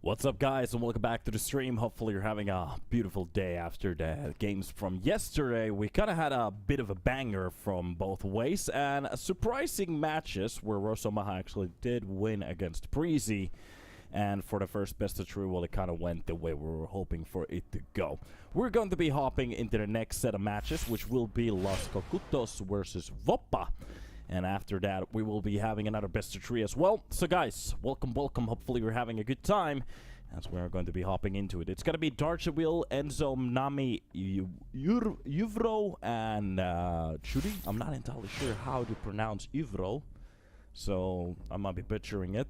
What's up, guys, and welcome back to the stream. Hopefully you're having a beautiful day after the games from yesterday. We kind of had a bit of a banger from both ways, and surprising matches where Rosomaha actually did win against Breezy. And for the first best of 3, well, it kind of went the way we were hoping for it to go. We're going to be hopping into the next set of matches, which will be Los Kogutos versus WOPA. And after that, we will be having another best of 3 as well. So guys, welcome. Hopefully you're having a good time as we're going to be hopping into it. It's going to be Darcheville, Enzo, Nami, Yuvro, and Chudi. I'm not entirely sure how to pronounce Yuvro, so I might be butchering it.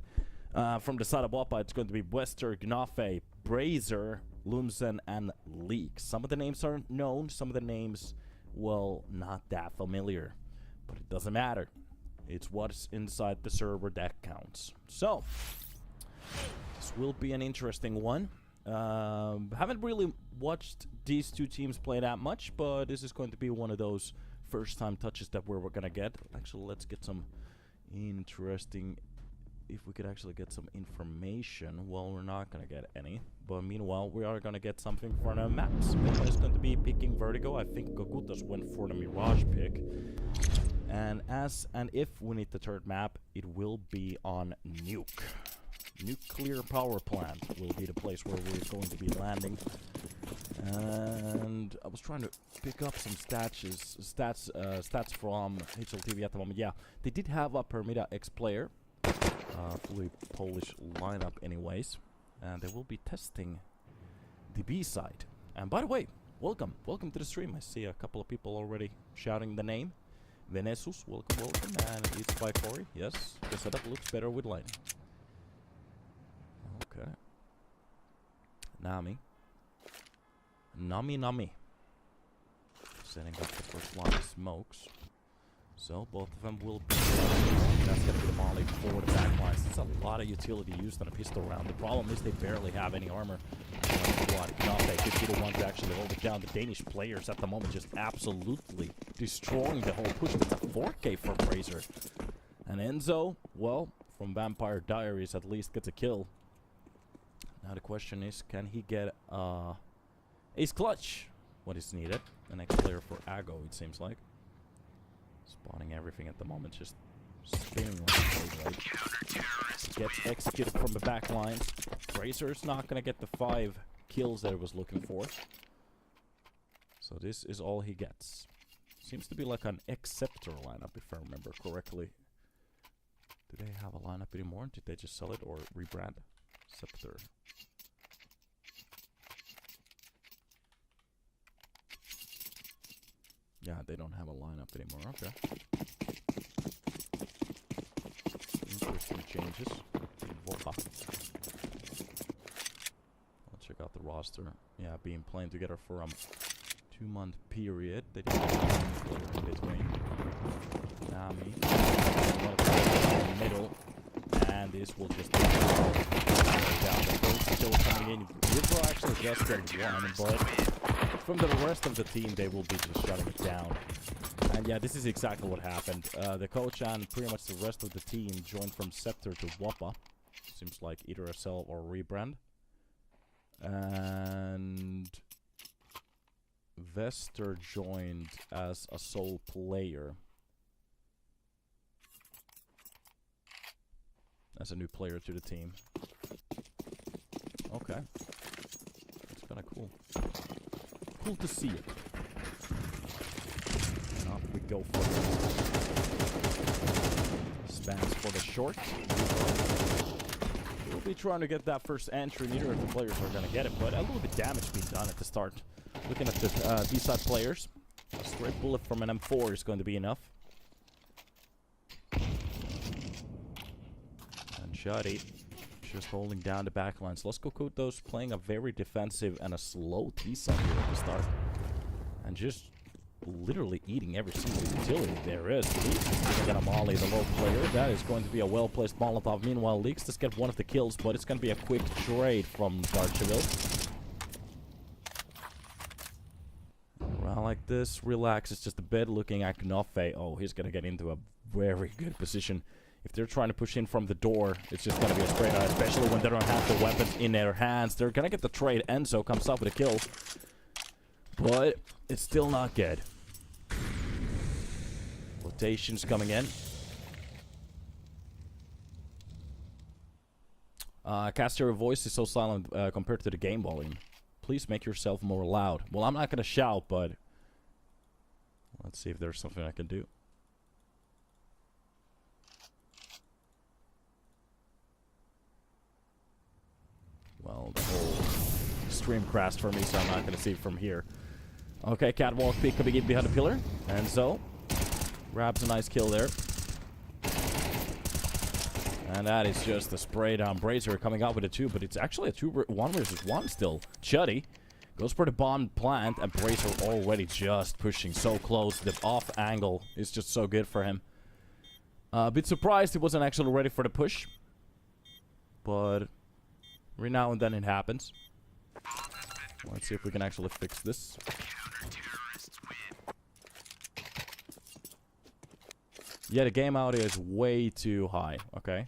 From the side of WOPA, it's going to be Wester, Gnafe, Brazer, Lumsen, and Leek. Some of the names are known, some of the names, well, not that familiar. But it doesn't matter. It's what's inside the server that counts. So, this will be an interesting one. Haven't really watched these two teams play that much, but this is going to be one of those first-time touches that we're gonna get. Actually, let's get some interesting... If we could actually get some information. Well, we're not gonna get any. But meanwhile, we are gonna get something for the maps. One is going to be picking Vertigo. I think Kogutos went for the Mirage pick. And as and if we need the third map, it will be on Nuke. Nuclear power plant will be the place where we're going to be landing. And I was trying to pick up some stats from HLTV at the moment. Yeah, they did have a Permida X player, fully Polish lineup, anyways, and they will be testing the B side. And by the way, welcome to the stream. I see a couple of people already shouting the name. Venesus, welcome, and it's by Corey. Yes, the setup looks better with lighting. Okay. Nami. Setting up the first line of smokes. So both of them will be... That's going to be the molly for the backlines. It's a lot of utility used on a pistol round. The problem is they barely have any armor. They could be the one to actually hold it down. The Danish players at the moment just absolutely destroying the whole push. It's a 4K for Brazer. And Enzo, well, from Vampire Diaries at least gets a kill. Now the question is, can he get ace clutch? What is needed? The next player for Ago, it seems like. Spawning everything at the moment, just spinning like gets executed from the back lines. Brazer's not gonna get the 5 kills that he was looking for. So this is all he gets. Seems to be like an X-Scepter lineup, if I remember correctly. Do they have a lineup anymore? Did they just sell it or rebrand? Scepter. Yeah, they don't have a lineup anymore. Okay. Interesting changes in WOPA. Let's check out the roster. Yeah, being playing together for a 2-month period. They didn't have in between. Nami. In the middle. And this will just be down. The first still coming in. Yivro actually just got one, but from the rest of the team, they will be just shutting it down. And yeah, this is exactly what happened. The coach and pretty much the rest of the team joined from Scepter to WOPA. Seems like either a sell or a rebrand. And Vester joined as a sole player. As a new player to the team. Okay. That's kind of cool. Cool to see it. And off we go for it. Spans for the short. We'll be trying to get that first entry. Neither of the players are going to get it, but a little bit damage being done at the start. Looking at the B-side players, a straight bullet from an M4 is going to be enough. And Shadi just holding down the backlines. Los Kogutos playing a very defensive and a slow T-side here at the start. And just literally eating every single utility there is. Leaks is going to molly the low player. That is going to be a well-placed Molotov. Meanwhile, Leaks does get one of the kills, but it's going to be a quick trade from Darcheville. Around like this, relax. It's just a bit looking at Gnafe. Oh, he's going to get into a very good position. If they're trying to push in from the door, it's just gonna be a straight out, especially when they don't have the weapons in their hands. They're gonna get the trade. Enzo comes up with a kill. But it's still not good. Rotations coming in. Caster, your voice is so silent compared to the game volume. Please make yourself more loud. Well, I'm not gonna shout, but let's see if there's something I can do. Well, the whole stream crashed for me, so I'm not gonna see it from here. Okay, catwalk peek coming in behind the pillar. Enzo grabs a nice kill there. And that is just a spray down. Brazier coming out with a 2, but it's actually a 1 versus 1 still. Chuddy goes for the bomb plant, and Brazier already just pushing so close. The off angle is just so good for him. A bit surprised he wasn't actually ready for the push. But every now and then it happens. Let's see if we can actually fix this. Yeah, the game audio is way too high. Okay.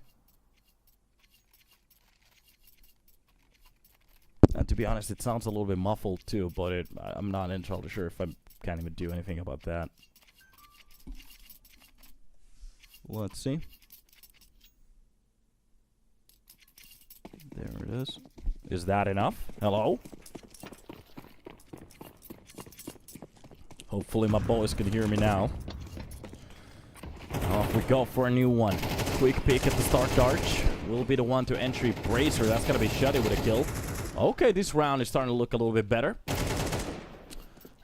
And to be honest, it sounds a little bit muffled too, but I'm not entirely sure if I can't even do anything about that. Let's see. There it is. Is that enough? Hello? Hopefully my boys can hear me now. Off we go for a new one. Quick peek at the start arch. Will be the one to entry. Brazier, that's gonna be Shuddy with a kill. Okay, this round is starting to look a little bit better.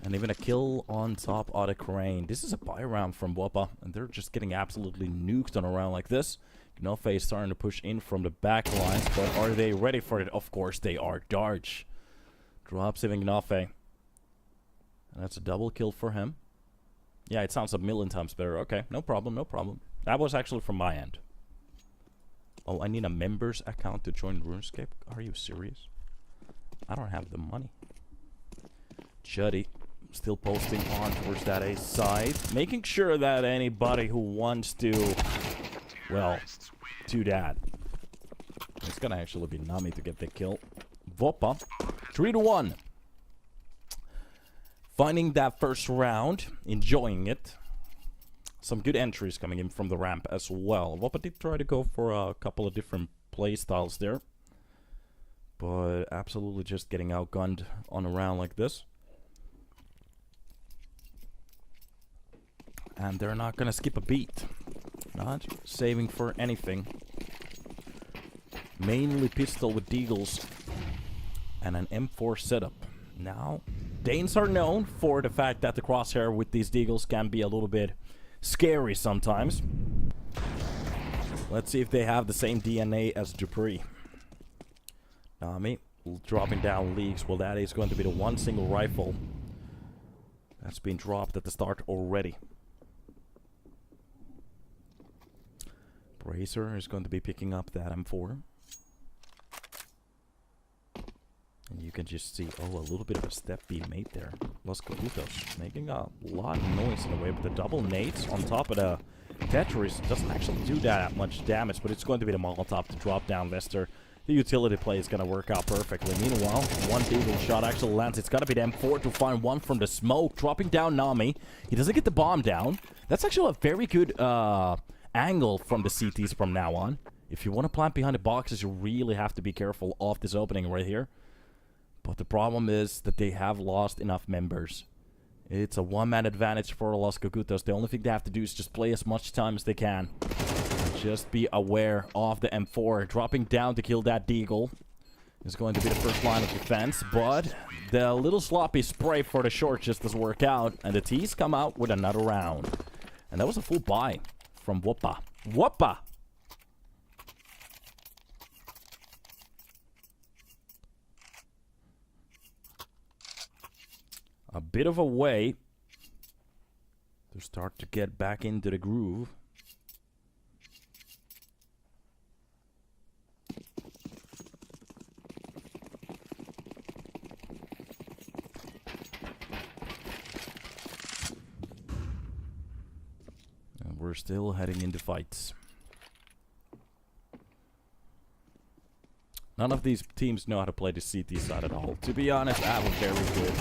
And even a kill on top of the crane. This is a buy round from WOPA, and they're just getting absolutely nuked on a round like this. Gnofe is starting to push in from the back lines, but are they ready for it? Of course they are. Darch drops even Gnofe. And that's a double kill for him. Yeah, it sounds a million times better. Okay, no problem, no problem. That was actually from my end. Oh, I need a members account to join RuneScape? Are you serious? I don't have the money. Chuddy still posting on towards that A side. Making sure that anybody who wants to, well, do that. It's gonna actually be Nami to get the kill. WOPA, 3-1. Finding that first round, enjoying it. Some good entries coming in from the ramp as well. WOPA did try to go for a couple of different play styles there. But absolutely just getting outgunned on a round like this. And they're not gonna skip a beat. Not saving for anything. Mainly pistol with deagles. And an M4 setup. Now, Danes are known for the fact that the crosshair with these deagles can be a little bit scary sometimes. Let's see if they have the same DNA as Dupree. Nami dropping down leaks. Well, that is going to be the one single rifle that's been dropped at the start already. Brazier is going to be picking up that M4. And you can just see, oh, a little bit of a step being made there. Los Kogutos making a lot of noise in a way, but the double nades on top of the Tetris doesn't actually do that much damage, but it's going to be the Molotov to drop down Vester. The utility play is going to work out perfectly. Meanwhile, one deagle shot actually lands. It's got to be the M4 to find one from the smoke, dropping down Nami. He doesn't get the bomb down. That's actually a very good angle from the CTs from now on. If you want to plant behind the boxes, you really have to be careful of this opening right here. But the problem is that they have lost enough members. It's a one-man advantage for Los Kogutos. The only thing they have to do is just play as much time as they can. Just be aware of the M4. Dropping down to kill that deagle is going to be the first line of defense. But the little sloppy spray for the short just doesn't work out. And the T's come out with another round. And that was a full buy from WOPA. WOPA! A bit of a way to start to get back into the groove. And we're still heading into fights. None of these teams know how to play the CT side at all. To be honest, I have a very good...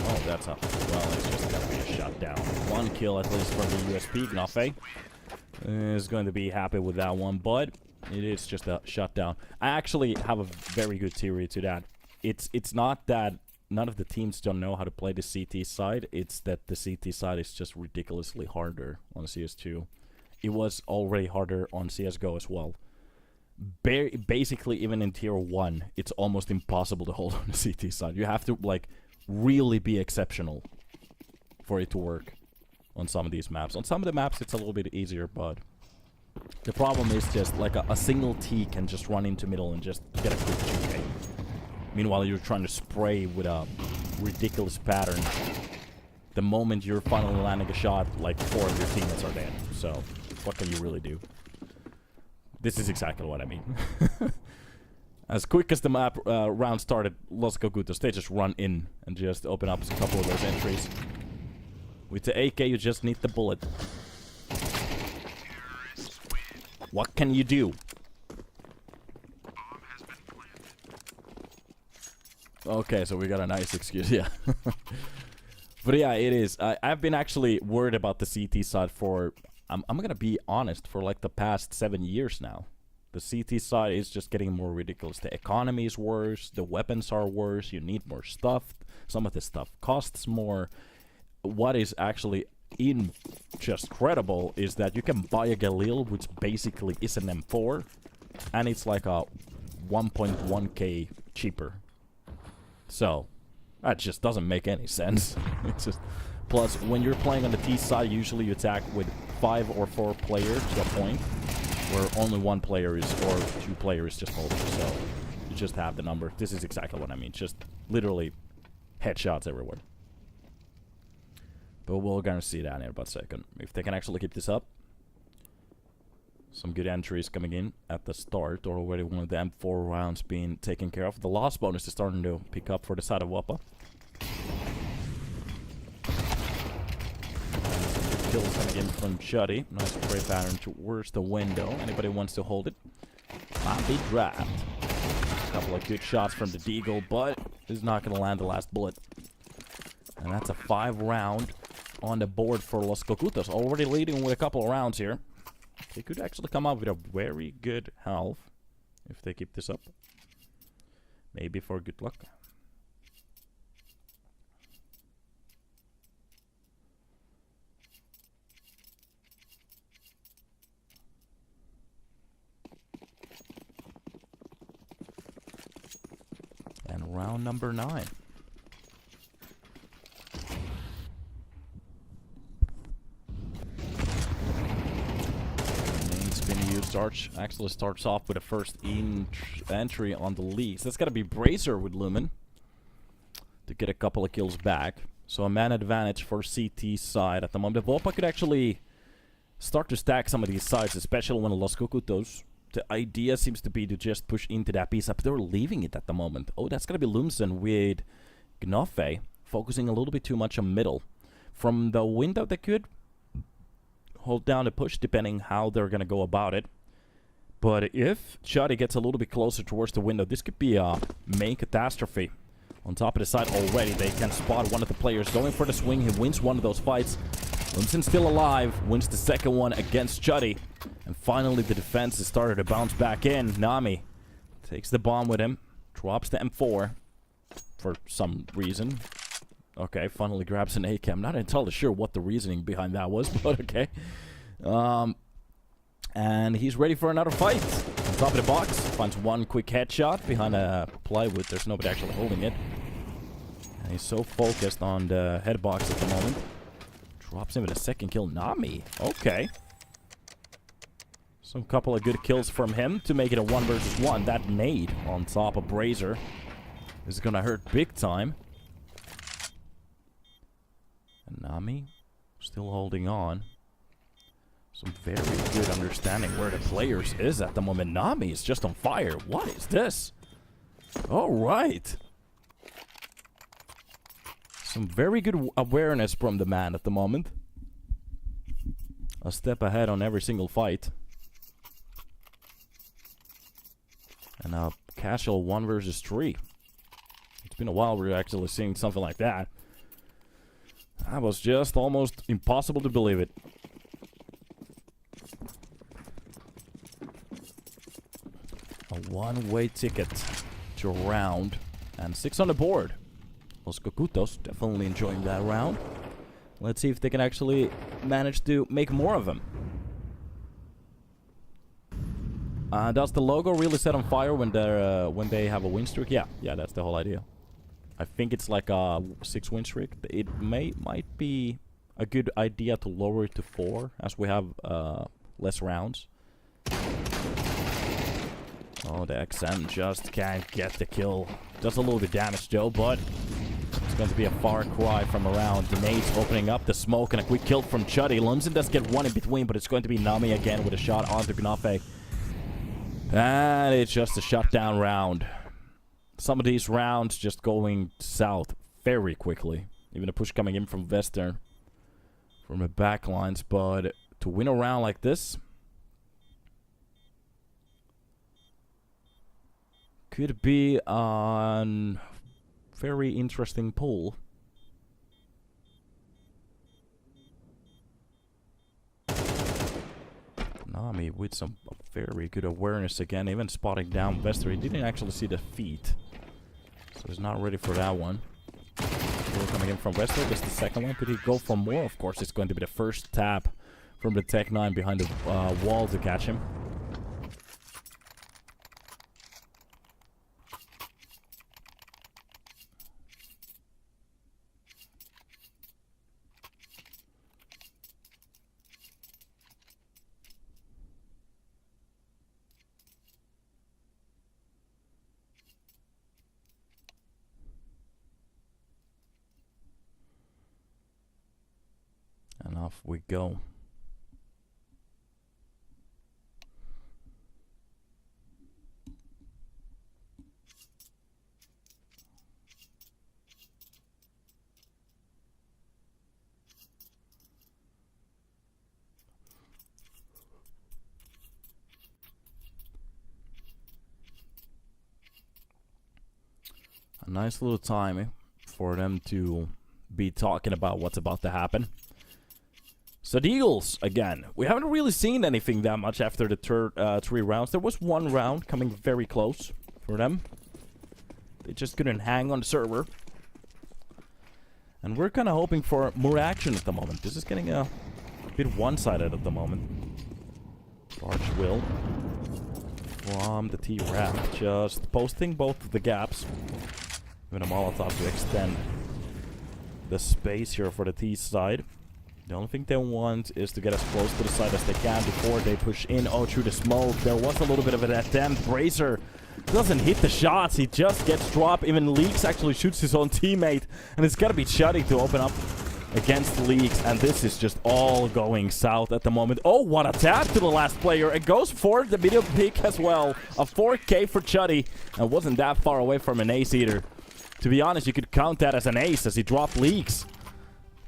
Oh, that's up. Well, it's just gonna be a shutdown. 1 kill at least from the USP. Gnafe is going to be happy with that one, but it is just a shutdown. I actually have a very good theory to that. It's not that none of the teams don't know how to play the CT side. It's that the CT side is just ridiculously harder on CS2. It was already harder on CSGO as well. Basically, even in Tier 1, it's almost impossible to hold on the CT side. You have to, like, really be exceptional for it to work on some of these maps. On some of the maps, it's a little bit easier, but the problem is just, like, a single T can just run into middle and just get a quick 2K. Meanwhile, you're trying to spray with a ridiculous pattern. The moment you're finally landing a shot, like, 4 of your teammates are dead. So, what can you really do? This is exactly what I mean. As quick as the map round started, Los Kogutos, they just run in and just open up a couple of those entries. With the AK, you just need the bullet. What can you do? Okay, so we got a nice excuse, yeah. But yeah, it is. I've been actually worried about the CT side for... I'm gonna be honest, for like the past 7 years now. The CT side is just getting more ridiculous. The economy is worse, the weapons are worse, you need more stuff, some of the stuff costs more. What is actually just credible is that you can buy a Galil, which basically is an M4, and it's like a 1.1k cheaper. So, that just doesn't make any sense. It's just... Plus, when you're playing on the T side, usually you attack with 5 or 4 players to a point where only 1 player is, or 2 players just holding. So, you just have the number. This is exactly what I mean. Just literally headshots everywhere. But we're gonna see that in about a second. If they can actually keep this up. Some good entries coming in at the start. Or already one of the M4 rounds being taken care of. The loss bonus is starting to pick up for the side of WOPA. Kills coming in from Chuddy. Nice spray pattern towards the window. Anybody wants to hold it? Might be dropped. A couple of good shots from the Deagle, but is not going to land the last bullet. And that's a 5 round on the board for Los Kogutos. Already leading with a couple of rounds here. They could actually come up with a very good half if they keep this up. Maybe for good luck. And round number 9. Arch actually starts off with a first entry on the lead. So that's gotta be Bracer with Lumen to get a couple of kills back. So a man advantage for CT side at the moment. WOPA could actually start to stack some of these sides, especially when Los Kogutos. The idea seems to be to just push into that piece up. They're leaving it at the moment. Oh, that's gonna be Lumsen with Gnafe, focusing a little bit too much on middle. From the window, they could hold down the push depending how they're gonna go about it. But if Chuddy gets a little bit closer towards the window, this could be a main catastrophe. On top of the side already, they can spot one of the players going for the swing. He wins one of those fights. Lumsen's still alive, wins the second one against Chuddy. And finally the defense has started to bounce back in. Nami takes the bomb with him, drops the M4 for some reason. Okay, finally grabs an AK. I'm not entirely sure what the reasoning behind that was, but okay. And he's ready for another fight. On top of the box, finds one quick headshot behind a plywood. There's nobody actually holding it. And he's so focused on the head box at the moment. Drops him with a second kill. Nami. Okay. Some couple of good kills from him to make it a 1 versus 1. That nade on top of Bracer is gonna hurt big time. And Nami still holding on. Some very good understanding where the players is at the moment. Nami is just on fire. What is this? All right. Some very good awareness from the man at the moment. A step ahead on every single fight. And a Casual 1 versus 3. It's been a while we're actually seeing something like that. That was just almost impossible to believe it. A one-way ticket to a round. And 6 on the board. Los Kogutos definitely enjoying that round. Let's see if they can actually manage to make more of them. Does the logo really set on fire when they have a win streak? Yeah, that's the whole idea. I think it's like a 6 win streak. It might be a good idea to lower it to 4 as we have less rounds. Oh, the XM just can't get the kill. Does a little bit of damage though, but it's going to be a far cry from around. The nades opening up the smoke and a quick kill from Chuddy. Lumsen does get one in between, but it's going to be Nami again with a shot onto Gnafe. And it's just a shutdown round. Some of these rounds just going south very quickly. Even a push coming in from Western. From the backlines. But to win a round like this could be a very interesting pull. Nami with some very good awareness again, even spotting down Vester. He didn't actually see the feet, so he's not ready for that one. Still coming in from Vester, just the second one. Could he go for more? Of course, it's going to be the first tap from the Tech 9 behind the wall to catch him. And off we go. A nice little timing for them to be talking about what's about to happen. So the Eagles, again, we haven't really seen anything that much after the 3 rounds. There was 1 round coming very close for them. They just couldn't hang on the server. And we're kind of hoping for more action at the moment. This is getting a bit one-sided at the moment. Large will from the T-Ramp, just posting both of the gaps. With a Molotov to extend the space here for the T side. The only thing they want is to get as close to the side as they can before they push in. Oh, through the smoke. There was a little bit of an attempt. Bracer doesn't hit the shots. He just gets dropped. Even Leaks actually shoots his own teammate. And it's got to be Chuddy to open up against Leaks. And this is just all going south at the moment. Oh, what a tap to the last player. It goes for the video pick as well. A 4K for Chuddy. And wasn't that far away from an ace either. To be honest, you could count that as an ace as he dropped Leaks.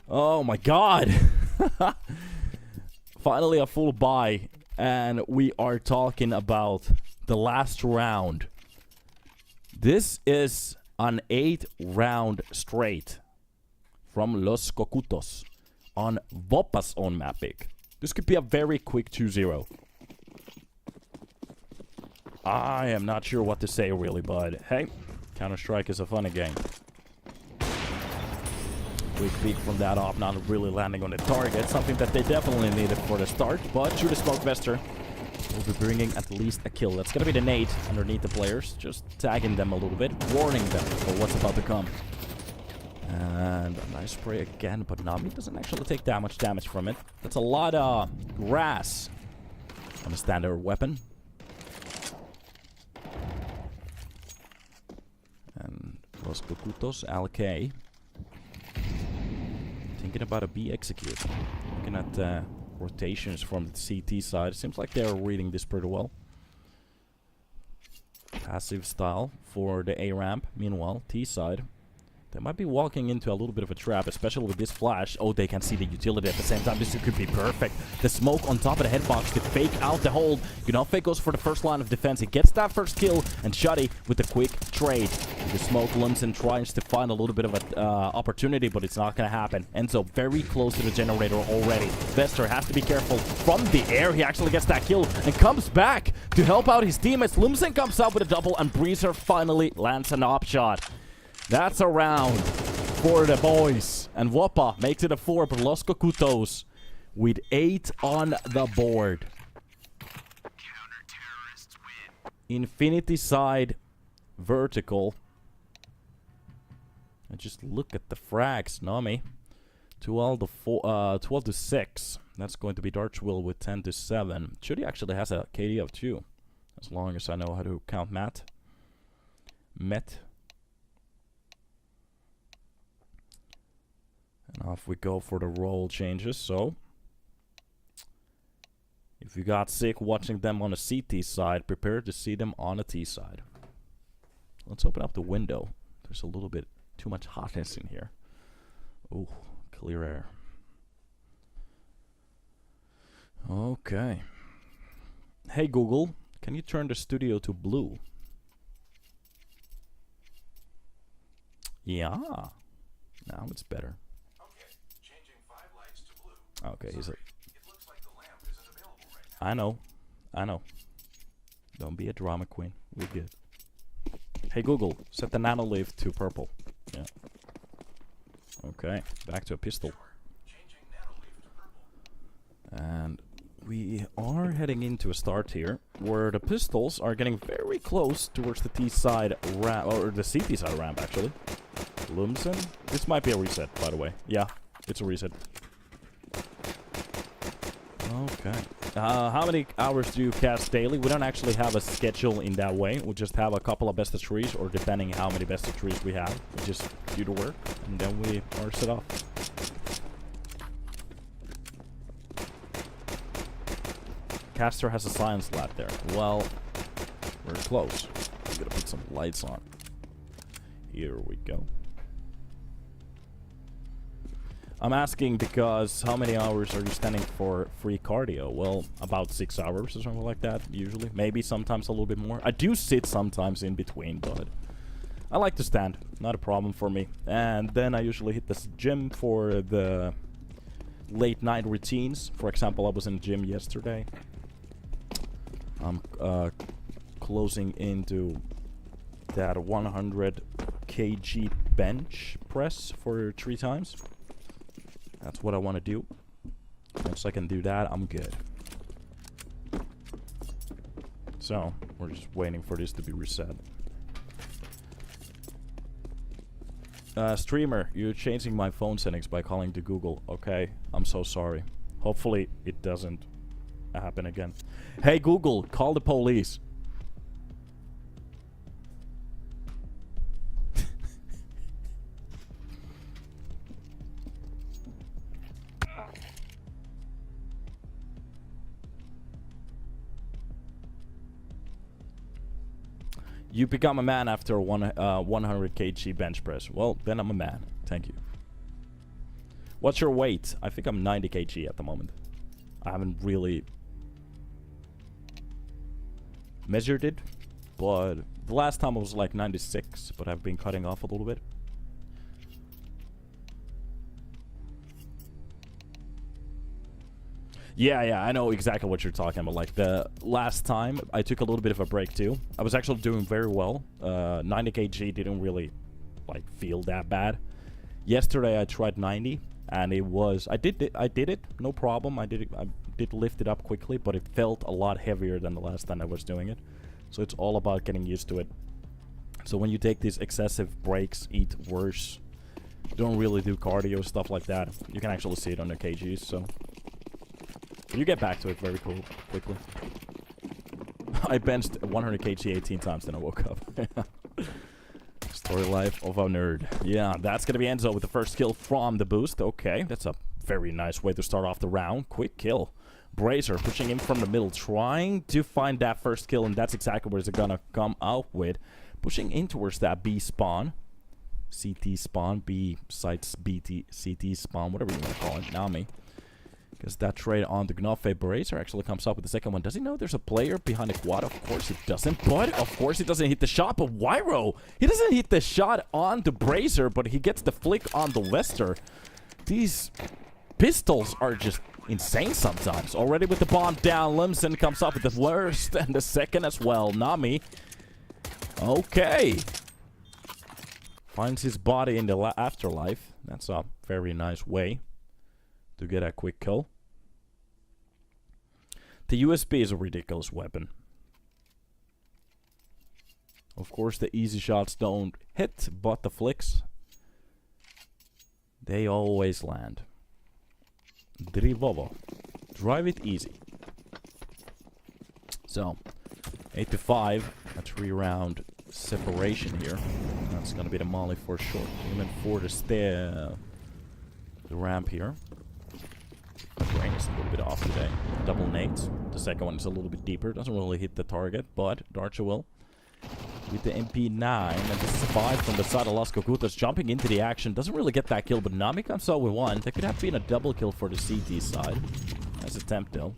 Oh my god. Finally a full buy. And we are talking about the last round. This is an 8 round straight from Los Kogutos on WOPA's own map pick. This could be a very quick 2-0. I am not sure what to say really, but hey, Counter-Strike is a funny game. Quick peek from that off, not really landing on the target. Something that they definitely needed for the start. But through the smoke, Vester will be bringing at least a kill. That's going to be the nade underneath the players. Just tagging them a little bit. Warning them for what's about to come. And a nice spray again. But Nami doesn't actually take that much damage from it. That's a lot of grass on a standard weapon. And Los Kogutos, LK. Thinking about a B execute. Looking at rotations from the CT side. Seems like they're reading this pretty well. Passive style for the A ramp. Meanwhile, T side They might be walking into a little bit of a trap, especially with this flash. Oh, they can see the utility at the same time. This could be perfect. The smoke on top of the headbox to fake out the hold. Fake goes for the first line of defense. He gets that first kill, and Shuddy with the quick trade. The smoke, Lumsen tries to find a little bit of an opportunity, but it's not going to happen. Enzo very close to the generator already. Vester has to be careful. From the air, he actually gets that kill and comes back to help out his teammates. Lumsen comes up with a double, and Breezer finally lands an op shot. That's a round for the boys. And WOPA makes it a 4, but Los Kogutos with 8 on the board. Infinity side, Vertigo. And just look at the frags, Nami. 12 to 6. That's going to be Darchwill with 10 to 7. Shuddy actually has a KD of 2. As long as I know how to count Met. And off we go for the role changes. So, if you got sick watching them on a CT side, prepare to see them on a T side. Let's open up the window. There's a little bit too much hotness in here. Oh, clear air. Okay. Hey Google, can you turn the studio to blue? Yeah. Now it's better. Okay, he's like, it looks like the lamp isn't available right now. I know. Don't be a drama queen. We're good. Hey Google, set the nanolift to purple. Yeah. Okay, back to a pistol. And we are heading into a start here, where the pistols are getting very close towards the T side ramp, or the CT side ramp actually. Lumsen? This might be a reset, by the way. Yeah, it's a reset. Okay. How many hours do you cast daily? We don't actually have a schedule in that way. We just have a couple of best of threes, or depending how many best of threes we have, we just do the work, and then we are set off. Caster has a science lab there. Well, we're close. I'm gonna put some lights on. Here we go. I'm asking because how many hours are you standing for free cardio? Well, about 6 hours or something like that, usually. Maybe sometimes a little bit more. I do sit sometimes in between, but I like to stand. Not a problem for me. And then I usually hit the gym for the late night routines. For example, I was in the gym yesterday. I'm closing into that 100 kg bench press for 3 times. That's what I want to do. Once I can do that, I'm good. So, we're just waiting for this to be reset. Streamer, you're changing my phone settings by calling to Google. Okay, I'm so sorry. Hopefully it doesn't happen again. Hey Google, call the police. You become a man after a 100 kg bench press. Well, then I'm a man. Thank you. What's your weight? I think I'm 90 kg at the moment. I haven't really measured it, but the last time I was like 96, but I've been cutting off a little bit. Yeah, I know exactly what you're talking about. Like, the last time, I took a little bit of a break, too. I was actually doing very well. 90 kg didn't really, like, feel that bad. Yesterday, I tried 90, and it was... I did it, no problem. I did lift it up quickly, but it felt a lot heavier than the last time I was doing it. So it's all about getting used to it. So when you take these excessive breaks, eat worse, don't really do cardio, stuff like that, you can actually see it on the kgs, so... You get back to it very quickly. I benched 100 kg 18 times, then I woke up. Story life of a nerd. Yeah, that's gonna be Enzo with the first kill from the boost. Okay, that's a very nice way to start off the round. Quick kill. Brazier pushing in from the middle, trying to find that first kill, and that's exactly where it's gonna come out with. Pushing in towards that B spawn. CT spawn, B sites BT CT spawn, whatever you want to call it, Nami. Because that trade on the Gnafe Bracer actually comes up with the second one. Does he know there's a player behind the quad? Of course he doesn't. But of course he doesn't hit the shot. But Wyro, he doesn't hit the shot on the Bracer, but he gets the flick on the Wester. These pistols are just insane sometimes. Already with the bomb down, Limson comes up with the worst and the second as well. Nami. Okay. Finds his body in the afterlife. That's a very nice way to get a quick kill. The USB is a ridiculous weapon. Of course, the easy shots don't hit, but the flicks, they always land. Drivovo. Drive it easy. So, 8-5, a 3-round separation here. That's gonna be the molly for short. Even for the ramp here. The brain is a little bit off today. Double nades. The second one is a little bit deeper. Doesn't really hit the target, but Darcha will. With the MP9, and this is a 5 from the side of Las Kogutos jumping into the action. Doesn't really get that kill, but Nami comes out with one. That could have been a double kill for the CT side. Nice attempt, though.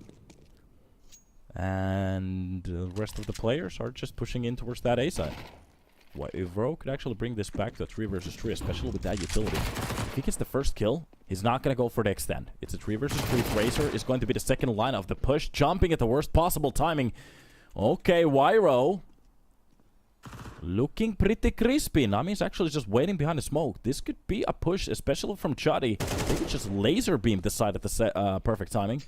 And the rest of the players are just pushing in towards that A side. Wyro could actually bring this back to a 3 versus 3, especially with that utility. If he gets the first kill, he's not going to go for the extend. It's a 3 versus 3. Bracer is going to be the second line of the push, jumping at the worst possible timing. Okay, Wyro. Looking pretty crispy. Nami's actually just waiting behind the smoke. This could be a push, especially from Chuddy. They could just laser beam the side at the perfect timing.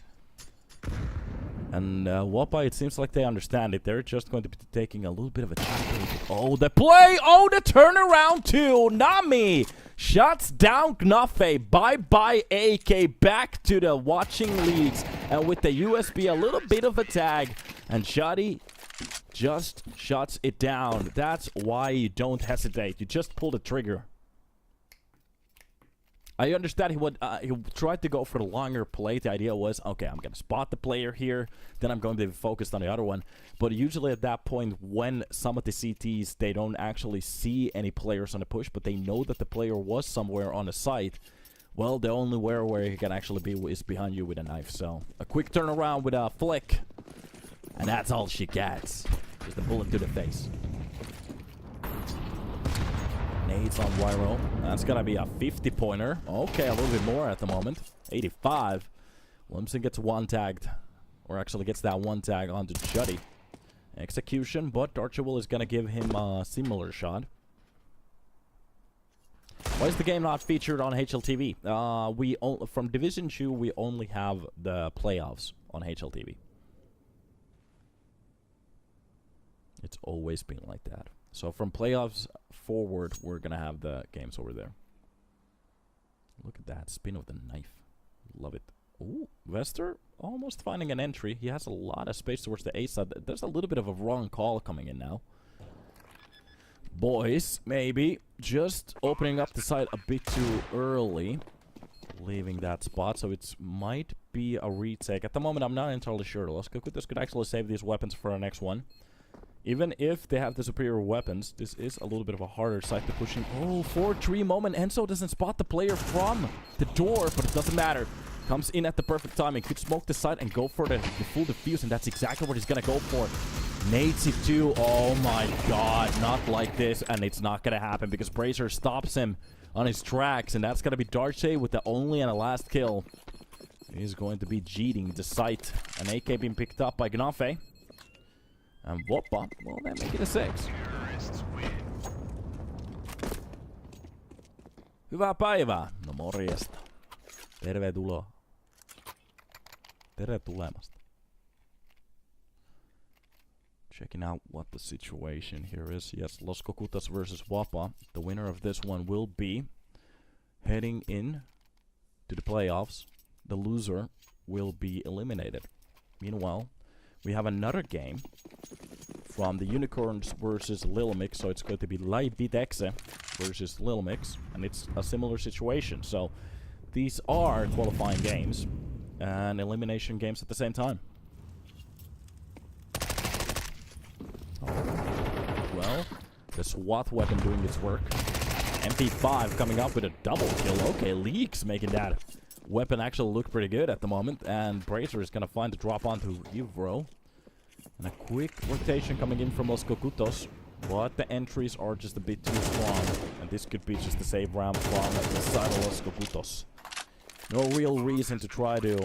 And WOPA, it seems like they understand it. They're just going to be taking a little bit of a chance. Oh, the play! Oh, the turnaround too! Nami shuts down Gnafe. Bye-bye AK. Back to the watching leagues. And with the USB, a little bit of a tag. And Chuddy just shuts it down. That's why you don't hesitate. You just pull the trigger. I understand he tried to go for the longer play. The idea was, okay, I'm going to spot the player here, then I'm going to be focused on the other one. But usually at that point, when some of the CTs, they don't actually see any players on the push, but they know that the player was somewhere on the site, well, the only where he can actually be is behind you with a knife. So, a quick turnaround with a flick. And that's all she gets. Just a bullet to the face. Nades on Wyro. That's gonna be a 50-pointer. Okay, a little bit more at the moment. 85. Limson gets one tagged. Or actually gets that one tag onto Chuddy. Execution, but Darchawil is gonna give him a similar shot. Why is the game not featured on HLTV? From Division 2, we only have the playoffs on HLTV. It's always been like that. So from playoffs forward, we're going to have the games over there. Look at that. Spin of the knife. Love it. Ooh, Wester almost finding an entry. He has a lot of space towards the A side. There's a little bit of a wrong call coming in now. Boys, maybe just opening up the side a bit too early. Leaving that spot, so it might be a retake. At the moment, I'm not entirely sure. Los Kogutos could actually save these weapons for our next one. Even if they have the superior weapons, this is a little bit of a harder site to push in. Oh, 4-3 moment. Enzo doesn't spot the player from the door, but it doesn't matter. Comes in at the perfect timing. Could smoke the side and go for the full defuse, and that's exactly what he's going to go for. Nades it too. Oh my god, not like this. And it's not going to happen because Bracer stops him on his tracks, and that's going to be Darche with the only and a last kill. He's going to be jeeting the site. An AK being picked up by Gnafe. And WOPA, well, they make it a 6. Hyvää päivää. No morjesta. Tervetuloa. Tere tulemasta. Checking out what the situation here is. Yes, Los Kogutos versus WOPA. The winner of this one will be heading in to the playoffs. The loser will be eliminated. Meanwhile, we have another game from the Unicorns versus Lilmix, so it's going to be lajtbitexe versus Lilmix, and it's a similar situation. So these are qualifying games and elimination games at the same time. Oh. Well, the SWAT weapon doing its work. MP5 coming up with a double kill. Okay, Leaks making that weapon actually look pretty good at the moment. And Bracer is going to find the drop onto Evro. And a quick rotation coming in from Los Kogutos. But the entries are just a bit too strong. And this could be just a save round from the side of Los Kogutos. No real reason to try to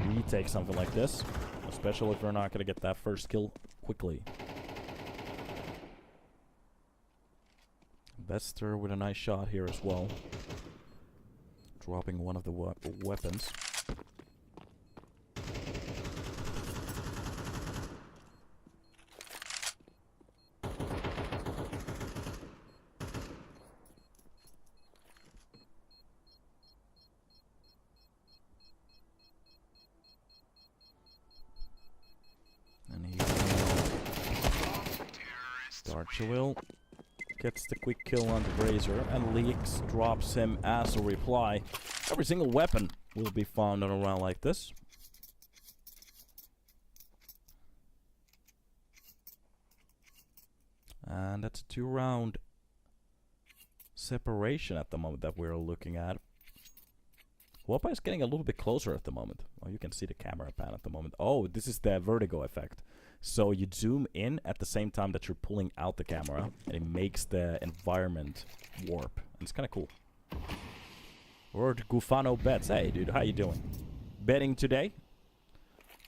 retake something like this. Especially if we're not going to get that first kill quickly. Vester with a nice shot here as well. Dropping one of the weapons. And he will gets the quick kill on the Bracer, and Leaks drops him as a reply. Every single weapon will be found on a round like this. And that's a 2-round separation at the moment that we're looking at. WOPA is getting a little bit closer at the moment. Oh, you can see the camera pan at the moment. Oh, this is the Vertigo effect. So you zoom in at the same time that you're pulling out the camera, and it makes the environment warp. And it's kind of cool. Or Gufano bets. Hey, dude, how you doing? Betting today?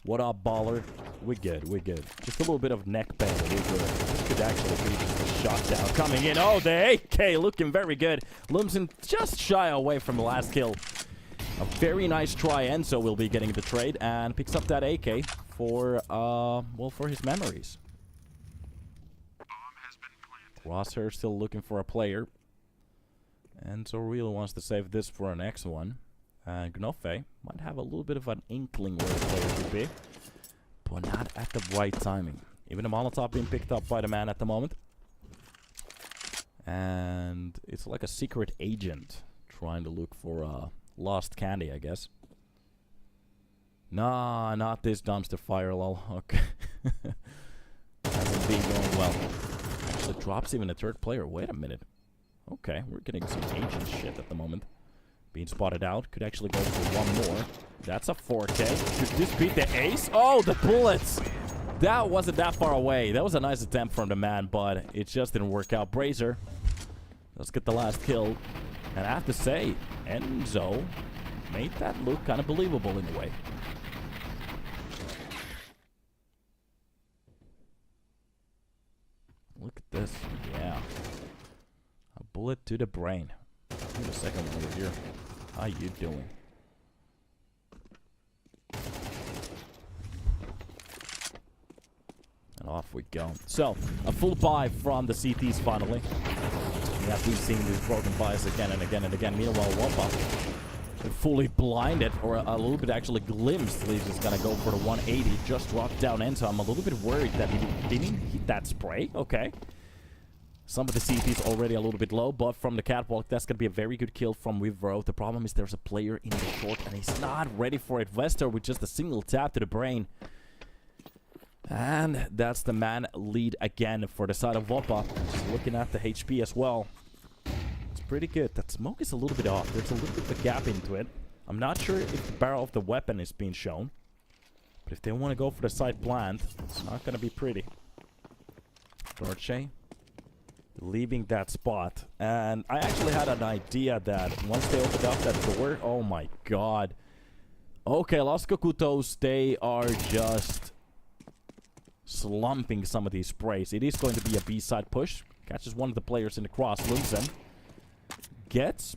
What up, baller? We're good, we're good. Just a little bit of neck pain. We're good. This could actually be just a shot down coming in. Oh, the AK looking very good. Lumsen just shy away from the last kill. A very nice try. Enzo will be getting the trade and picks up that AK for, well, for his memories. Crosshair still looking for a player. Enzo really wants to save this for an next one. And Gnofe might have a little bit of an inkling where the player could be, but not at the right timing. Even a Molotov being picked up by the man at the moment. And it's like a secret agent trying to look for lost candy, I guess. Nah, not this dumpster fire, lol. Okay. Hasn't been going well. Actually drops even a third player. Wait a minute. Okay, we're getting some agent shit at the moment. Being spotted out. Could actually go for one more. That's a 4K. Could this beat the ace? Oh, the bullets! That wasn't that far away. That was a nice attempt from the man, but it just didn't work out. Bracer. Let's get the last kill. And I have to say, Enzo made that look kind of believable in a way. Look at this. Yeah. A bullet to the brain. Give me a second one over here. How you doing? And off we go. So, a full buy from the CTs finally. Yeah, we've seen these broken buys again and again and again. Meanwhile, WOPA fully blinded, or a little bit actually glimpsed. He's just gonna go for the 180. Just dropped down in, so I'm a little bit worried that he didn't hit that spray. Okay. Some of the CTs already a little bit low, but from the catwalk, that's gonna be a very good kill from Wivro. The problem is there's a player in the short, and he's not ready for it. Vester with just a single tap to the brain. And that's the man lead again for the side of WOPA. Just looking at the HP as well. It's pretty good. That smoke is a little bit off. There's a little bit of a gap into it. I'm not sure if the barrel of the weapon is being shown. But if they want to go for the side plant, it's not going to be pretty. Dorche leaving that spot. And I actually had an idea that once they opened up that door... Oh my god. Okay, Los Kogutos, they are just... slumping some of these sprays. It is going to be a B-side push. Catches one of the players in the cross. Lumsen gets...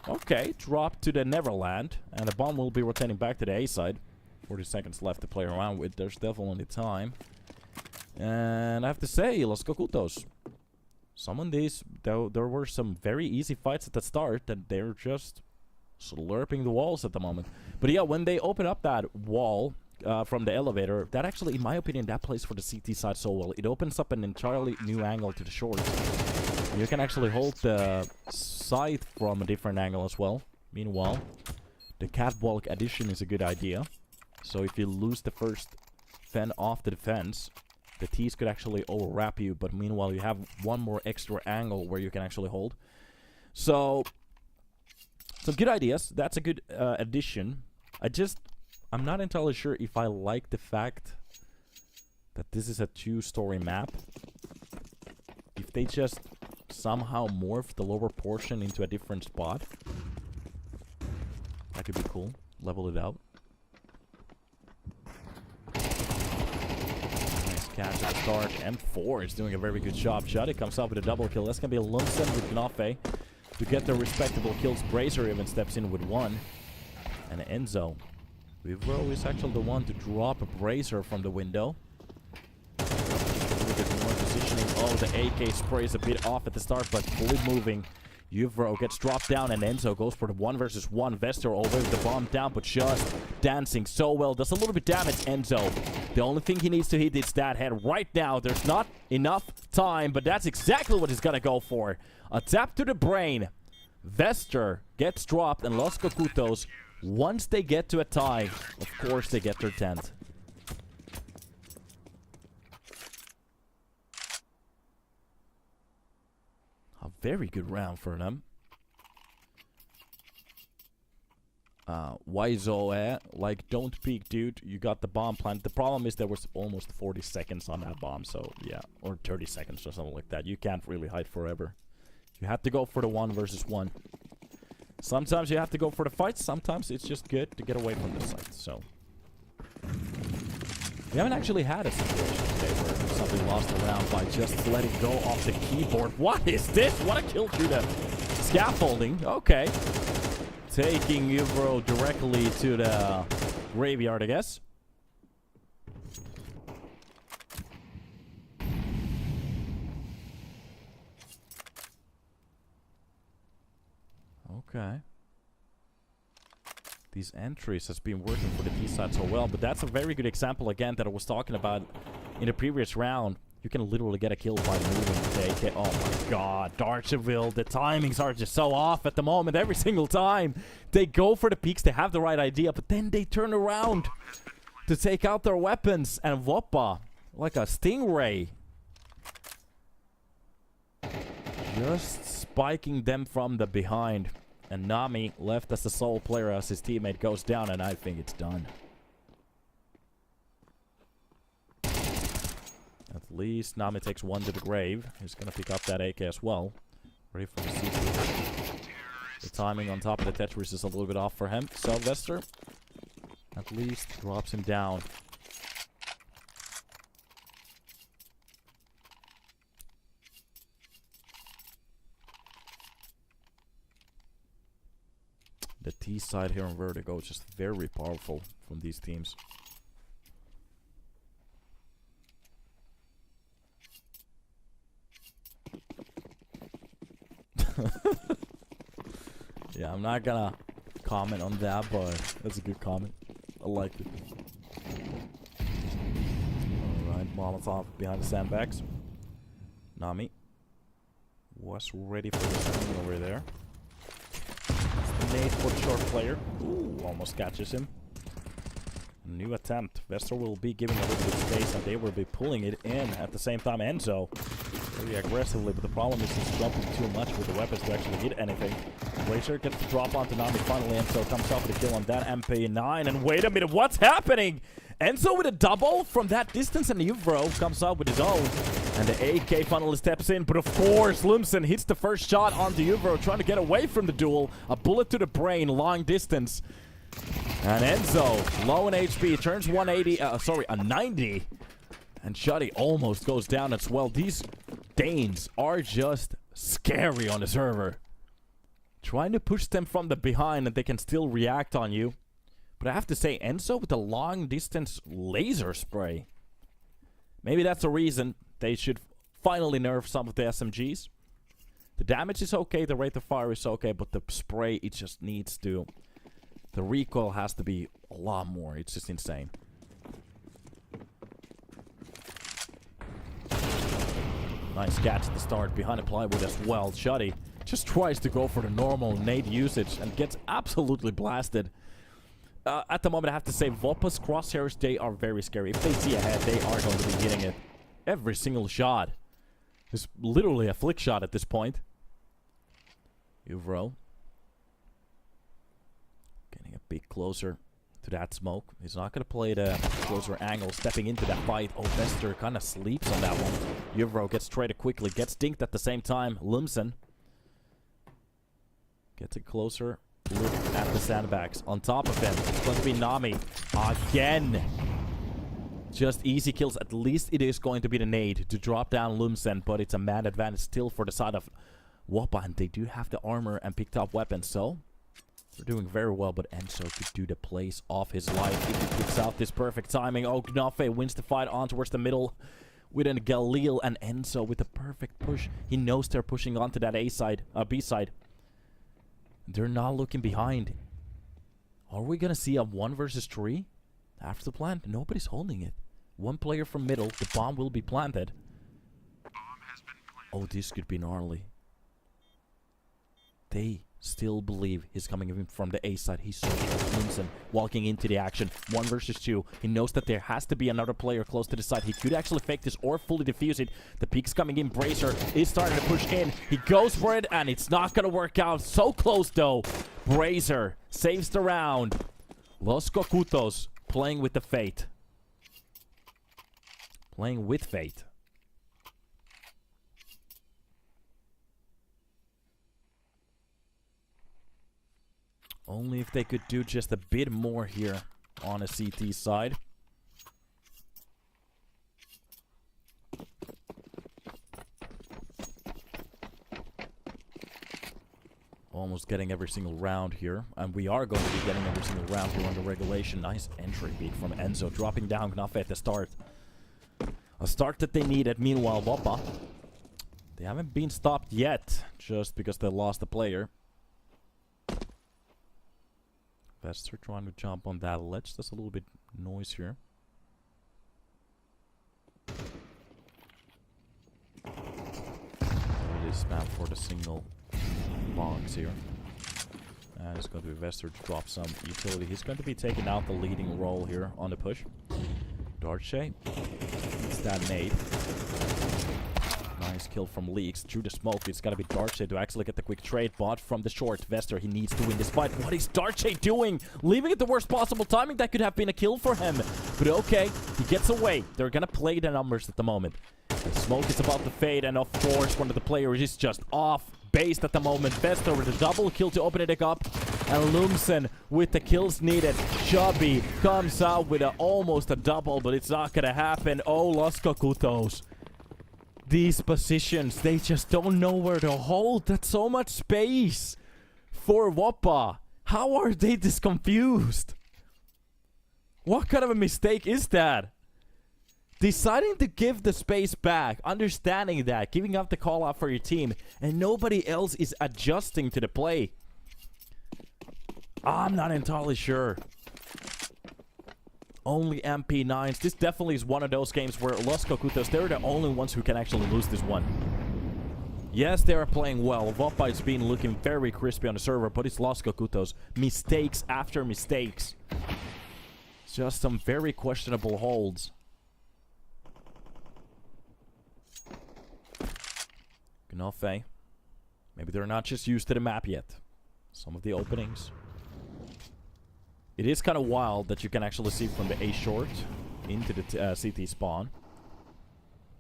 Okay, dropped to the Neverland. And the bomb will be rotating back to the A-side. 40 seconds left to play around with. There's definitely time. And I have to say, Los Kogutos. Some of these, there were some very easy fights at the start. And they're just slurping the walls at the moment. But yeah, when they open up that wall... from the elevator, that actually, in my opinion, that plays for the CT side so well. It opens up an entirely new angle to the short. You can actually hold the side from a different angle as well. Meanwhile, the catwalk addition is a good idea. So if you lose the first fen off the defense, The T's could actually overwrap you, but meanwhile you have one more extra angle where you can actually hold. So, some good ideas. That's a good addition. I'm not entirely sure if I like the fact that this is a 2-story map. If they just somehow morph the lower portion into a different spot, that could be cool. Level it out. Nice catch at the start. M4 is doing a very good job. Shadi comes up with a double kill. That's going to be Lumsen with Knafe to get the respectable kills. Bracer even steps in with 1. And Enzo. Vivro is actually the one to drop a Bracer from the window. Positioning. Oh, the AK spray is a bit off at the start, but fully moving. Uvro gets dropped down, and Enzo goes for the 1 versus 1. Vester over with the bomb down, but just dancing so well. Does a little bit damage, Enzo. The only thing he needs to hit is that head right now. There's not enough time, but that's exactly what he's gonna go for. A tap to the brain. Vester gets dropped, and Los Kogutos, once they get to a tie, of course they get their 10th. A very good round for them. Waizoe, like, don't peek, dude. You got the bomb plant. The problem is there was almost 40 seconds on that bomb, so yeah. Or 30 seconds or something like that. You can't really hide forever. You have to go for the 1 versus 1. Sometimes you have to go for the fight. Sometimes it's just good to get away from the site, so. We haven't actually had a situation today where somebody lost a round by just letting go off the keyboard. What is this? What a kill through the scaffolding. Okay. Taking Uvro directly to the graveyard, I guess. Okay. These entries has been working for the T side so well, but that's a very good example again that I was talking about in the previous round. You can literally get a kill by moving the AK. Oh my god, Darcheville, the timings are just so off at the moment every single time. They go for the peaks, they have the right idea, but then they turn around to take out their weapons, and WOPA, like a stingray, just spiking them from the behind. And Nami left as the sole player as his teammate goes down, and I think it's done. At least Nami takes 1 to the grave. He's going to pick up that AK as well. Ready for the CT. The timing on top of the Tetris is a little bit off for him. So Vester at least drops him down. The T side here on Vertigo is just very powerful from these teams. Yeah, I'm not gonna comment on that, but that's a good comment. I liked it. Alright, Molotov behind the sandbags. Nami was ready for the swing over there. Nade for the short player. Ooh, almost catches him. New attempt. Vester will be giving a little bit of space, and they will be pulling it in at the same time. Enzo very aggressively, but the problem is he's jumping too much with the weapons to actually hit anything. Razor gets the drop onto Nami finally. Enzo comes off with a kill on that MP9. And wait a minute, what's happening? Enzo with a double from that distance, and Uvro comes out with his own. And the AK finally steps in, but of course, Lumsen hits the first shot onto Uvro, trying to get away from the duel. A bullet to the brain, long distance. And Enzo, low in HP, turns 180, a 90. And Shuddy almost goes down as well. These Danes are just scary on the server. Trying to push them from the behind, and they can still react on you. But I have to say, Enzo with the long distance laser spray. Maybe that's the reason they should finally nerf some of the SMGs. The damage is okay, the rate of fire is okay, but the spray, it just needs to... The recoil has to be a lot more. It's just insane. Nice catch at the start, behind the plywood as well. Shuddy just tries to go for the normal nade usage and gets absolutely blasted. At the moment, I have to say, WOPA's crosshairs, they are very scary. If they see ahead, they are going to be hitting it. Every single shot is literally a flick shot at this point. Uvro getting a bit closer to that smoke. He's not going to play the closer angle, stepping into that fight. Oh, Vester kind of sleeps on that one. Uvro gets traded quickly, gets dinked at the same time. Lumsen gets a closer look at the sandbags. On top of them, it's going to be Nami again. Just easy kills. At least it is going to be the nade to drop down Lumsen, but it's a man advantage still for the side of WOPA, and they do have the armor and picked up weapons, so they're doing very well. But Enzo could do the plays of his life if he picks out this perfect timing. Oh, Gnafe wins the fight on towards the middle with a Galil, and Enzo with the perfect push. He knows they're pushing onto that A side, B side. They're not looking behind. Are we gonna see a 1 versus 3 after the plant? Nobody's holding it. One player from middle. The bomb will be planted. Oh, this could be gnarly. They still believe he's coming in from the A side. He's so Lumsen walking into the action. 1 versus 2. He knows that there has to be another player close to the side. He could actually fake this or fully defuse it. The peek's coming in. Bracer is starting to push in. He goes for it, and it's not going to work out. So close, though. Bracer saves the round. Los Kogutos playing with the fate. Playing with fate. Only if they could do just a bit more here on a CT side. Almost getting every single round here. And we are going to be getting every single round here on the regulation. Nice entry beat from Enzo. Dropping down Gnafe at the start. A start that they needed. Meanwhile, WOPA, they haven't been stopped yet. Just because they lost a player. Vester trying to jump on that ledge. There's a little bit noise here. It is spam for the single box here. And it's going to be Vester to drop some utility. He's going to be taking out the leading role here on the push. Darche. It's that nade. Nice kill from Leaks through the smoke. It's gotta be Darche to actually get the quick trade. Bot from the short. Vester, he needs to win this fight. What is Darche doing? Leaving it the worst possible timing. That could have been a kill for him. But okay, he gets away. They're gonna play the numbers at the moment. The smoke is about to fade, and of course, one of the players is just off base at the moment. Vester with a double kill to open it up. And Lumsen with the kills needed. Chubby comes out with almost a double, but it's not gonna happen. Oh, Los Kogutos. These positions, they just don't know where to hold. That's so much space for WOPA. How are they this confused? What kind of a mistake is that? Deciding to give the space back, understanding that, giving up the call out for your team, and nobody else is adjusting to the play. I'm not entirely sure. Only MP9s. This definitely is one of those games where Los Kogutos, they're the only ones who can actually lose this one. Yes, they are playing well. WOPA has been looking very crispy on the server, but it's Los Kogutos. Mistakes after mistakes. Just some very questionable holds. Gnafe. Maybe they're not just used to the map yet. Some of the openings. It is kind of wild that you can actually see from the A short into the CT spawn.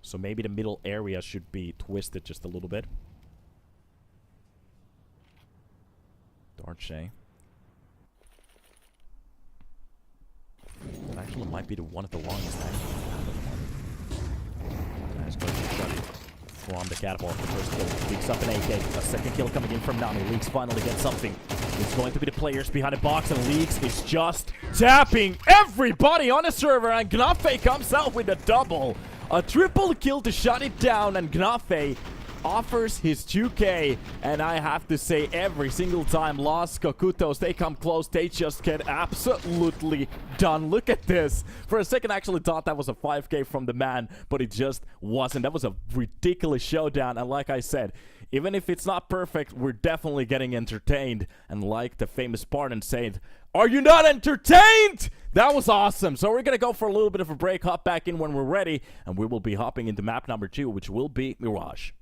So maybe the middle area should be twisted just a little bit. Darche. That actually might be one of the longest. Nice going to shut it from the catapult. The first kill leaks up an AK. A second kill coming in from Nami. Leaks finally gets something. It's going to be the players behind the box, and Leaks is just tapping everybody on the server, and Gnafe comes out with a double. A triple kill to shut it down, and Gnafe offers his 2K. And I have to say, every single time Los Kogutos, they come close, they just get absolutely done. Look at this. For a second, I actually thought that was a 5K from the man, but it just wasn't. That was a ridiculous showdown, and like I said, even if it's not perfect, we're definitely getting entertained. And like the famous Spartan said, Are you not entertained? That was awesome. So we're going to go for a little bit of a break, hop back in when we're ready, and we will be hopping into map number 2, which will be Mirage.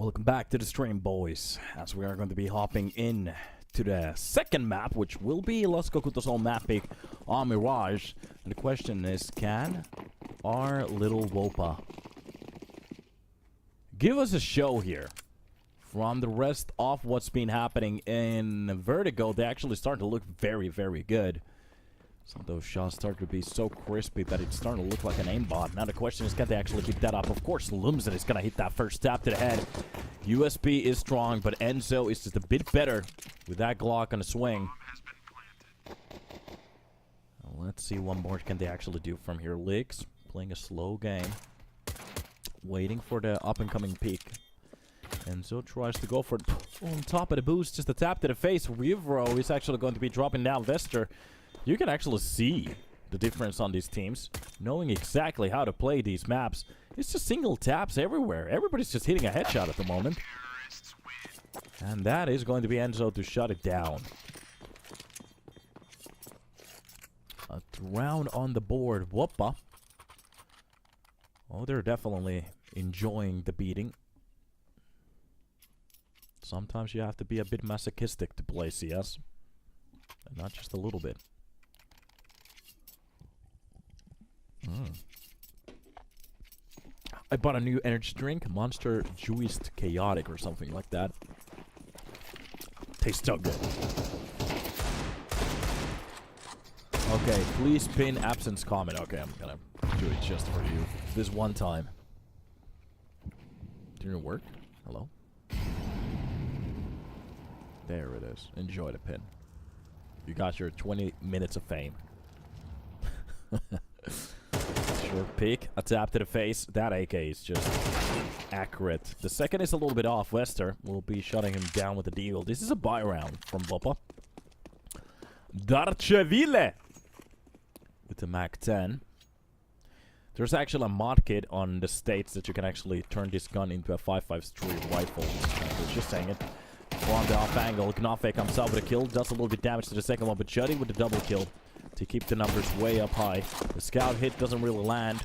Welcome back to the stream, boys, as we are going to be hopping in to the second map, which will be Los Kogutos' own map pick on Mirage. And the question is, can our little WOPA give us a show here? From the rest of what's been happening in Vertigo, they actually start to look very, very good. Some of those shots start to be so crispy that it's starting to look like an aimbot. Now the question is, can they actually keep that up? Of course, Lumsen is going to hit that first tap to the head. USB is strong, but Enzo is just a bit better with that Glock on the swing. Let's see what more can they actually do from here. Lix playing a slow game, waiting for the up-and-coming peak. Enzo tries to go for it on top of the boost, just a tap to the face. Rivro is actually going to be dropping down Vester. You can actually see the difference on these teams, knowing exactly how to play these maps. It's just single taps everywhere. Everybody's just hitting a headshot at the moment. And that is going to be Enzo to shut it down. A round on the board. WOPA. Oh, they're definitely enjoying the beating. Sometimes you have to be a bit masochistic to play CS. And not just a little bit. I bought a new energy drink, Monster Juiced Chaotic or something like that. Tastes so good. Okay, please pin absence comment. Okay, I'm gonna do it just for you. This one time. Didn't it work? Hello? There it is. Enjoy the pin. You got your 20 minutes of fame. Short pick, a tap to the face. That AK is just accurate. The second is a little bit off. Wester will be shutting him down with the deal. This is a buy round from WOPA. Darcheville with the Mac 10. There's actually a mod kit on the States that you can actually turn this gun into a 5.53 rifle. I was just saying it. On the off angle, Gnafe comes out with a kill. Does a little bit damage to the second one, but Juddy with the double kill to keep the numbers way up high. The scout hit doesn't really land.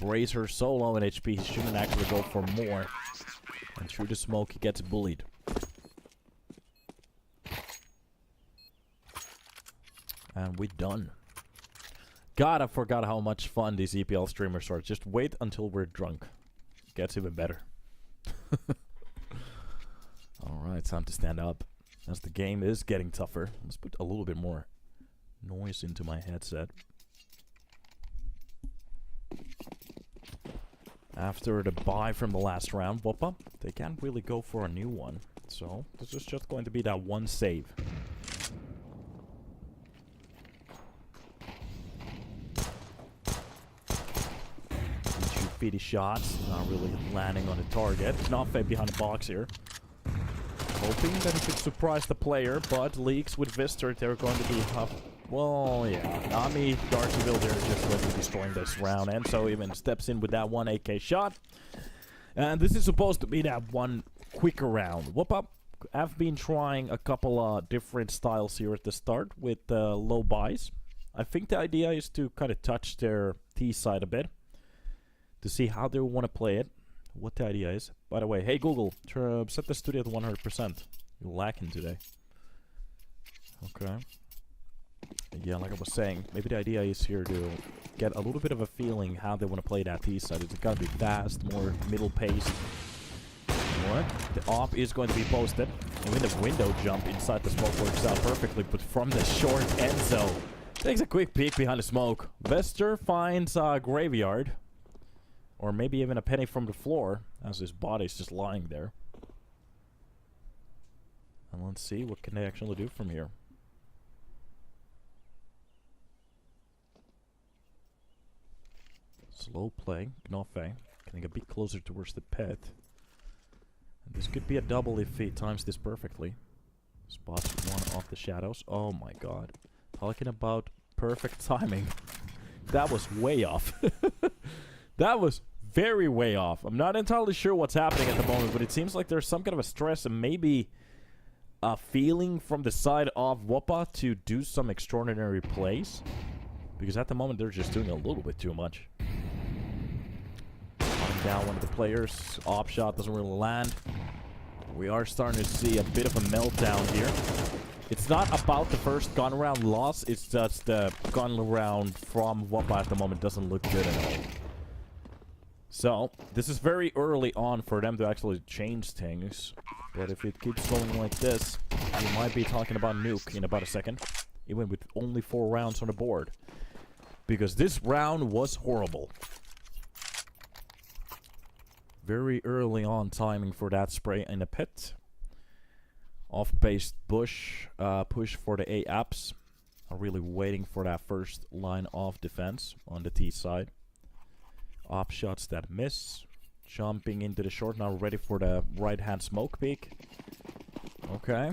Razor so low in HP, he shouldn't actually go for more. And through the smoke, he gets bullied. And we're done. God, I forgot how much fun these EPL streamers are. Just wait until we're drunk. Gets even better. Alright, time to stand up. As the game is getting tougher. Let's put a little bit more noise into my headset. After the buy from the last round, WOPA, they can't really go for a new one. So, this is just going to be that one save. Shoot 50 shots, not really landing on the target. Not fed behind the box here. Hoping that he could surprise the player, but Leaks with Vister, they're going to be tough. Well, yeah, Nami, Darcyville, they're just going to be destroying this round. And so even steps in with that one AK shot. And this is supposed to be that one quicker round. WOPA have been trying a couple different styles here at the start with low buys. I think the idea is to kind of touch their T side a bit to see how they want to play it. What the idea is. By the way, hey Google, set the studio to 100%. You're lacking today. Okay. Yeah, like I was saying, maybe the idea is here to get a little bit of a feeling how they want to play that T side. It's got to be fast, more middle paced. What? The op is going to be posted. Even the window jump inside the smoke works out perfectly, but from the short Enzo takes a quick peek behind the smoke. Vester finds Graveyard. Or maybe even a penny from the floor, as his body's just lying there. And let's see, what can they actually do from here? Slow play, Gnafe getting a bit closer towards the pet. And this could be a double if he times this perfectly. Spots one off the shadows. Oh my god. Talking about perfect timing. That was way off. That was very way off. I'm not entirely sure what's happening at the moment, but it seems like there's some kind of a stress and maybe a feeling from the side of WOPA to do some extraordinary plays. Because at the moment they're just doing a little bit too much. Down one of the players. Op shot doesn't really land. We are starting to see a bit of a meltdown here. It's not about the first gun round loss, it's just the gun round from WOPA at the moment doesn't look good at all. So, this is very early on for them to actually change things. But if it keeps going like this, we might be talking about Nuke in about a second. Even with only 4 rounds on the board. Because this round was horrible. Very early on timing for that spray in the pit. Off-base push for the A apps. I'm really waiting for that first line of defense on the T side. Op shots that miss. Jumping into the short now, ready for the right-hand smoke peek. Okay.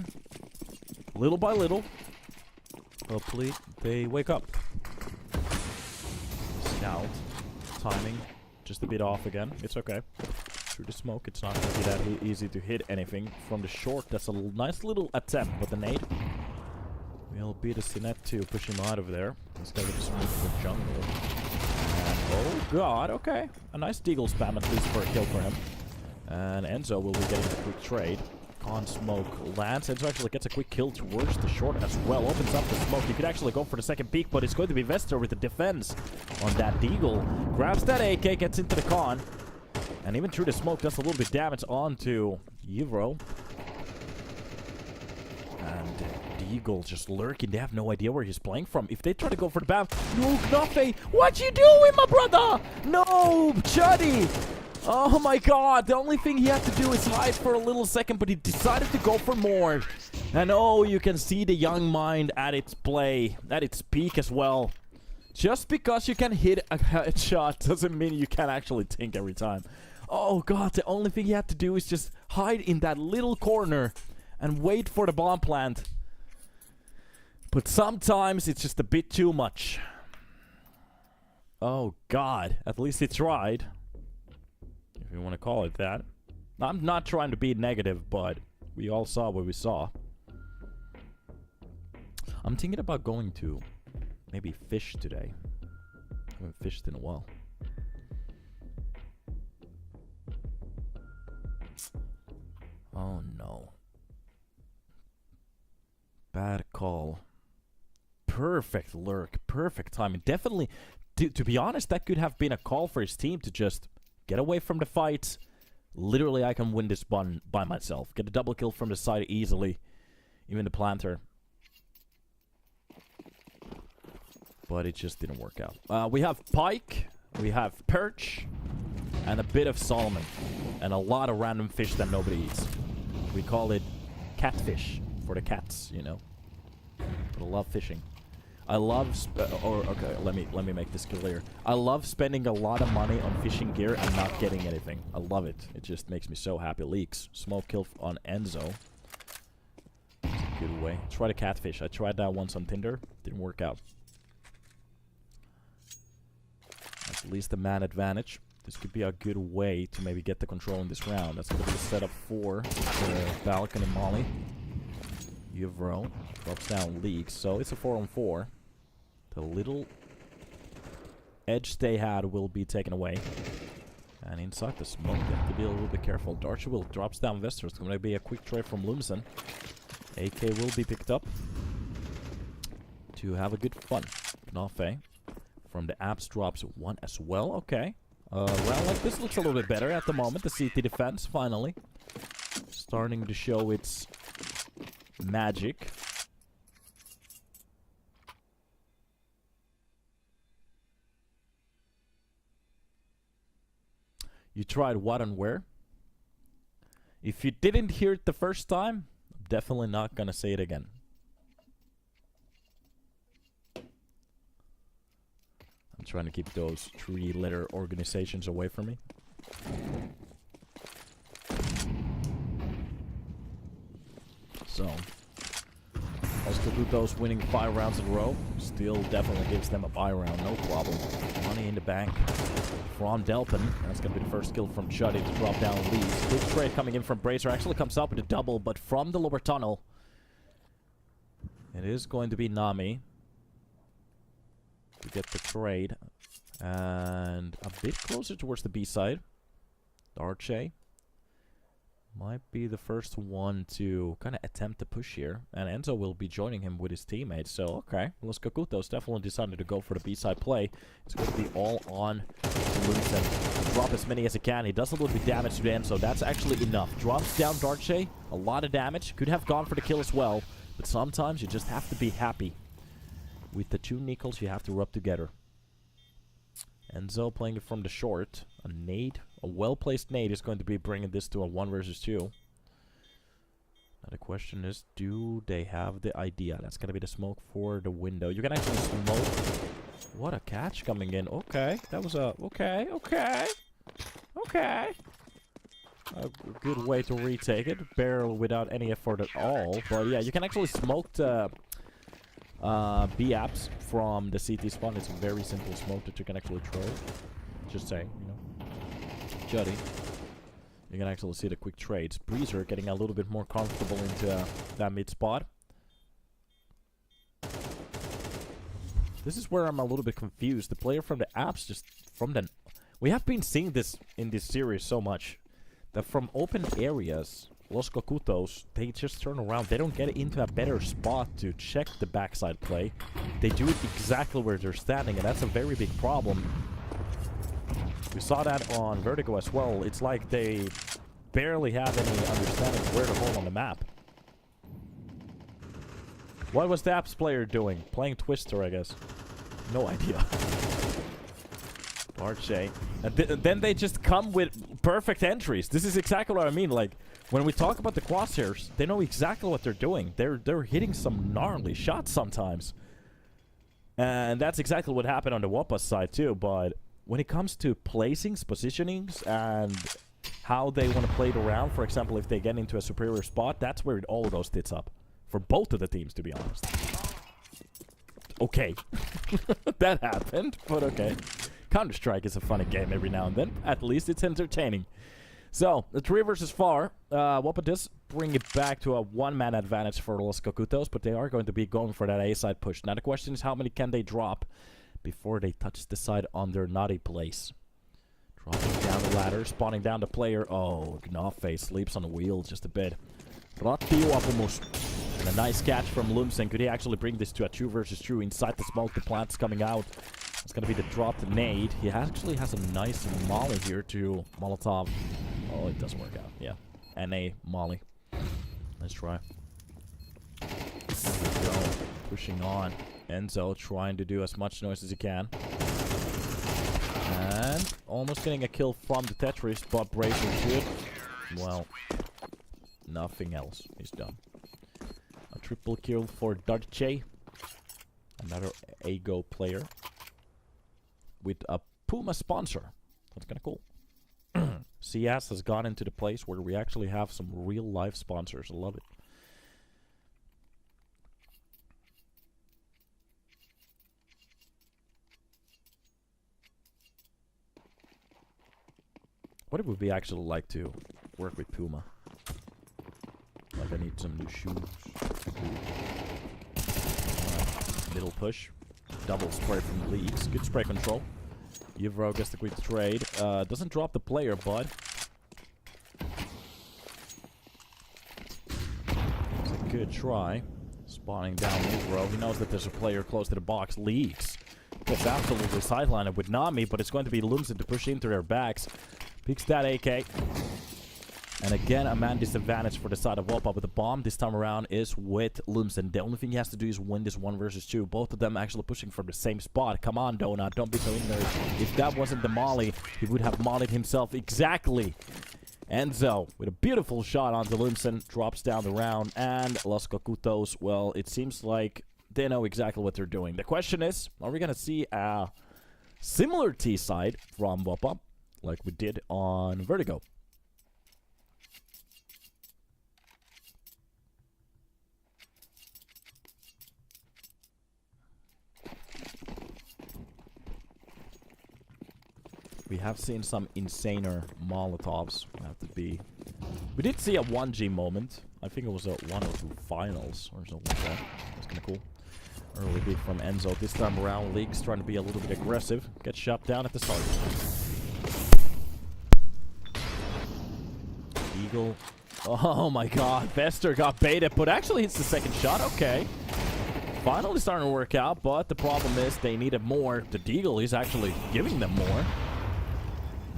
Little by little. Hopefully they wake up. Scout. Timing. Just a bit off again. It's okay. Through the smoke, it's not going to be that easy to hit anything. From the short, that's a nice little attempt, but the nade will beat the Sinet to push him out of there. He's got to just move to the jungle. And, oh god, okay. A nice deagle spam at least for a kill for him. And Enzo will be getting a quick trade. Con smoke lands. Enzo actually gets a quick kill towards the short as well. Opens up the smoke. He could actually go for the second peek, but it's going to be Vester with the defense on that deagle. Grabs that AK, gets into the con. And even through the smoke, does a little bit damage onto Evro. And Deagle just lurking. They have no idea where he's playing from. If they try to go for the BAM, no, Knafe, what you doing, my brother? No, Chuddy. Oh my god, the only thing he had to do is hide for a little second, but he decided to go for more. And oh, you can see the young mind at its play, at its peak as well. Just because you can hit a headshot doesn't mean you can actually think every time. Oh god, the only thing he had to do is just hide in that little corner and wait for the bomb plant. But sometimes it's just a bit too much. Oh god, at least he tried. If you want to call it that. I'm not trying to be negative, but we all saw what we saw. I'm thinking about going to maybe fish today. I haven't fished in a while. Oh no. Bad call. Perfect lurk. Perfect timing. Definitely, to be honest, that could have been a call for his team to just get away from the fight. Literally, I can win this one by myself. Get a double kill from the side easily. Even the planter. But it just didn't work out. We have pike. We have perch. And a bit of salmon. And a lot of random fish that nobody eats. We call it catfish. For the cats, you know. But I love fishing. I love... okay, let me make this clear. I love spending a lot of money on fishing gear and not getting anything. I love it. It just makes me so happy. Leaks. Smoke kill on Enzo. Good way. Try the catfish. I tried that once on Tinder. Didn't work out. At least the man advantage. This could be a good way to maybe get the control in this round. That's going to be the setup for the balcony molly. Evro drops down leaks, so it's a 4-on-4. The little edge they had will be taken away. And inside the smoke, they have to be a little bit careful. Darcher will drops down Vester. It's going to be a quick trade from Lumsen. AK will be picked up to have a good fun. Knafe from the apps drops one as well. Okay. Round like this looks a little bit better at the moment. The CT defense finally starting to show its magic. You tried what and where? If you didn't hear it the first time, I'm definitely not gonna say it again. I'm trying to keep those 3-letter organizations away from me. So, also Lutos winning 5 rounds in a row still definitely gives them a buy round, no problem. Money in the bank from Delpin. That's going to be the first kill from Chuddy to drop down leads. Good trade coming in from Bracer. Actually comes up with a double, but from the lower tunnel. It is going to be Nami to get the trade. And a bit closer towards the B side. Darche. Might be the first one to kind of attempt to push here. And Enzo will be joining him with his teammates. So, okay. Los Kogutos definitely decided to go for the B-side play. It's going to be all on Lutos. Drop as many as he can. He does a little bit of damage to Enzo. That's actually enough. Drops down Darche. A lot of damage. Could have gone for the kill as well. But sometimes you just have to be happy. With the two Nickels, you have to rub together. Enzo playing it from the short. A nade. A well-placed nade is going to be bringing this to a 1 versus 2. Now the question is, do they have the idea? That's going to be the smoke for the window. You can actually smoke. What a catch coming in. Okay. That was a... Okay. A good way to retake it. Barrel without any effort at all. But yeah, you can actually smoke the... B-apps from the CT spawn. It's a very simple smoke that you can actually throw. Just saying, you know. Juddy. You can actually see the quick trades. Breezer getting a little bit more comfortable into that mid spot. This is where I'm a little bit confused. The player from the apps just from the... We have been seeing this in this series so much. That from open areas... Los Kogutos, they just turn around. They don't get into a better spot to check the backside play. They do it exactly where they're standing, and that's a very big problem. We saw that on Vertigo as well. It's like they barely have any understanding of where to hold on the map. What was the apps player doing? Playing Twister, I guess. No idea. Arche. And then they just come with perfect entries. This is exactly what I mean. Like, when we talk about the crosshairs, they know exactly what they're doing. They're hitting some gnarly shots sometimes. And that's exactly what happened on the WOPA side too. But when it comes to placings, positionings, and how they want to play it around, for example, if they get into a superior spot, that's where it all goes tits up. For both of the teams, to be honest. Okay. That happened, but okay. Counter-Strike is a funny game every now and then. At least it's entertaining. So, the 3 versus 4. WOPA does bring it back to a 1-man advantage for Los Kogutos, but they are going to be going for that A-side push. Now, the question is how many can they drop before they touch the side on their naughty place. Dropping down the ladder, spawning down the player. Oh, Gnawface sleeps on the wheel just a bit. Vertigo almost. And a nice catch from Lumsen. Could he actually bring this to a 2 versus 2 inside the smoke? The plant's coming out. It's going to be the dropped nade. He actually has a nice molly here to Molotov. Oh, it doesn't work out. Yeah. NA molly. Let's try. There we go. Pushing on. Enzo trying to do as much noise as he can. And almost getting a kill from the Tetris, but Bracer should. Well, nothing else. He's done. A triple kill for Darche. Another Ago player. With a Puma sponsor. That's kind of cool. CS has gone into the place where we actually have some real life sponsors. I love it. What would we actually like to work with Puma? Like I need some new shoes. Middle push. Double spray from Leaks. Good spray control. Yvro gets the quick trade. Doesn't drop the player, but it's a good try. Spawning down Yvro. He knows that there's a player close to the box. Leaks. Gets absolutely sidelined with Nami, but it's going to be Lumsen to push into their backs. Peeks that AK. And again, a man disadvantage for the side of WOPA, but the bomb this time around is with Lumsen. The only thing he has to do is win this 1 versus 2. Both of them actually pushing from the same spot. Come on, Donut, don't be so ignorant. If that wasn't the molly, he would have mollied himself exactly. Enzo with a beautiful shot onto Lumsen, drops down the round, and Los Kogutos, well, it seems like they know exactly what they're doing. The question is, are we going to see a similar T-side from WOPA, like we did on Vertigo? We have seen some insaner Molotovs. Have to be. We did see a 1G moment. I think it was a 1 or 2 finals or something like that. That's kind of cool. Early beat from Enzo. This time around, Leaks trying to be a little bit aggressive. Gets shot down at the start. Eagle Oh my god, Vester got baited, but actually hits the second shot. Okay. Finally starting to work out, but the problem is they needed more. The Deagle is actually giving them more.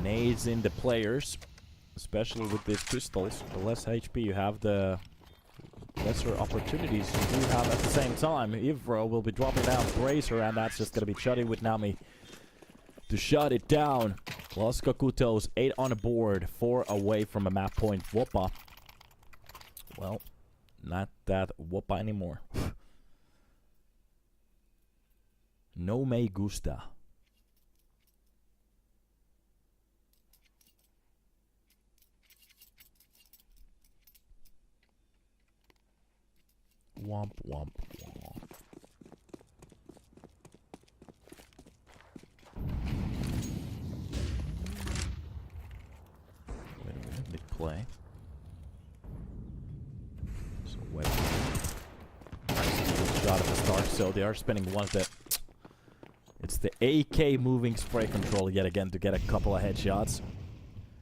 Nades in the players, especially with these pistols. The less HP you have, the lesser opportunities you do have at the same time. Ivro will be dropping down Bracer, and that's just going to be Chuddy with Nami to shut it down. Los Kogutos, 8 on the board, 4 away from a map point. WOPA. Well, not that WOPA anymore. No me gusta. Womp, womp, womp. Wait a minute, big play. So, wait. Nice shot at the start, so they are spending one of the... It's the AK moving spray control yet again to get a couple of headshots.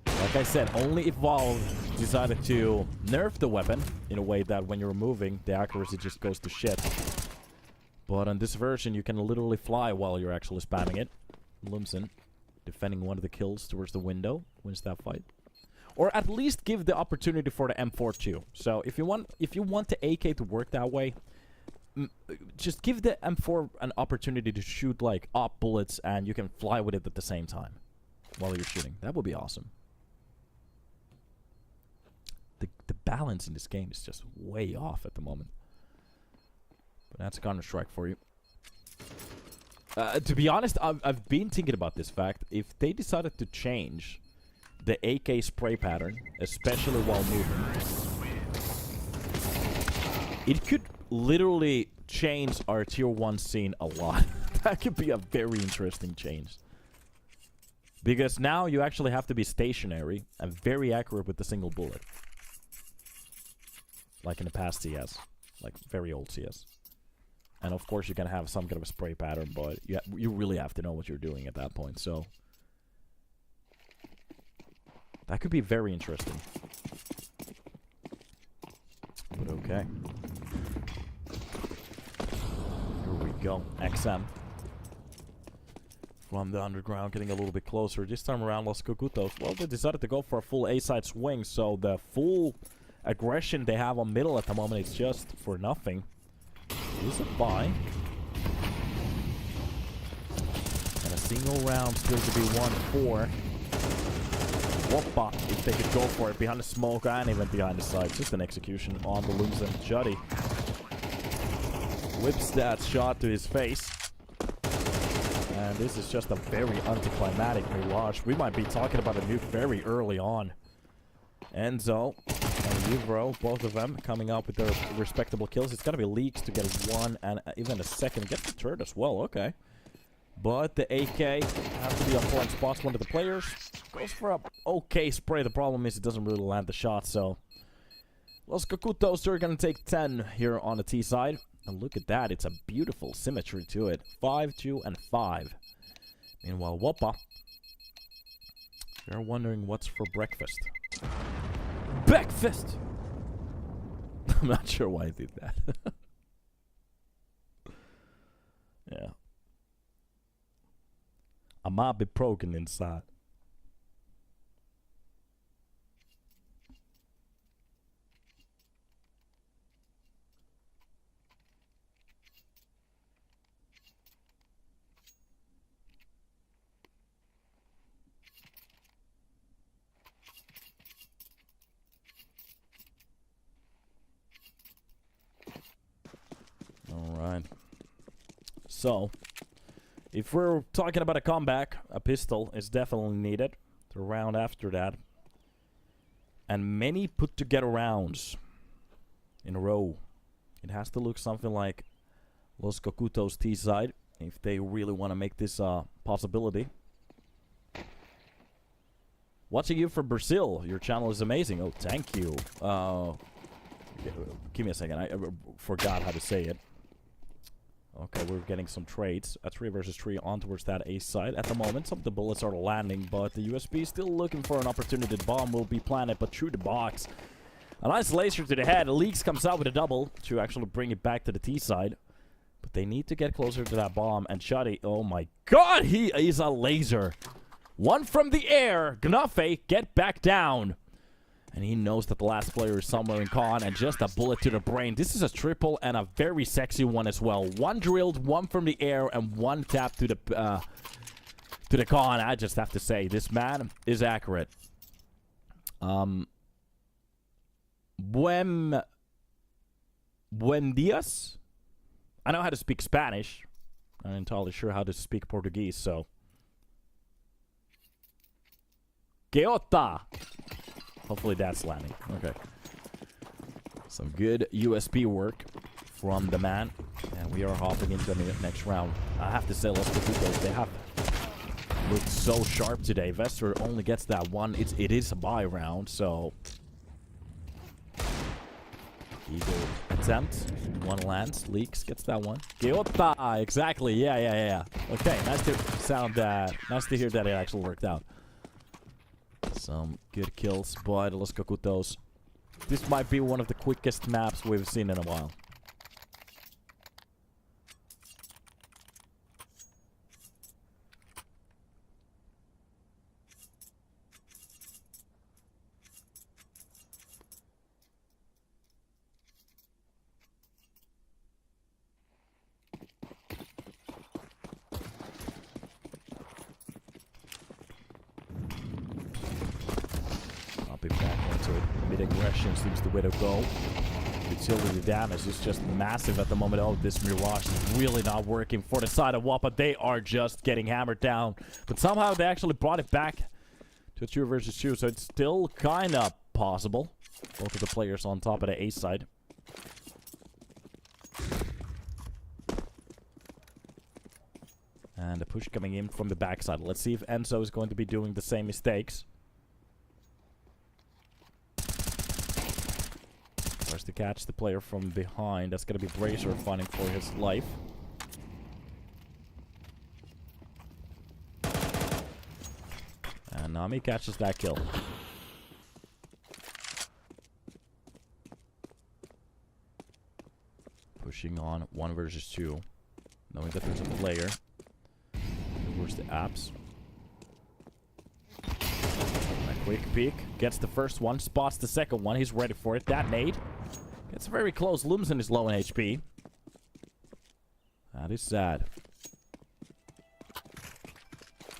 Like I said, only if Valve decided to nerf the weapon in a way that when you're moving, the accuracy just goes to shit. But on this version, you can literally fly while you're actually spamming it. Lumsen defending one of the kills towards the window, wins that fight. Or at least give the opportunity for the M4 too. So if you want the AK to work that way, just give the M4 an opportunity to shoot like op bullets and you can fly with it at the same time while you're shooting. That would be awesome. The balance in this game is just way off at the moment. But that's Counter-Strike for you. To be honest, I've been thinking about this fact. If they decided to change the AK spray pattern, especially while moving, it could literally change our tier 1 scene a lot. That could be a very interesting change. Because now you actually have to be stationary and very accurate with the single bullet. Like in the past CS. Like very old CS. And of course you can have some kind of a spray pattern, but you really have to know what you're doing at that point, so... That could be very interesting. But okay. Here we go. XM. From the underground, getting a little bit closer. This time around, Los Kogutos. Well, they decided to go for a full A-side swing, so the full aggression they have on middle at the moment is just for nothing. Is a buy. And a single round still to be won for WOPA, if they could go for it behind the smoke and even behind the side. Just an execution on the loser. Juddy whips that shot to his face. And this is just a very anticlimactic Mirage. We might be talking about a nuke very early on. Enzo and Uvro, both of them coming up with their respectable kills. It's going to be Leaks to get one and even a second. Get the third as well, okay. But the AK has to be on point. Spots one of the players. Goes for a okay spray. The problem is it doesn't really land the shot, so... Los Kogutos are going to take 10 here on the T side. And look at that. It's a beautiful symmetry to it. 5, 2, and 5. Meanwhile, WOPA, they're wondering what's for breakfast. Breakfast! I'm not sure why I did that. Yeah. I might be broken inside. Alright. So, if we're talking about a comeback, a pistol is definitely needed. The round after that. And many put together rounds in a row. It has to look something like Los Kogutos T side if they really want to make this a possibility. Watching you from Brazil. Your channel is amazing. Oh, thank you. Give me a second. I forgot how to say it. Okay, we're getting some trades. A 3 versus 3 on towards that A side. At the moment, some of the bullets are landing, but the USB is still looking for an opportunity. The bomb will be planted, but through the box. A nice laser to the head. Leaks comes out with a double to actually bring it back to the T side. But they need to get closer to that bomb. And Shadi, oh my god, he is a laser. One from the air. Gnafe, get back down. And he knows that the last player is somewhere in con. And just a bullet to the brain. This is a triple and a very sexy one as well. One drilled, one from the air, and one tap to the con. I just have to say, this man is accurate. Buen dias. I know how to speak Spanish. I'm not entirely sure how to speak Portuguese, so. Queota. Hopefully that's landing. Okay. Some good USB work from the man. And we are hopping into the next round. I have to say, let's go through those. They have looked so sharp today. Vester only gets that one. It is a buy round, so. Eagle attempt. One lands. Leaks gets that one. Queota! Exactly. Yeah. Okay, nice to sound that. Nice to hear that it actually worked out. Some good kills by the Los Kogutos. This might be one of the quickest maps we've seen in a while. Mid-aggression seems the way to go. Utility damage is just massive at the moment. Oh, this Mirage is really not working for the side of WOPA. They are just getting hammered down. But somehow they actually brought it back to a 2 versus 2. So it's still kind of possible. Both of the players on top of the A side. And the push coming in from the backside. Let's see if Enzo is going to be doing the same mistakes. Tries to catch the player from behind. That's going to be Bracer fighting for his life. And Nami catches that kill. Pushing on 1 versus 2. Knowing that there's a player. Where's the apps? A quick peek. Gets the first one. Spots the second one. He's ready for it. That nade. Gets very close. Lumsen is low in HP. That is sad.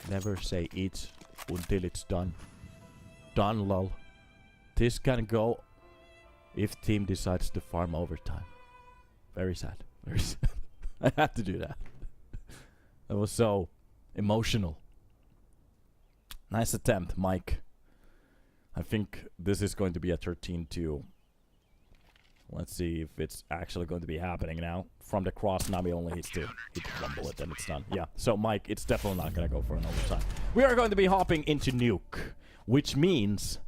Never say it until it's done. Done, lol. This can go if team decides to farm overtime. Very sad. Very sad. I had to do that. That was so emotional. Nice attempt, Mike. I think this is going to be a 13-2. Let's see if it's actually going to be happening now. From the cross, Nami only hits 2. Hit 1 bullet and it's done. Yeah, so Mike, it's definitely not going to go for an overtime. We are going to be hopping into Nuke, which means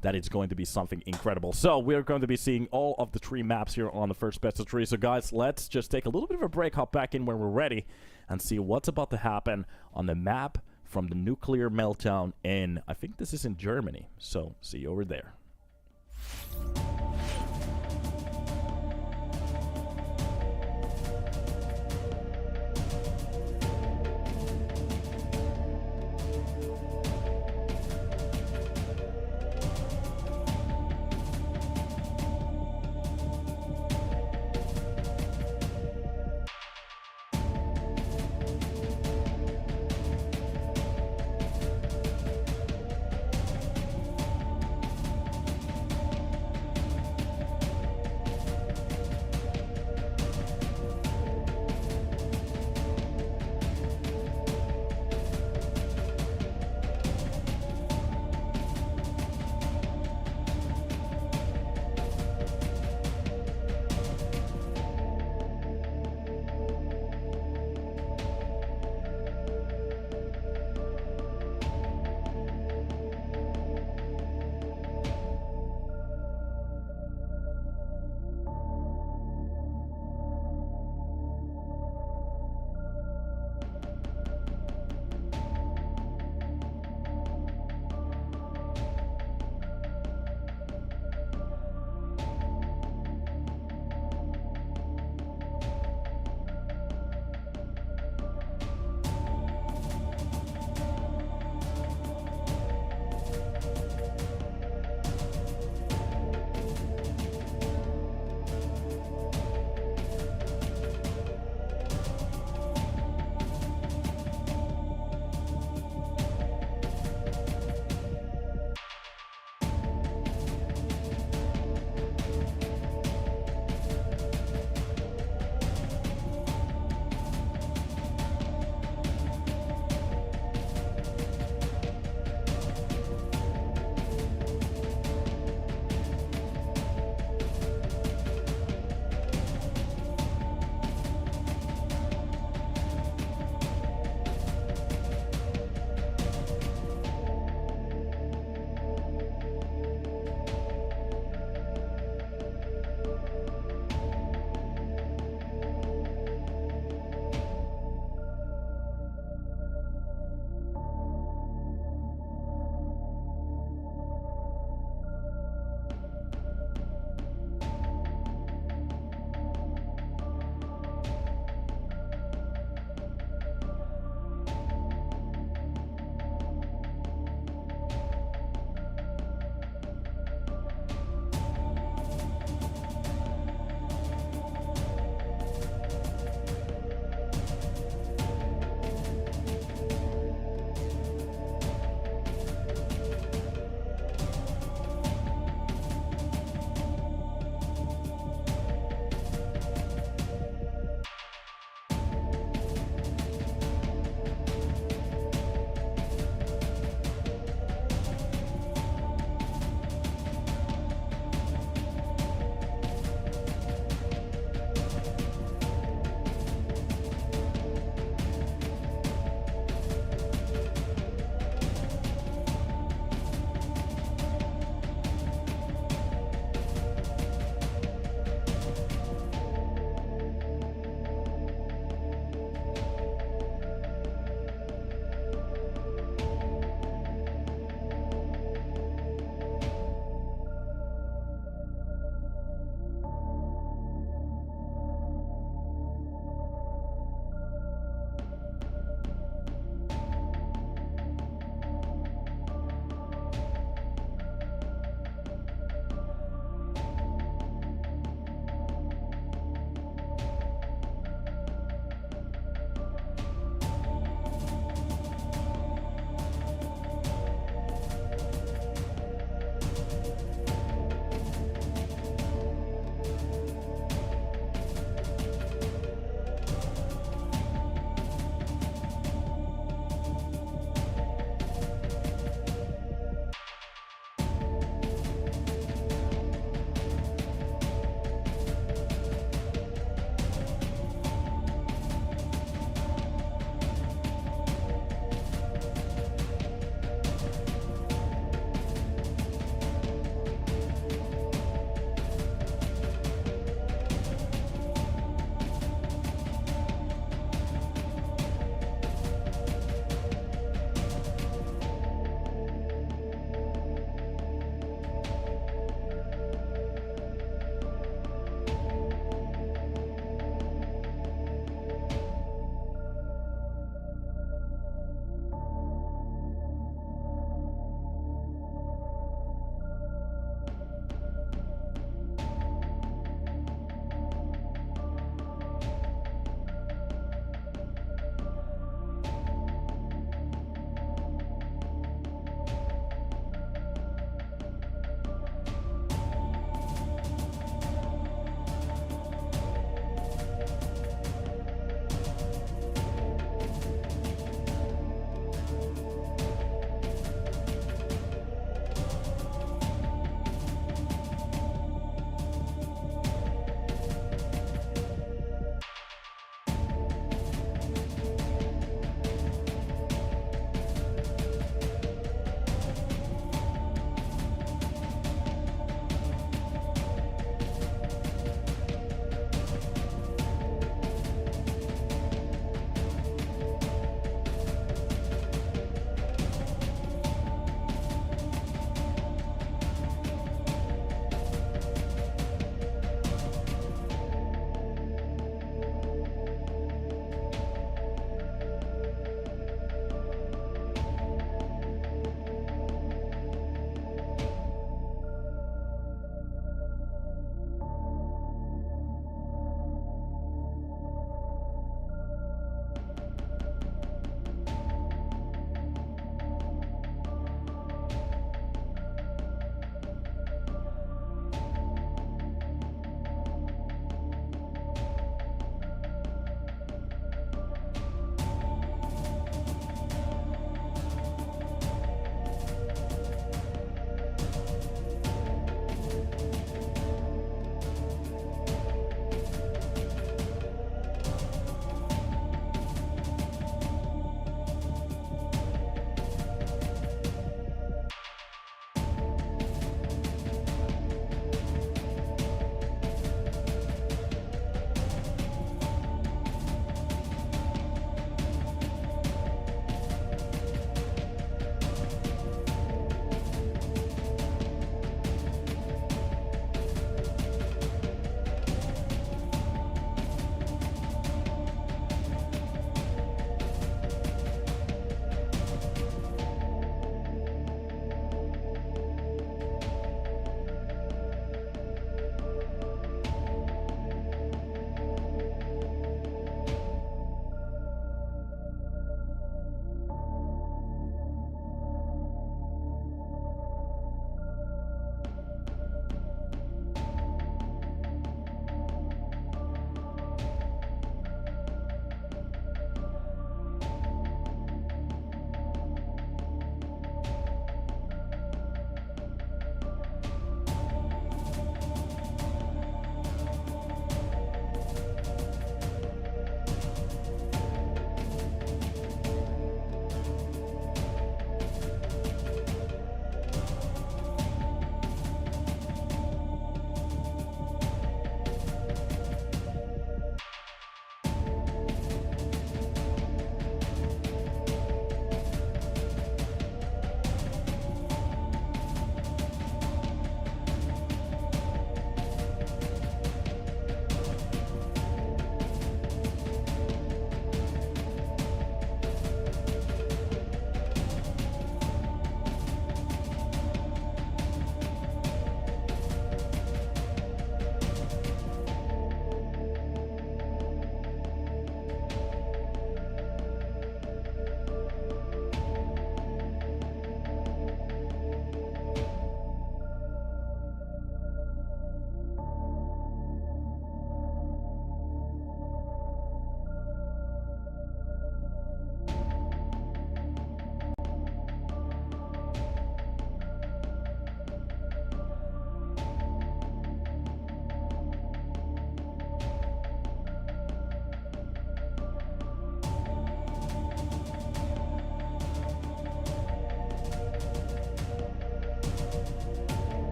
that it's going to be something incredible. So we're going to be seeing all of the 3 maps here on the first best of 3. So guys, let's just take a little bit of a break, hop back in when we're ready, and see what's about to happen on the map from the nuclear meltdown in, I think this is in Germany. So see you over there.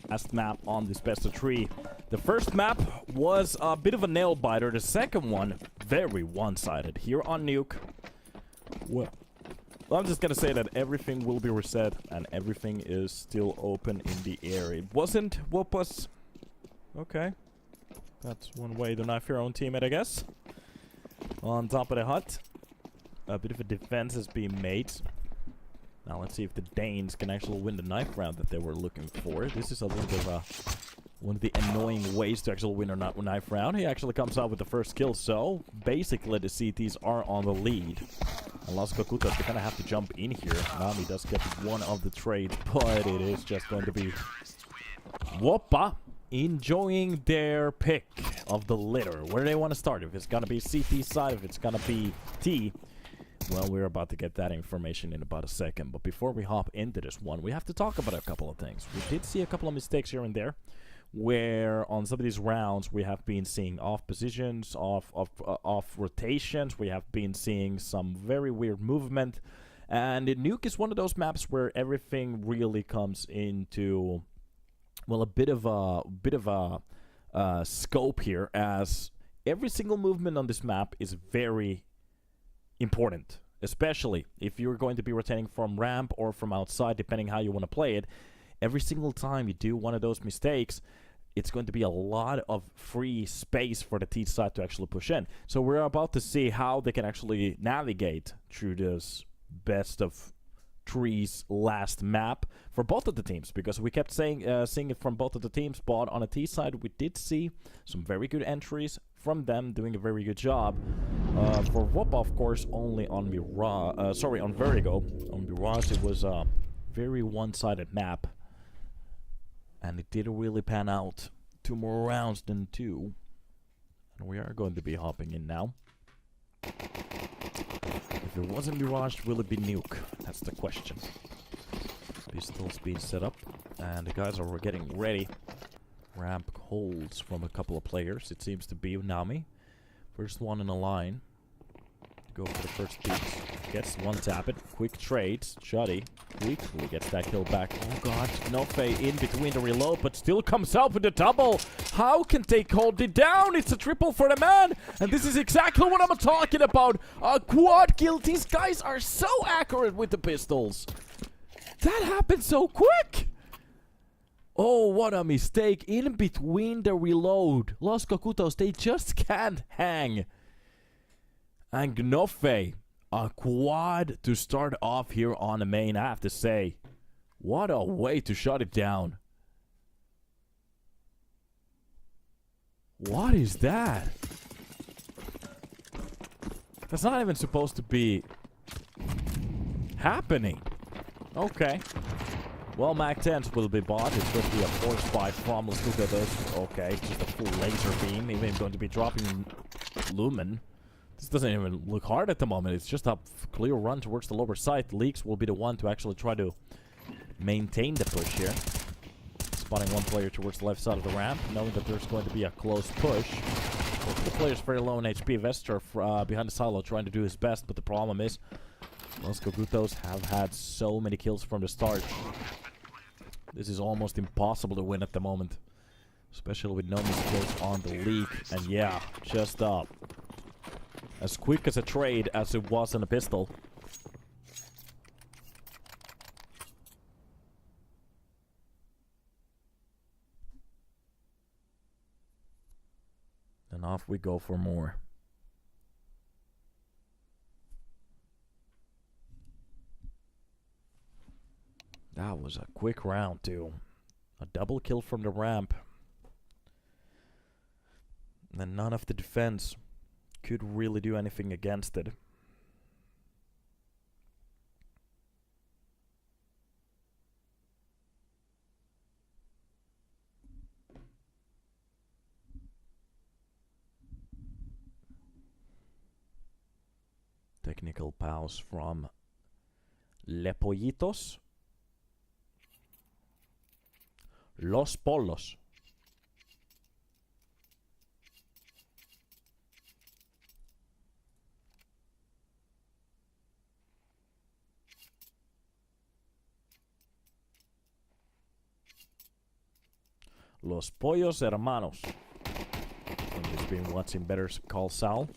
last map on this best of 3. The first map was a bit of a nail biter. The second one, very one-sided. Here on Nuke, well, I'm just gonna say that everything will be reset and everything is still open in the air. It wasn't WOPA's. Okay. That's one way to knife your own teammate, I guess. On top of the hut. A bit of a defense has been made. Now let's see if the Danes can actually win the knife round that they were looking for. This is a little bit of one of the annoying ways to actually win a knife round. He actually comes out with the first kill, so basically the CTs are on the lead. And Los Kogutos, they kind of have to jump in here. Nami does get one of the trades, but it is just going to be WOPA enjoying their pick of the litter. Where do they want to start? If it's going to be CT side, if it's going to be T. Well, we're about to get that information in about a second. But before we hop into this one, we have to talk about a couple of things. We did see a couple of mistakes here and there, where on some of these rounds we have been seeing off positions, off rotations. We have been seeing some very weird movement. And Nuke is one of those maps where everything really comes into, well, a bit of a scope here, as every single movement on this map is very important, especially if you're going to be rotating from ramp or from outside, depending how you want to play it. Every single time you do one of those mistakes, it's going to be a lot of free space for the T side to actually push in. So we're about to see how they can actually navigate through this best of 3's last map for both of the teams, because we kept seeing it from both of the teams. But on the T side, we did see some very good entries from them, doing a very good job. For WOPA, of course, only on Mirage, on Vertigo. On Mirage, it was a very one-sided map, and it didn't really pan out. 2 more rounds than 2, and we are going to be hopping in now. If it wasn't Mirage, will it be Nuke? That's the question. Pistols being set up, and the guys are getting ready. Ramp holds from a couple of players. It seems to be Nami. First one in a line. Go for the first piece. Gets one tap it. Quick trades. Shuddy quickly gets that kill back. Oh god. Nuke in between the reload, but still comes out with the double. How can they hold it down? It's a triple for the man. And this is exactly what I'm talking about. A quad kill. These guys are so accurate with the pistols. That happened so quick. Oh, what a mistake. In between the reload. Los Kogutos, they just can't hang. And Nuke, a quad to start off here on the main, I have to say. What a way to shut it down. What is that? That's not even supposed to be happening. Okay. Well, Mag 10s will be bought. It's going to be a force buy from Los Kogutos. Okay, just a full laser beam. Even going to be dropping Lumen. This doesn't even look hard at the moment. It's just a clear run towards the lower side. Leaks will be the one to actually try to maintain the push here. Spotting one player towards the left side of the ramp, knowing that there's going to be a close push. Both the players very low in HP. Vestor behind the silo trying to do his best, but the problem is Los Kogutos have had so many kills from the start. This is almost impossible to win at the moment, especially with no mistakes on the leak. And yeah, just as quick as a trade as it was in a pistol. And off we go for more. That was a quick round too. A double kill from the ramp. And none of the defense could really do anything against it. Technical pause from Le Pollitos. Los Polos. Los Pollos Hermanos. Somebody's been watching Better Call Saul.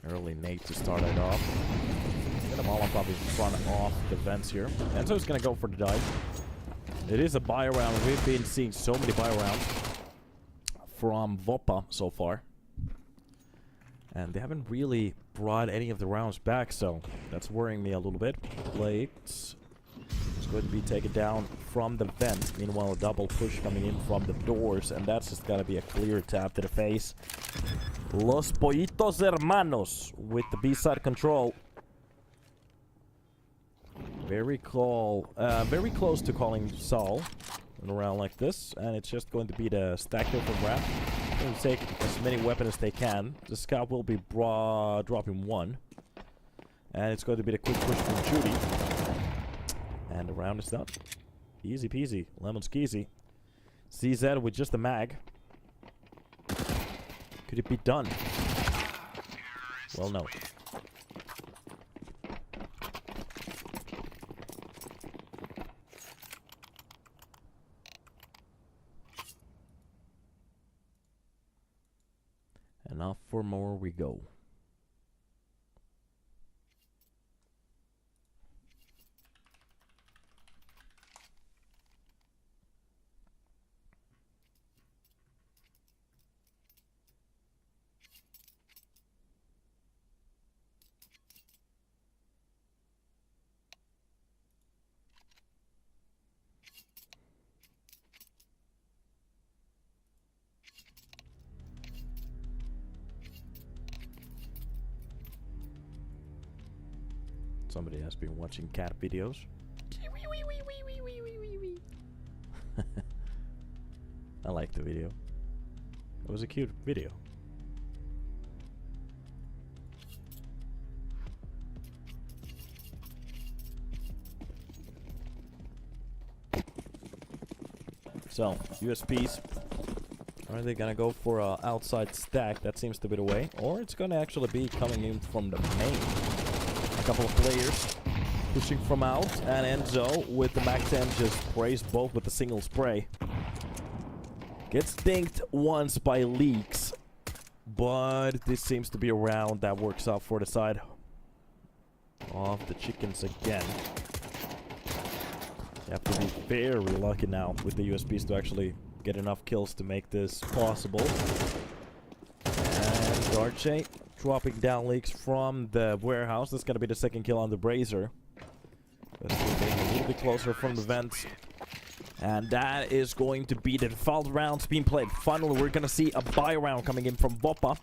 Early Nate to start it off. Get them all up in front off the vents here. Enzo's gonna go for the dive. It is a buy round. We've been seeing so many buy rounds from WOPA so far. And they haven't really brought any of the rounds back, so that's worrying me a little bit. Plates is going to be taken down from the vent. Meanwhile, a double push coming in from the doors, and that's just gonna be a clear tap to the face. Los Pollitos Hermanos with the B-side control. Very close to calling Saul in a round like this, and it's just going to be the stack here from Raph. Going to take as many weapons as they can. The scout will be dropping one, and it's going to be the quick push from Judy. And the round is done. Easy peasy, lemon skeezy. CZ with just a mag. Could it be done? Well, no. And off for more we go. Somebody has been watching cat videos. I like the video. It was a cute video. So, USPs. Are they gonna go for an outside stack? That seems to be the way. Or it's gonna actually be coming in from the main. Couple of players pushing from out, and Enzo with the Mac 10 just sprays both with a single spray. Gets dinged once by leaks, but this seems to be a round that works out for the side of the chickens again. You have to be very lucky now with the USPs to actually get enough kills to make this possible. And Darche dropping down leaks from the warehouse. That's going to be the second kill on the Brazier. That's getting a little bit closer from the vents. And that is going to be the default rounds being played. Finally, we're going to see a buy round coming in from WOPA.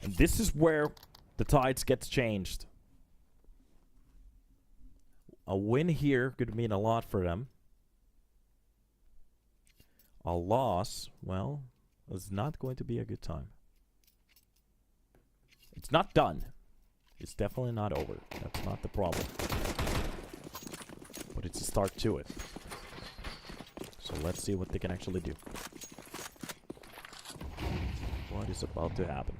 And this is where the tides gets changed. A win here could mean a lot for them. A loss, well, it's not going to be a good time. It's not done. It's definitely not over. That's not the problem. But it's a start to it. So let's see what they can actually do. What is about to happen?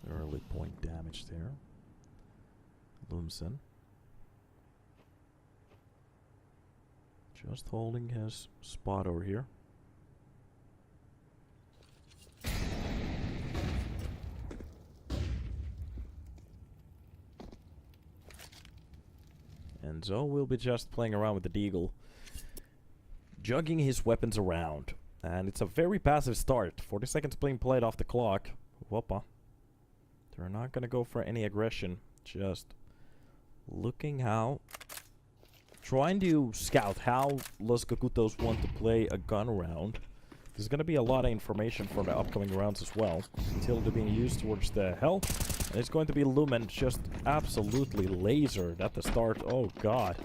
Early point damage there. Lumsen. Just holding his spot over here. Enzo will be just playing around with the Deagle, jugging his weapons around. And it's a very passive start. 40 seconds being played off the clock. WOPA. They're not going to go for any aggression. Just looking how... trying to scout how Los Kogutos want to play a gun round. There's going to be a lot of information for the upcoming rounds as well. Until they're being used towards the hell. And it's going to be Lumen just absolutely lasered at the start. Oh god.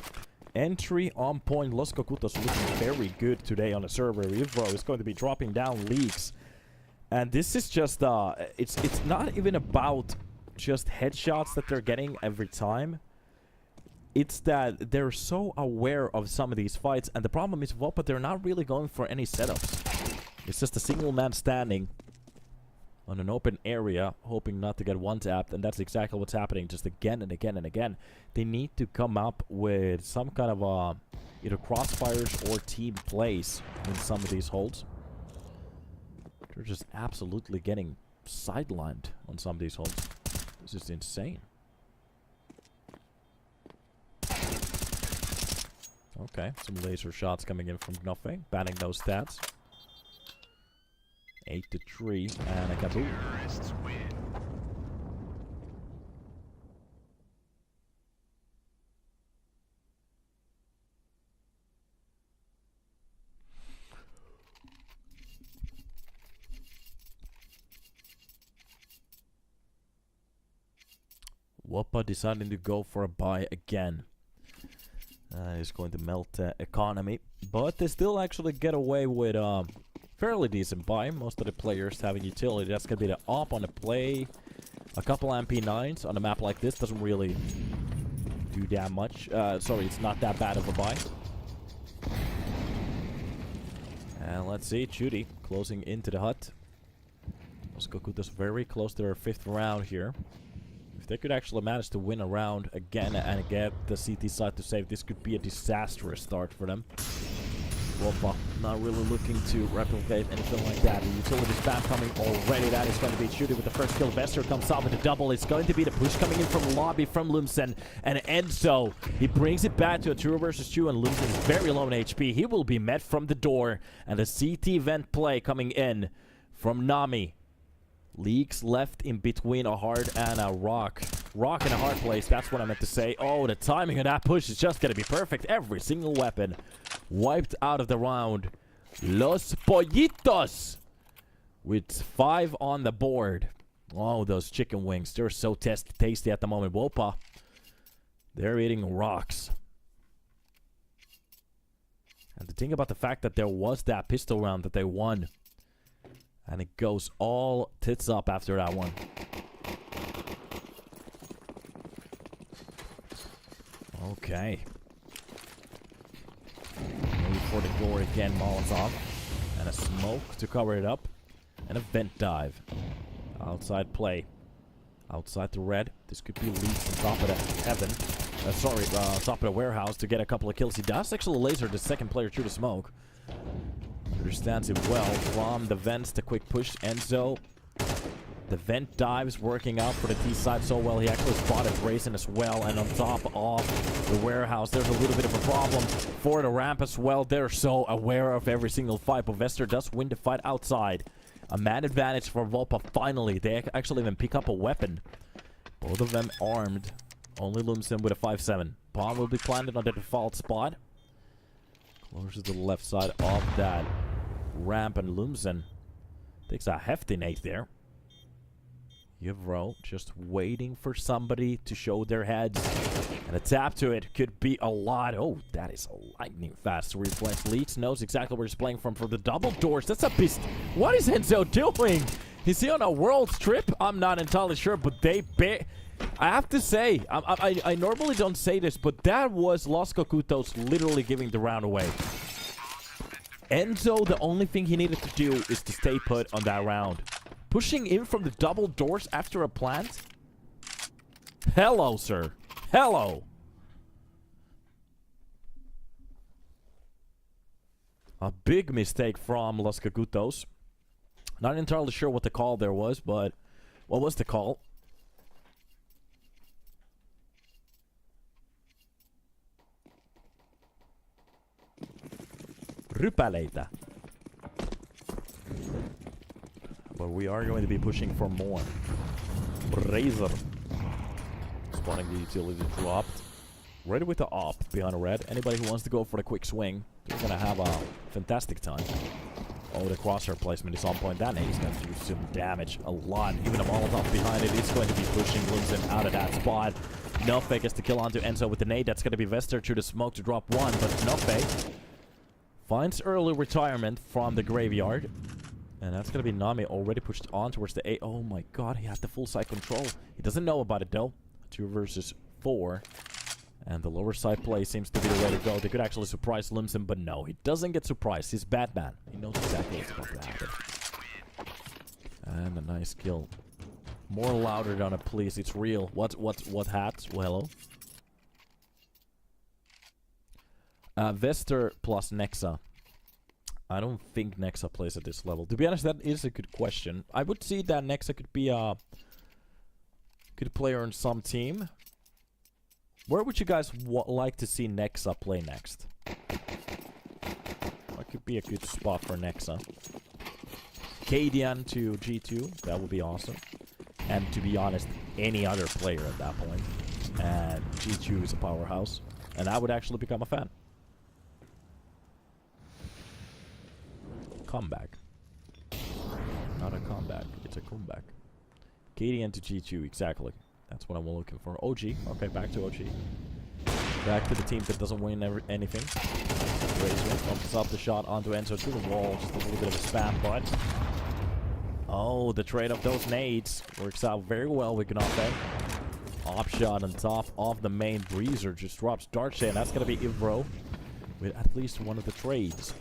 Entry on point. Los Kogutos looking very good today on the server. Ivro is going to be dropping down leaks. And this is just, it's not even about just headshots that they're getting every time. It's that they're so aware of some of these fights. And the problem is, WOPA, they're not really going for any setups. It's just a single man standing. on an open area, hoping not to get one-tapped, and that's exactly what's happening just again and again and again. They need to come up with some kind of either crossfires or team plays in some of these holds. They're just absolutely getting sidelined on some of these holds. This is insane. Okay, some laser shots coming in from Nuke, banning those stats. 8-3, and a kaboom. WOPA deciding to go for a buy again. Is going to melt economy, but they still actually get away with fairly decent buy. Most of the players having utility. That's going to be the op on the play. A couple MP9s on a map like this doesn't really do that much. Sorry, it's not that bad of a buy. And let's see, Judy closing into the hut. Those kogutos very close to their 5th round here. If they could actually manage to win a round again and get the CT side to save, this could be a disastrous start for them. WOPA not really looking to replicate anything like that. The utility spam coming already. That is going to be Judy with the first kill. Vester comes out with a double. It's going to be the push coming in from lobby from Lumsen. And Enzo, he brings it back to a 2 versus 2, and Lumsen is very low in HP. He will be met from the door. And the CT vent play coming in from Nami. Leaks left in between a hard and a rock. Rock in a hard place, that's what I meant to say. Oh, the timing of that push is just going to be perfect. Every single weapon wiped out of the round. Los Pollitos with 5 on the board. Oh, those chicken wings. They're so tasty at the moment. WOPA, they're eating rocks. And the thing about the fact that there was that pistol round that they won. And it goes all tits up after that one. Okay. Maybe for the door again, Molotov. And a smoke to cover it up. And a vent dive. Outside play. Outside the red. This could be leaks on top of the heaven. Top of the warehouse to get a couple of kills. He does actually laser the second player through the smoke. Understands it well from the vents. The quick push. Enzo. The vent dives working out for the T side so well. He actually spotted Raisin as well. And on top of the warehouse, there's a little bit of a problem for the ramp as well. They're so aware of every single fight. But Vester does win the fight outside. A man advantage for WOPA finally. They actually even pick up a weapon. Both of them armed. Only Lumsen with a 5-7. Bomb will be planted on the default spot. Closer to the left side of that ramp, and Lumsen takes a hefty nade there. Yevro just waiting for somebody to show their heads. And a tap to it could be a lot. Oh, that is a lightning fast reflex. Leeds knows exactly where he's playing from for the double doors. That's a beast. What is Enzo doing? Is he on a world trip? I'm not entirely sure, but I have to say, I normally don't say this, but that was Los Kogutos literally giving the round away. Enzo, the only thing he needed to do is to stay put on that round. Pushing in from the double doors after a plant? Hello, sir. Hello. A big mistake from Los Kogutos. Not entirely sure what the call there was, but what was the call? Rypäleitä. But we are going to be pushing for more. Razor. Spawning the utility dropped. Ready with the op behind a red. Anybody who wants to go for the quick swing, they're going to have a fantastic time. Oh, the crosshair placement is on point. That nade is going to do some damage. A lot. Even a Molotov behind it is going to be pushing Lumsen out of that spot. Nuke gets the kill onto Enzo with the nade. That's going to be Vester through the smoke to drop one. But Nuke finds early retirement from the graveyard. And that's going to be Nami already pushed on towards the A. Oh my god, he has the full side control. He doesn't know about it though. 2 versus 4. And the lower side play seems to be the way to go. They could actually surprise Lumsen, but no, he doesn't get surprised. He's Batman. He knows exactly what's about to happen. And a nice kill. More louder than a please. It's real. What hats? Well, hello. Vester plus Nexa. I don't think Nexa plays at this level. To be honest, that is a good question. I would see that Nexa could be a good player on some team. Where would you guys like to see Nexa play next? That could be a good spot for Nexa. Cadian to G2, that would be awesome. And to be honest, any other player at that point. And G2 is a powerhouse. And I would actually become a fan. Comeback. Not a comeback, it's a comeback. Cadian to G2, exactly. That's what I'm looking for. OG, okay, back to OG. Back to the team that doesn't win anything. Razor bumps up the shot onto Enzo to the wall. Just a little bit of a spam, but... Oh, the trade of those nades works out very well with Gnafe. Op shot on top of the main breezer. Just drops Darche, and that's going to be Ivro with at least one of the trades.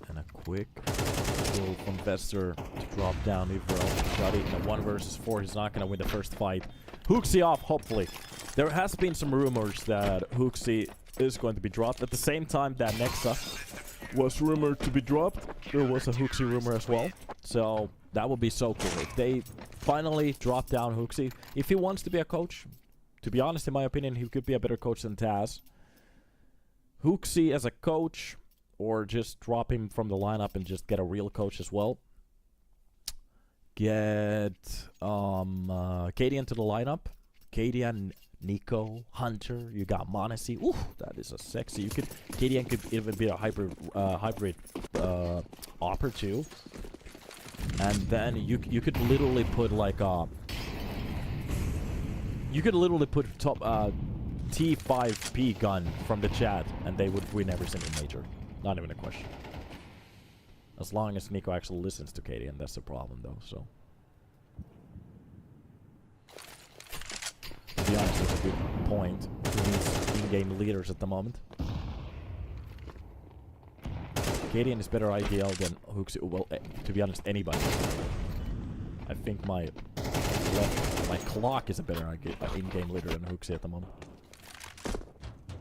And a quick kill from Vester to drop down Ivro. Shot it in a 1 versus 4. He's not going to win the first fight. Hooksy off, hopefully. There has been some rumors that Hooksy is going to be dropped. At the same time that Nexa was rumored to be dropped, there was a Hooksy rumor as well. So that would be so cool if they finally drop down Hooksy. If he wants to be a coach, to be honest, in my opinion, he could be a better coach than Taz. Hooksy as a coach, or just drop him from the lineup and just get a real coach as well. Get Cadian to the lineup. Cadian, Nico, Hunter. You got Monesi. Ooh, that is a sexy. Cadian could even be a hybrid opper too. And then you could literally put like you could literally put top T5P gun from the chat, and they would win every single major. Not even a question. As long as Nico actually listens to Cadian, that's the problem though, so. To be honest, that's a good point. Who needs in-game leaders at the moment? Cadian is better IDL than Hooksy. Well, to be honest, anybody. I think my clock is a better in-game leader than Hooksy at the moment.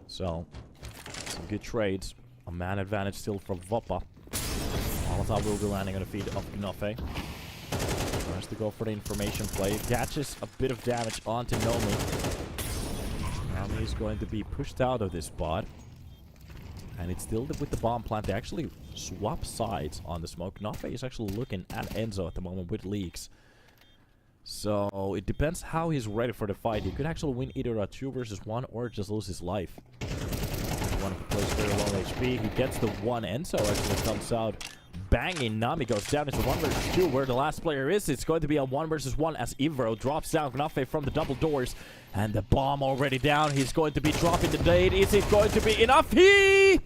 So, some good trades. A man advantage still from WOPA. Molotov will be landing on the feet of Gnafe. Tries to go for the information play. Catches a bit of damage onto Nomi. Nomi is going to be pushed out of this spot. And it's still with the bomb plant. They actually swap sides on the smoke. Gnafe is actually looking at Enzo at the moment with leaks. So it depends how he's ready for the fight. He could actually win either a 2 versus 1 or just lose his life. One of the players very low HP. He gets the 1. Enzo actually comes out banging. Nami goes down. It's a 1 versus 2 where the last player is. It's going to be a 1 versus 1 as Ivro drops down Gnafe from the double doors. And the bomb already down. He's going to be dropping the blade. Is it going to be enough? He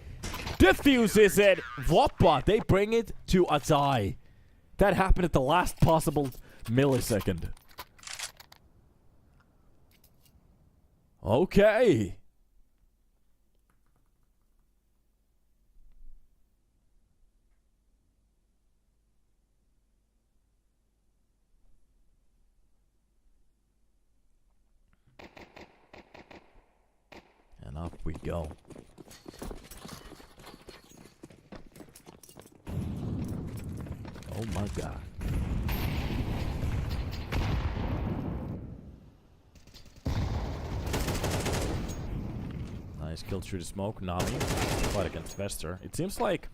defuses it. WOPA, they bring it to a tie. That happened at the last possible millisecond. Okay. And up we go. Oh my god. Nice kill through the smoke. Nami fight against Vester. It seems like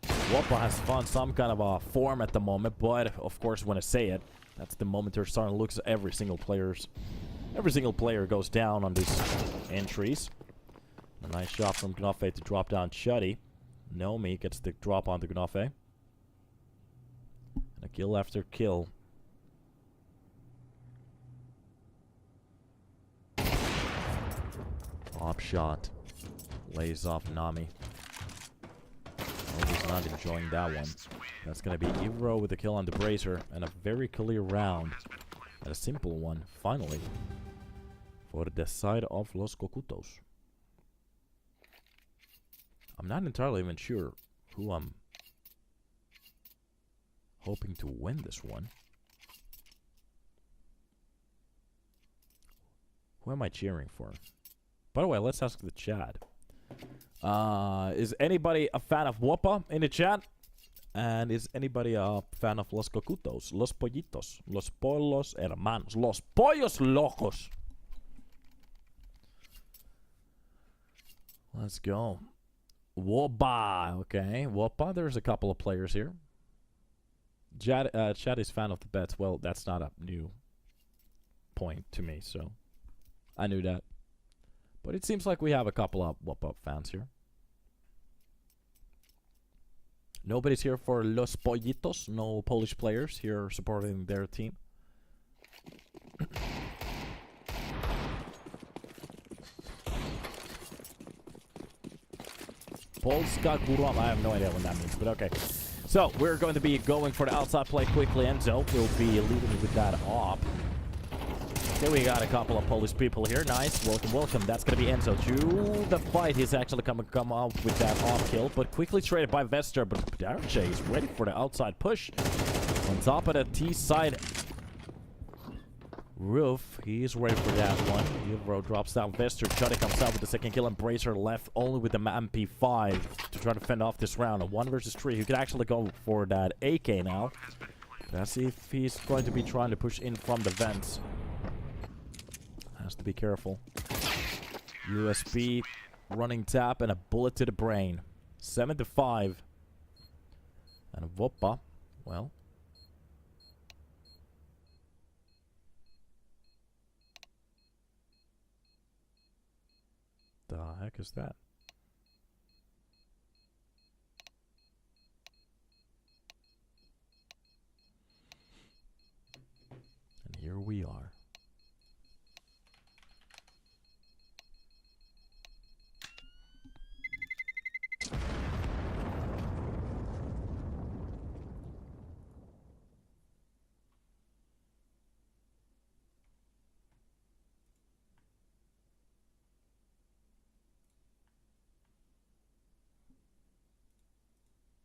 WOPA has found some kind of a form at the moment, but of course when I say it, that's the moment they're starting to look at every single player goes down on these entries. A nice shot from Gnafe to drop down Chuddy. Nomi gets the drop onto Gnafe. And a kill after kill. Op shot. Lays off Nami. Oh, he's not enjoying that one. That's going to be Ivro with a kill on the Bracer. And a very clear round. And a simple one, finally. For the side of Los Kogutos. I'm not entirely even sure who I'm hoping to win this one. Who am I cheering for? By the way, let's ask the chat. Is anybody a fan of WOPA in the chat? And is anybody a fan of Los Kogutos? Los Pollitos? Los Pollos Hermanos? Los Pollos Locos? Let's go. WOPA. Okay, WOPA. There's a couple of players here. Chad is fan of the bets. Well, that's not a new point to me, so I knew that. But it seems like we have a couple of WOPA fans here. Nobody's here for Los Pollitos. No Polish players here supporting their team. Polska Góra. I have no idea what that means, but okay. So, we're going to be going for the outside play quickly. Enzo will be leading with that op. Okay, we got a couple of Polish people here. Nice. Welcome, welcome. That's going to be Enzo to the fight. He's actually come out with that off kill, but quickly traded by Vester. But Darche is ready for the outside push. On top of the T-side roof, he's ready for that one. Euro drops down Vester. Chuddy comes out with the second kill, and Bracer left only with the MP5 to try to fend off this round. A 1 versus 3. He could actually go for that AK now. Let's see if he's going to be trying to push in from the vents. Has to be careful. USB, running tap, and a bullet to the brain. 7-5. And WOPA, well. The heck is that? And here we are.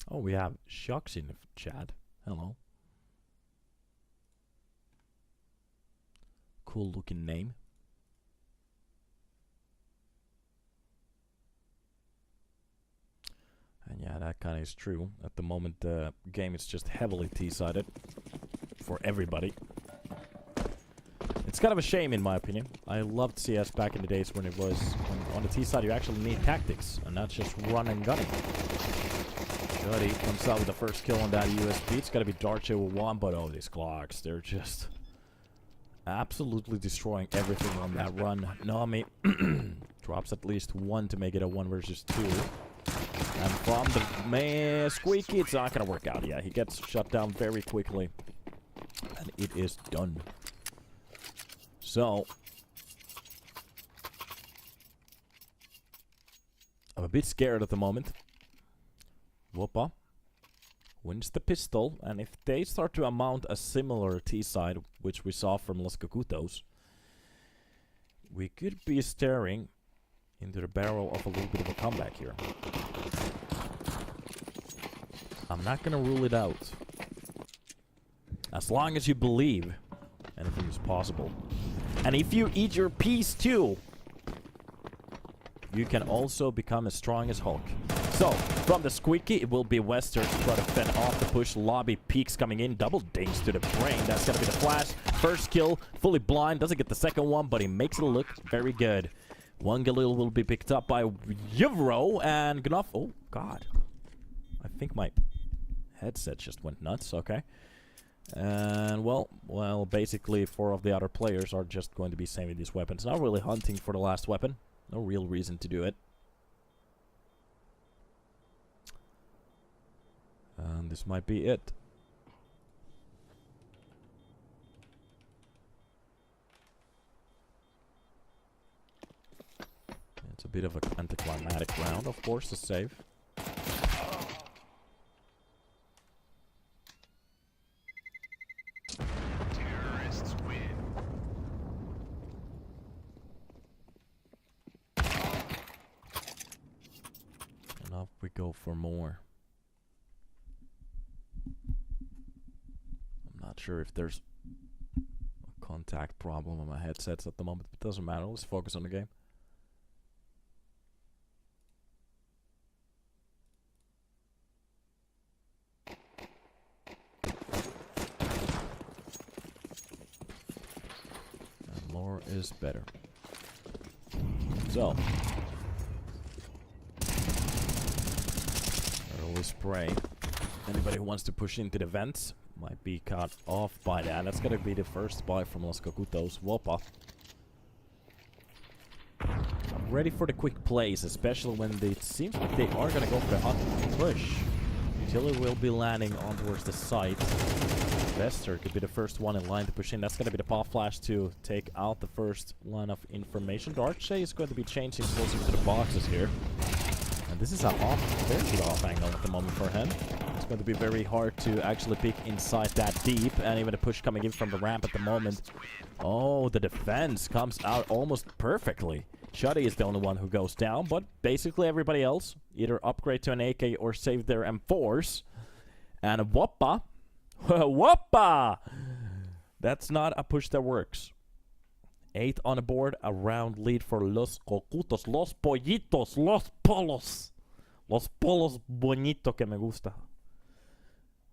Oh, we have Shocks in the chat. Hello. Cool looking name. And yeah, that kind of is true. At the moment, the game is just heavily T-sided for everybody. It's kind of a shame, in my opinion. I loved CS back in the days when it was on the T-side. You actually need tactics and not just run and gunning. He comes out with the first kill on that USB. It's got to be Darche with one, but oh, these clocks, they're just absolutely destroying everything on that run. Nami drops at least one to make it a 1 versus 2. And from the Squeaky, it's not going to work out. Yeah, he gets shut down very quickly. And it is done. So, I'm a bit scared at the moment. WOPA wins the pistol, and if they start to mount a similar T-side, which we saw from Los Kogutos, we could be staring into the barrel of a little bit of a comeback here. I'm not gonna rule it out. As long as you believe, anything is possible. And if you eat your peas too, you can also become as strong as Hulk. So, from the Squeaky, it will be Wester to try to fend off the push. Lobby peeks coming in. Double dings to the brain. That's going to be the flash. First kill, fully blind. Doesn't get the second one, but he makes it look very good. One Galil will be picked up by Yvro and Gnoff. Oh, God. I think my headset just went nuts. Okay. And, well, basically, 4 of the other players are just going to be saving these weapons. Not really hunting for the last weapon. No real reason to do it. And this might be it. It's a bit of an anticlimactic round, of course, to save. Terrorists win. And off we go for more. sure if there's a contact problem on my headsets at the moment. It doesn't matter. Let's focus on the game. And more is better. So. Early spray. Anybody who wants to push into the vents might be cut off by that. That's gonna be the first buy from Los Kogutos. WOPA. I'm ready for the quick plays, especially when it seems like they are gonna go for the hot push. Utility will be landing on towards the site. Vester could be the first one in line to push in. That's gonna be the pop flash to take out the first line of information. Darkshay is going to be changing closer to the boxes here. And this is an very good off angle at the moment for him. It's going to be very hard to actually pick inside that deep. And even a push coming in from the ramp at the moment. Oh, the defense comes out almost perfectly. Shuddy is the only one who goes down. But basically everybody else either upgrade to an AK or save their M4s. And WOPA. WOPA! That's not a push that works. 8 on the board, a round lead for Los Kogutos, Los Pollitos, Los Polos. Los Polos bonito que me gusta.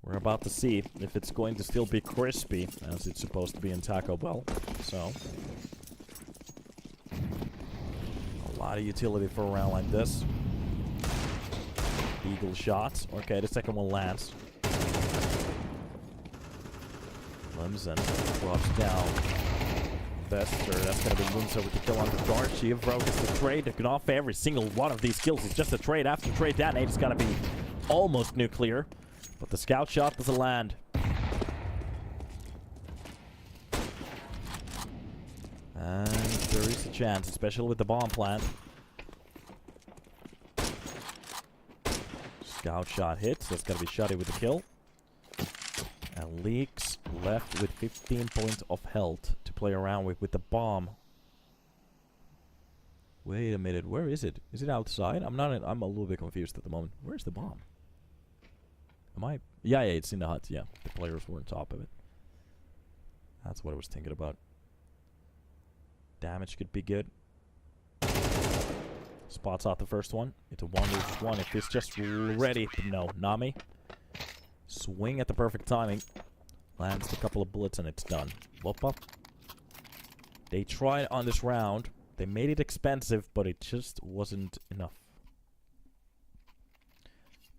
We're about to see if it's going to still be crispy, as it's supposed to be in Taco Bell. So, a lot of utility for a round like this. Eagle shots. Okay, the second one lands. Limson drops down. Vester, that's gonna be moves over to kill on the dart. Shivro gets the trade. They can off every single one of these kills. It's just a trade after trade. That nade is gonna be almost nuclear. But the scout shot doesn't land. And there is a chance, especially with the bomb plant. Scout shot hits. That's gonna be Shuddy with the kill. And Leaks left with 15 points of health to play around with the bomb. Wait a minute, where is it? Is it outside? I'm a little bit confused at the moment. Where's the bomb? Am I? Yeah, it's in the hut. Yeah, the players were on top of it. That's what I was thinking about. Damage could be good. Spots out the first one. It's a 1v1 if it's just ready. No, Nami. Swing at the perfect timing. Lands a couple of bullets and it's done. WOPA. They tried on this round. They made it expensive, but it just wasn't enough.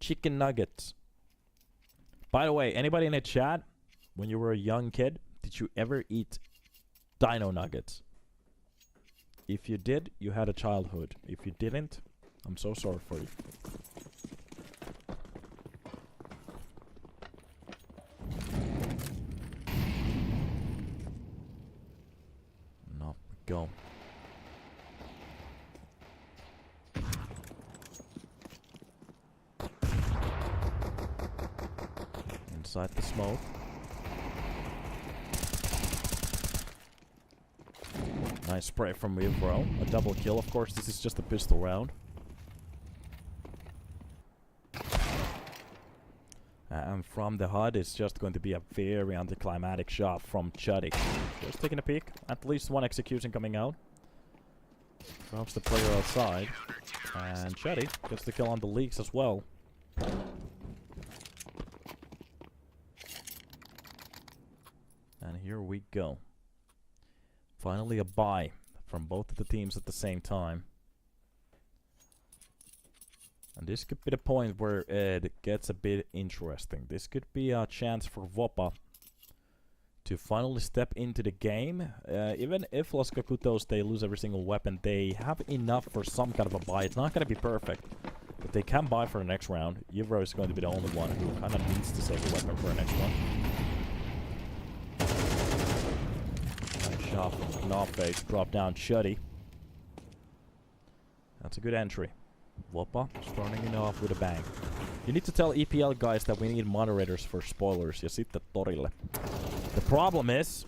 Chicken nuggets. By the way, anybody in the chat, when you were a young kid, did you ever eat dino nuggets? If you did, you had a childhood. If you didn't, I'm so sorry for you. Go. Inside the smoke. Nice spray from Vivro. A double kill. Of course, this is just a pistol round. And from the HUD, it's just going to be a very anticlimactic shot from Shuddy. Just taking a peek. At least one execution coming out. Drops the player outside. And Shuddy gets the kill on the Leaks as well. And here we go. Finally a buy from both of the teams at the same time. And this could be the point where it gets a bit interesting. This could be a chance for WOPA to finally step into the game. Even if Los Kogutos, they lose every single weapon, they have enough for some kind of a buy. It's not going to be perfect, but they can buy for the next round. Yivro is going to be the only one who kind of needs to save a weapon for the next one. Nice shot from Knobface. Drop down Shuddy. That's a good entry. WOPA starting it off with a bang. You need to tell EPL guys that we need moderators for spoilers. Ja sitten torille. The problem is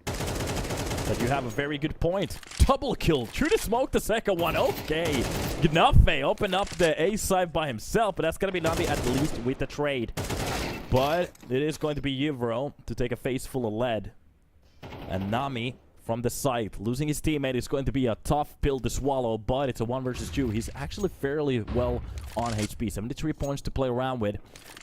that you have a very good point. Double kill. True to smoke the second one. Okay. Gnafe opened up the A side by himself, but that's gonna be Nami at least with the trade. But it is going to be Yivro to take a face full of lead. And Nami from the side. Losing his teammate is going to be a tough pill to swallow, but it's a 1 versus 2. He's actually fairly well on HP. 73 points to play around with.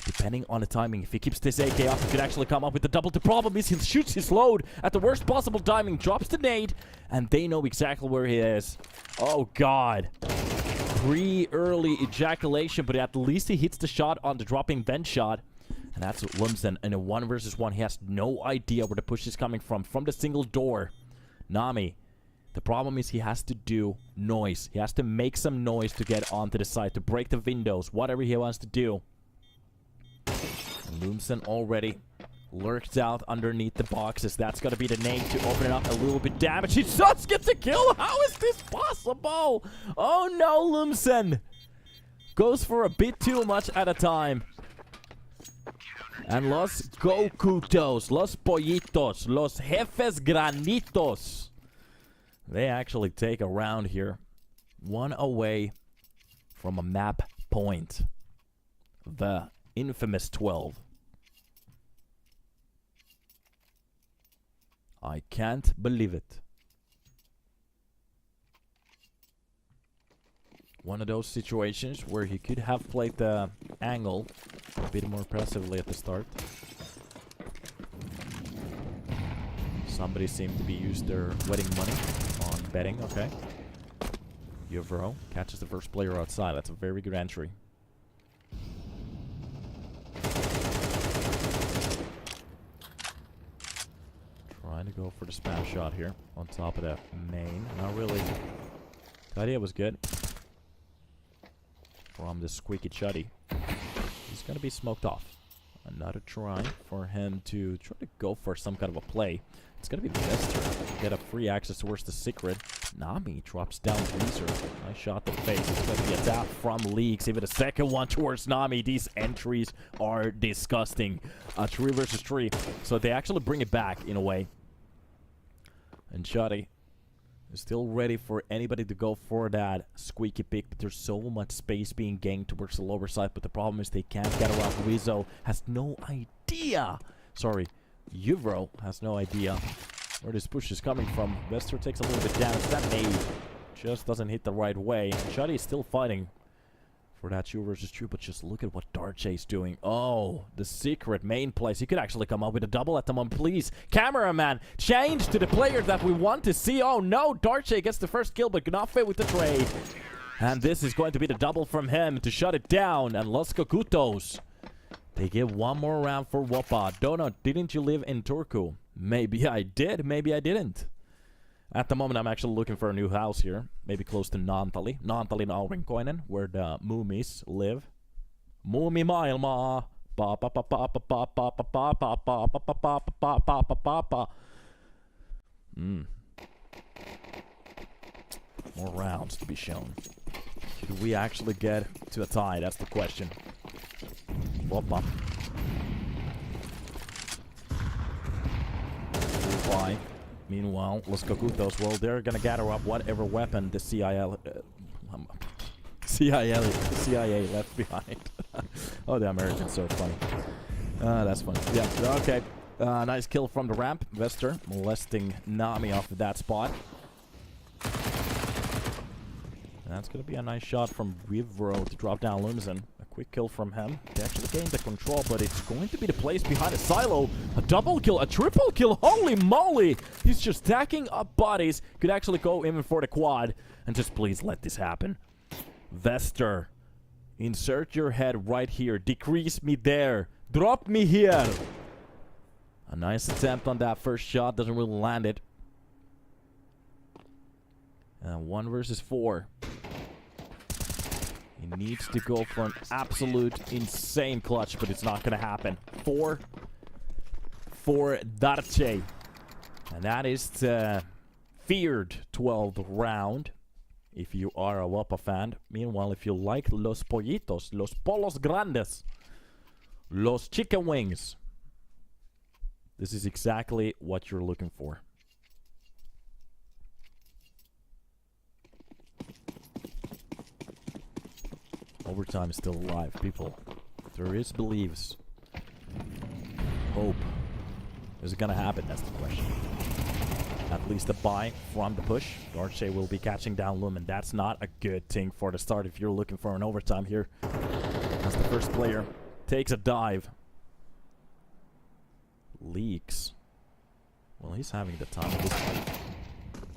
Depending on the timing, if he keeps this AK up, he could actually come up with the double. The problem is he shoots his load at the worst possible timing, drops the nade, and they know exactly where he is. Oh, God. Pre-early ejaculation, but at least he hits the shot on the dropping vent shot. And that's Lumsen. In a 1 versus 1, he has no idea where the push is coming from the single door. Nami. The problem is he has to do noise. He has to make some noise to get onto the side, to break the windows, whatever he wants to do. Lumsen already lurked out underneath the boxes. That's going to be the name to open it up a little bit. Damage. He just gets a kill. How is this possible? Oh no, Lumsen. Goes for a bit too much at a time. And los kogutos, los pollitos, los jefes granitos. They actually take a round here. 1 away from a map point. The infamous 12. I can't believe it. One of those situations where he could have played the angle a bit more impressively at the start. Somebody seemed to be used their wedding money on betting, okay. Yuvro catches the first player outside. That's a very good entry. Trying to go for the spam shot here on top of that main. Not really. The idea was good. From the squeaky chuddy. He's going to be smoked off. Another try for him to try to go for some kind of a play. It's going to be Vester. Get a free access towards the secret. Nami drops down Greaser. Nice shot to the face. It's going to be a tap from Leaks. Even a second one towards Nami. These entries are disgusting. 3 versus 3. So they actually bring it back in a way. And Chuddy is still ready for anybody to go for that squeaky pick, but there's so much space being gained towards the lower side. But the problem is they can't get around. Rizzo has no idea. Sorry, Yuvro has no idea where this push is coming from. Vester takes a little bit damage. That nade just doesn't hit the right way. And Shuddy is still fighting for that 2 versus 2, but just look at what Darche is doing. Oh, the secret main place. He could actually come up with a double at the moment. Please, cameraman, change to the player that we want to see. Oh no, Darche gets the first kill, but Gnafe with the trade. And this is going to be the double from him to shut it down. And Los Kogutos, they give 1 more round for WOPA. Donut, didn't you live in Turku? Maybe I did, maybe I didn't. At the moment, I'm actually looking for a new house here. Maybe close to Naantali. Naantali Aurinkoinen, where the Moomies live. Moomi maailmaa. Pa pa pa pa pa pa pa pa pa pa pa pa pa pa pa pa pa. More rounds to be shown. Should we actually get to a tie? That's the question. Wopa. Why? Meanwhile, Los Kogutos, well, they're gonna gather up whatever weapon the CIA left behind. Oh, the Americans are funny. That's funny. Yeah, okay. Nice kill from the ramp. Vester molesting Nami off of that spot. That's gonna be a nice shot from Rivro to drop down Lumsen. A quick kill from him. They actually gained the control, but it's going to be the place behind a silo. A double kill, a triple kill. Holy moly! He's just stacking up bodies. Could actually go even for the quad. And just please let this happen. Vester, insert your head right here. Decrease me there. Drop me here. A nice attempt on that first shot. Doesn't really land it. And 1 versus 4. He needs to go for an absolute insane clutch, but it's not going to happen. 4 for Darche. And that is the feared 12th round, if you are a WOPA fan. Meanwhile, if you like Los Pollitos, Los Polos Grandes, Los Chicken Wings, this is exactly what you're looking for. Overtime is still alive, people. There is beliefs. hope. Is it gonna happen? That's the question. At least a buy from the push. Darche will be catching down Lum, and that's not a good thing for the start if you're looking for an overtime here. As the first player takes a dive. Leaks. Well, he's having the time of his life.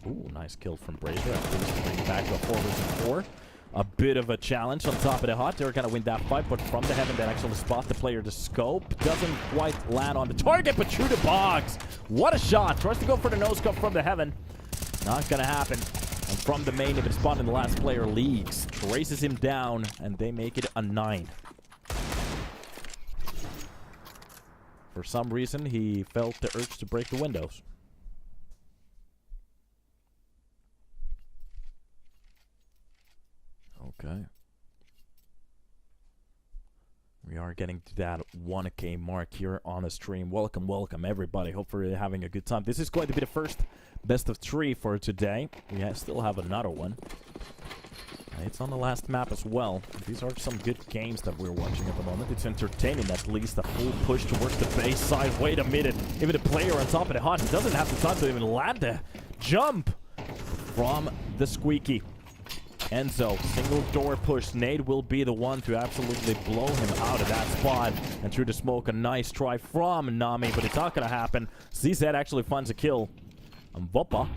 Ooh, nice kill from Brazier. At least to bring it back to a 4v4. A bit of a challenge on top of the hut. They're gonna win that fight, but from the heaven, that actually spot the player. The scope doesn't quite land on the target, but through the box. What a shot! Tries to go for the nose scope from the heaven. Not gonna happen. And from the main, even spot in the last player, Leaks traces him down, and they make it a 9. For some reason, he felt the urge to break the windows. Okay. We are getting to that 1K mark here on the stream. Welcome, welcome, everybody. Hopefully you're having a good time. This is going to be the first best of 3 for today. We still have another one. It's on the last map as well. These are some good games that we're watching at the moment. It's entertaining, at least. A full push towards the base side. Wait a minute. Even the player on top of the hut doesn't have the time to even land the jump from the squeaky. Enzo, single door push. Nade will be the one to absolutely blow him out of that spot. And through the smoke, a nice try from Nami, but it's not going to happen. ZZ actually finds a kill on WOPA.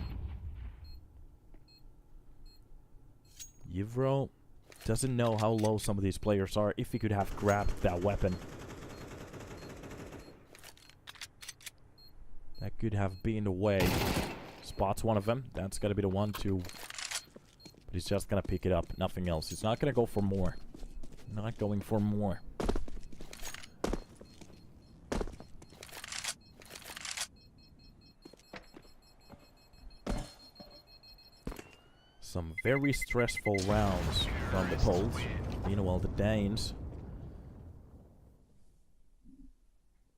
Yivro doesn't know how low some of these players are. If he could have grabbed that weapon, that could have been the way. Spots one of them. That's got to be the one to... But he's just gonna pick it up, nothing else. He's not gonna go for more. Not going for more. Some very stressful rounds from the Poles. Meanwhile, the Danes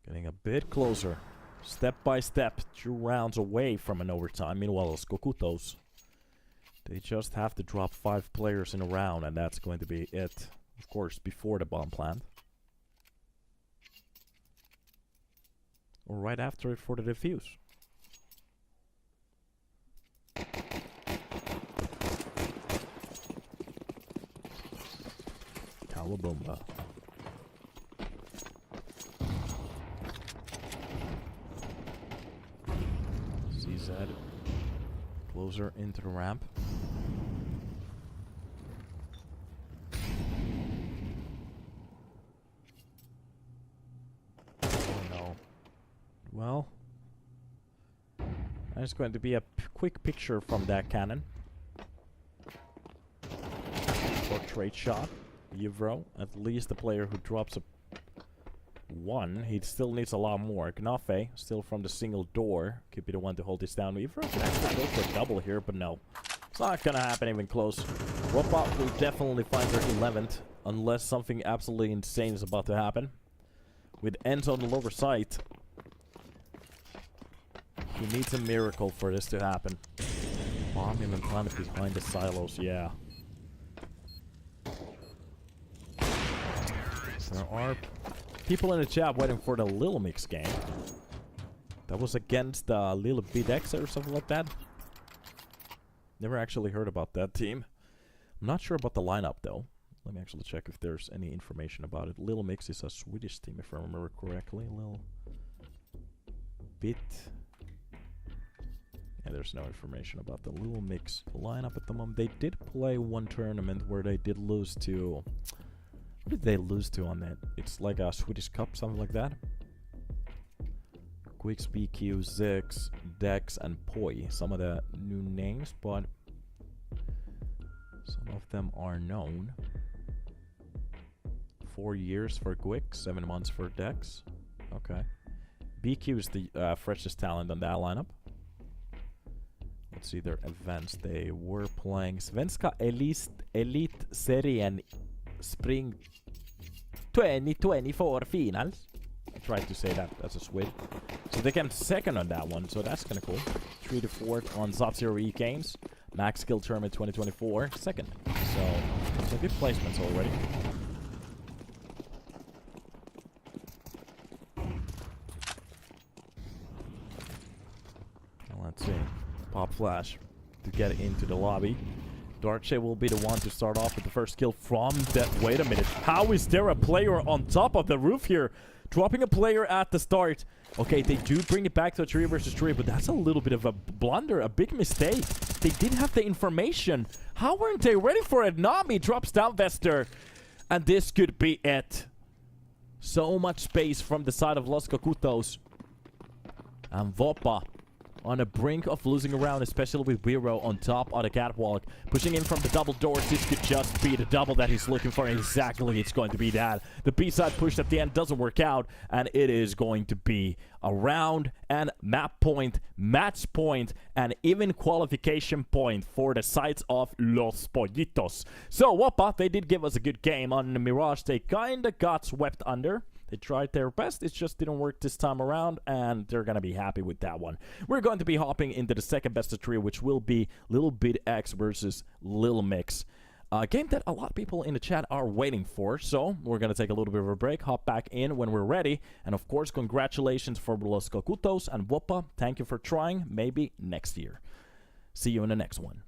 getting a bit closer. Step by step, 2 rounds away from an overtime. Meanwhile, the kogutos, they just have to drop 5 players in a round, and that's going to be it. Of course, before the bomb plant. Or right after it for the defuse. Cowabunga. CZ closer into the ramp. Oh no. Well, there's going to be a quick picture from that cannon. Portrait shot. Yivro, at least the player who drops a 1. He still needs a lot more. Knafe, still from the single door. Could be the one to hold this down. Yivro can actually go for a double here, but no. It's not gonna happen even close. WOPA will definitely find their 11th, unless something absolutely insane is about to happen. With Enzo on the lower side, he needs a miracle for this to happen. Bomb him and plant it behind the silos, yeah. There are people in the chat waiting for the Lilmix game. That was against lajtbitexe or something like that. Never actually heard about that team. I'm not sure about the lineup though. Let me actually check if there's any information about it. Lilmix is a Swedish team if I remember correctly. Yeah, there's no information about the Lilmix lineup at the moment. They did play one tournament where they did lose to... What did they lose to on that? It's like a Swedish Cup, something like that. Quicks, BQ, Zix, Dex, and Poi. Some of the new names, but some of them are known. 4 years for Quick, 7 months for Dex. Okay. BQ is the freshest talent on that lineup. Let's see their events. They were playing Svenska Elite Serien Spring 2024 finals. I tried to say that as a Swede. So they came second on that one, so that's kind of cool. 3 to 4th on Sub-Zero E Games. Max Skill Tournament 2024, second. So, some good placements already. Flash to get into the lobby. Darkshade will be the one to start off with the first kill from that. Wait a minute. How is there a player on top of the roof here? Dropping a player at the start. Okay, they do bring it back to a 3 versus 3, but that's a little bit of a blunder, a big mistake. They didn't have the information. How weren't they ready for it? Nami drops down Vester, and this could be it. So much space from the side of Los Kogutos. And WOPA on the brink of losing a round, especially with Wiro on top of the catwalk. Pushing in from the double doors, this could just be the double that he's looking for. Exactly, it's going to be that. The B-side push at the end doesn't work out, and it is going to be a round and map point, match point, and even qualification point for the sides of Los Pollitos. So, WOPA, they did give us a good game. On the Mirage, they kinda got swept under. They tried their best, it just didn't work this time around, and they're gonna be happy with that one. We're going to be hopping into the second best of 3, which will be lajtbitexe versus Lilmix. A game that a lot of people in the chat are waiting for, so we're gonna take a little bit of a break, hop back in when we're ready, and of course, congratulations for Los Kogutos and WOPA. Thank you for trying, maybe next year. See you in the next one.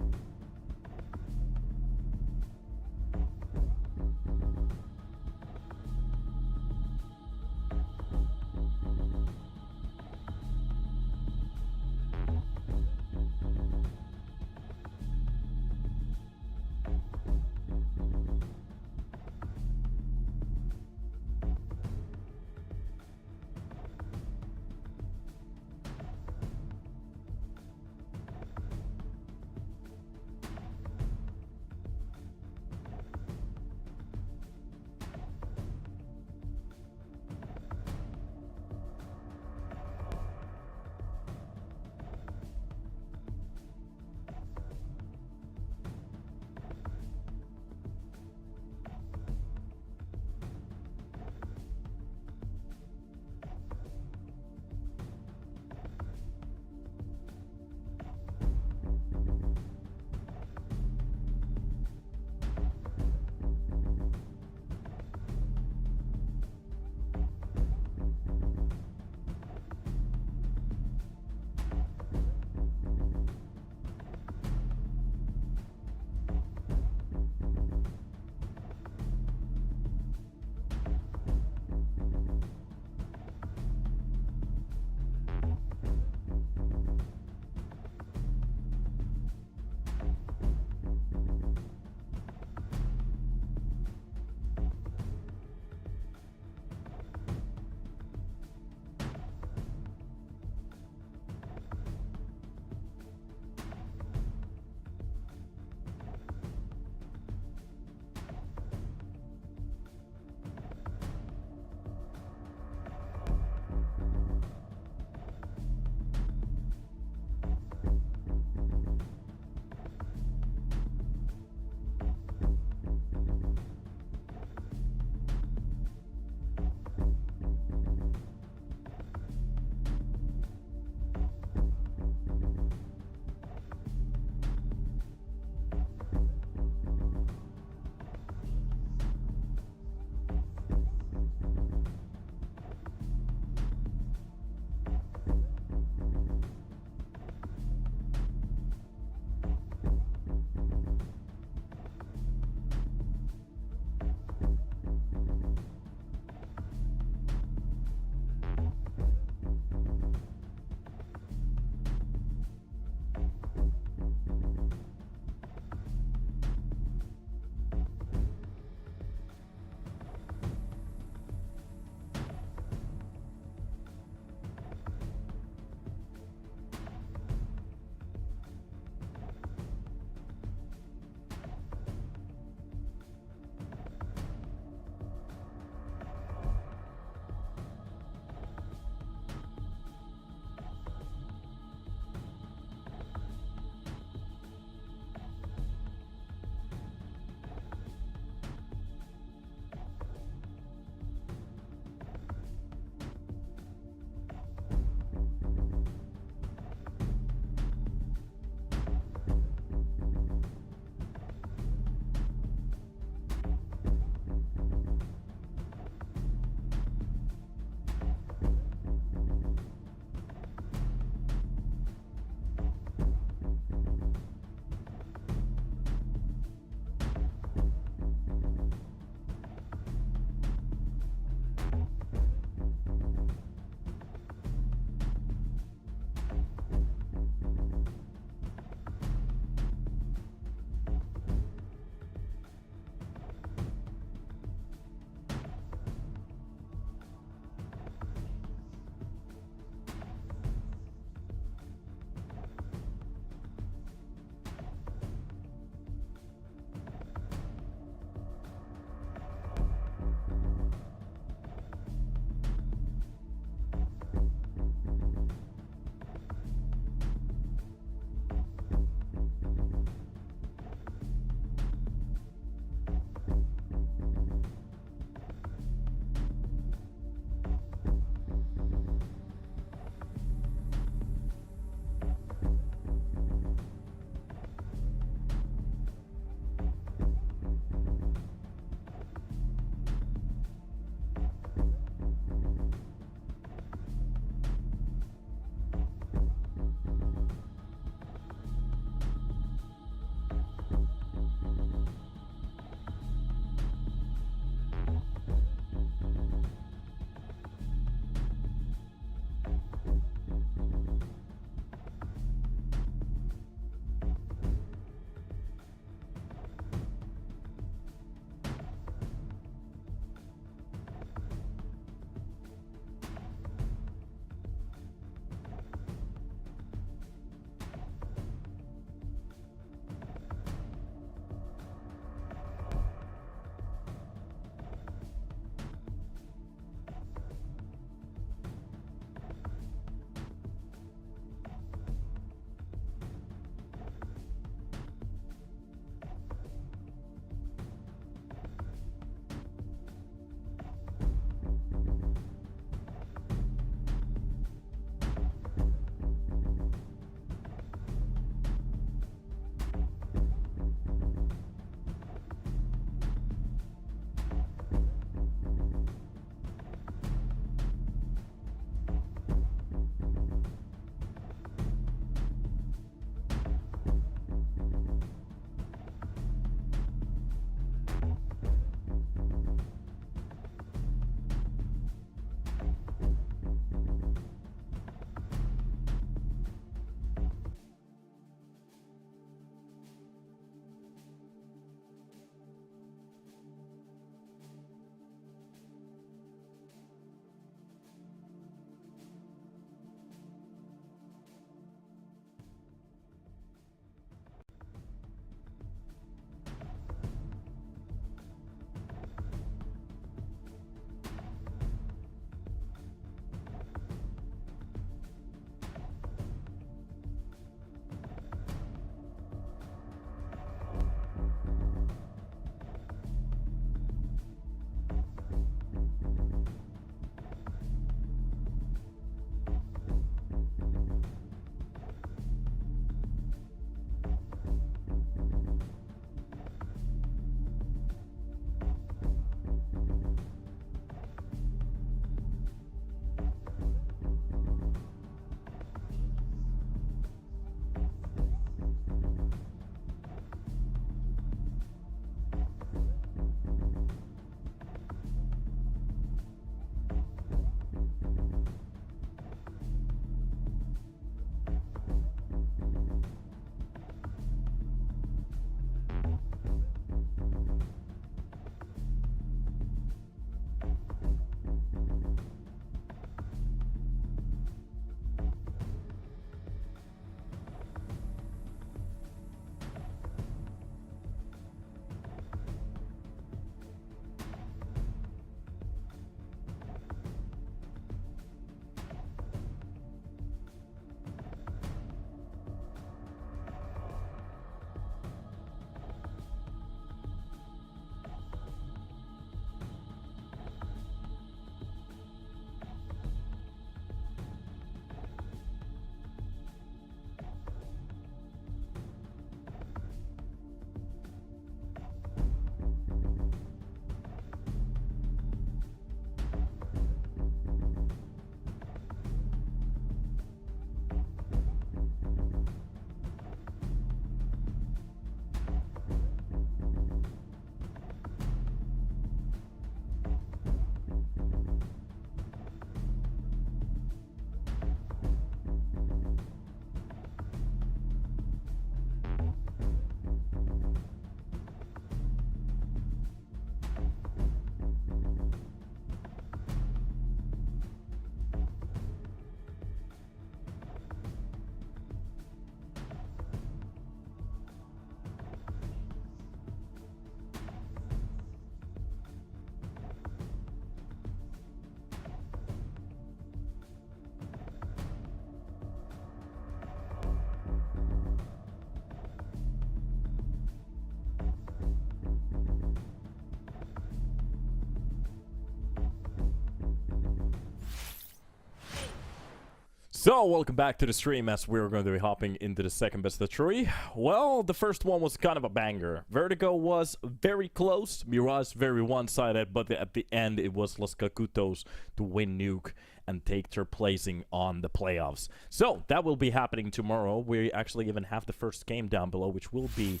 So, welcome back to the stream as we're going to be hopping into the second best of three. Well, the first one was kind of a banger. Vertigo was very close, Mirage very one-sided, but at the end it was Los Kogutos to win Nuke and take their placing on the playoffs. So, that will be happening tomorrow. We actually even have the first game down below, which will be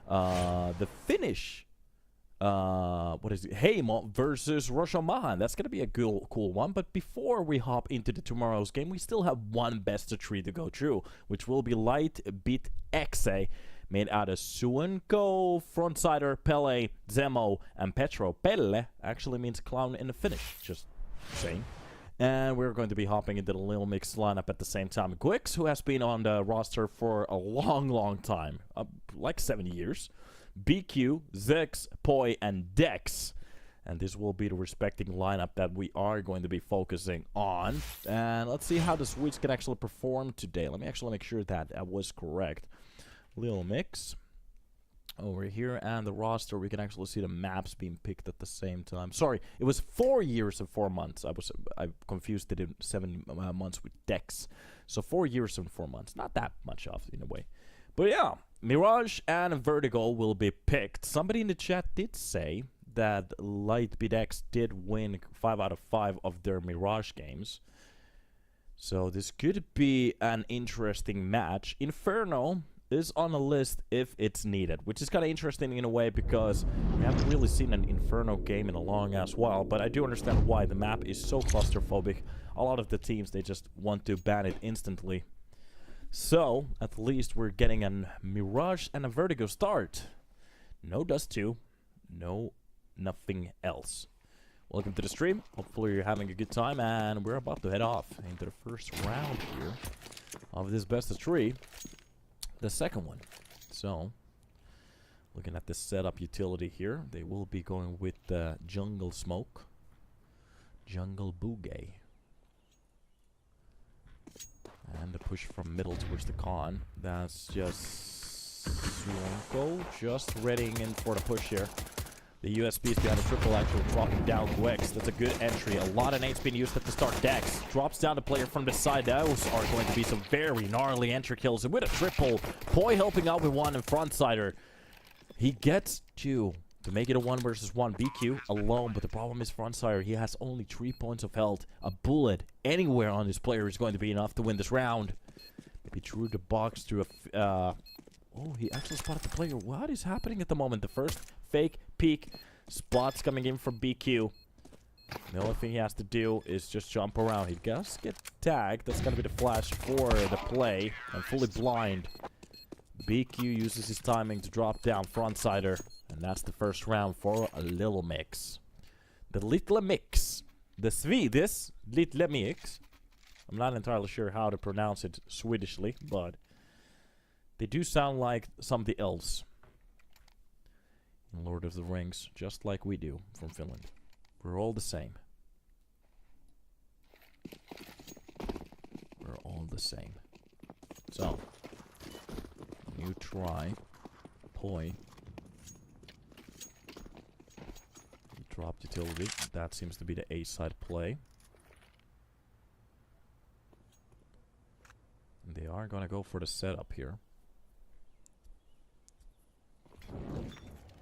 the Finnish... what is it? Heimo versus Roshomahan. That's gonna be a cool one. But before we hop into the tomorrow's game, we still have one best of three to go through, which will be lajtbitexe, made out of Suonko, Frontsider, Pele, Zemo, and Petro. Pelle actually means clown in the Finnish. Just saying. And we're going to be hopping into the Lilmix lineup at the same time. Gwix, who has been on the roster for a long time, like 7 years. BQ, Zex, Poi, and Dex. And this will be the respecting lineup that we are going to be focusing on. And let's see how the Swedes can actually perform today. Let me actually make sure that that was correct. Lilmix over here, and the roster, we can actually see the maps being picked at the same time. Sorry, it was 4 years and 4 months. I confused it in 7 months with Dex. So 4 years and 4 months. Not that much off in a way. But yeah, Mirage and Vertigo will be picked. Somebody in the chat did say that lajtbitexe did win 5 out of 5 of their Mirage games. So this could be an interesting match. Inferno is on the list if it's needed, which is kind of interesting in a way because we haven't really seen an Inferno game in a long ass while, but I do understand why. The map is so claustrophobic. A lot of the teams, they just want to ban it instantly. So, at least we're getting a Mirage and a Vertigo start. No Dust 2. No, nothing else. Welcome to the stream. Hopefully you're having a good time, and we're about to head off into the first round here of this best of three. The second one. So, looking at the setup utility here, they will be going with the Jungle Smoke. Jungle Boogie. And the push from middle towards the con. That's just Suonko just readying in for the push here. The USBs behind the triple actually dropping down Gwix. That's a good entry. A lot of nades being used at the start. Dex drops down the player from the side. Those are going to be some very gnarly entry kills. And with a triple, Poi helping out with one and Frontsider. He gets two to make it a 1 versus 1. BQ alone, but the problem is Frontsider. He has only 3 points of health. A bullet anywhere on this player is going to be enough to win this round. Maybe through the box through a... oh, he actually spotted the player. What is happening at the moment? The first fake peek. Spots coming in from BQ. The only thing he has to do is just jump around. He does get tagged. That's going to be the flash for the play. And fully blind. BQ uses his timing to drop down Frontsider. And that's the first round for a Lilmix. The Lilmix. The Swedish Lilmix. I'm not entirely sure how to pronounce it Swedishly, but they do sound like somebody else in Lord of the Rings, just like we do from Finland. We're all the same. We're all the same. So, new try. Poi. Dropped utility. That seems to be the A-side play. And they are gonna go for the setup here.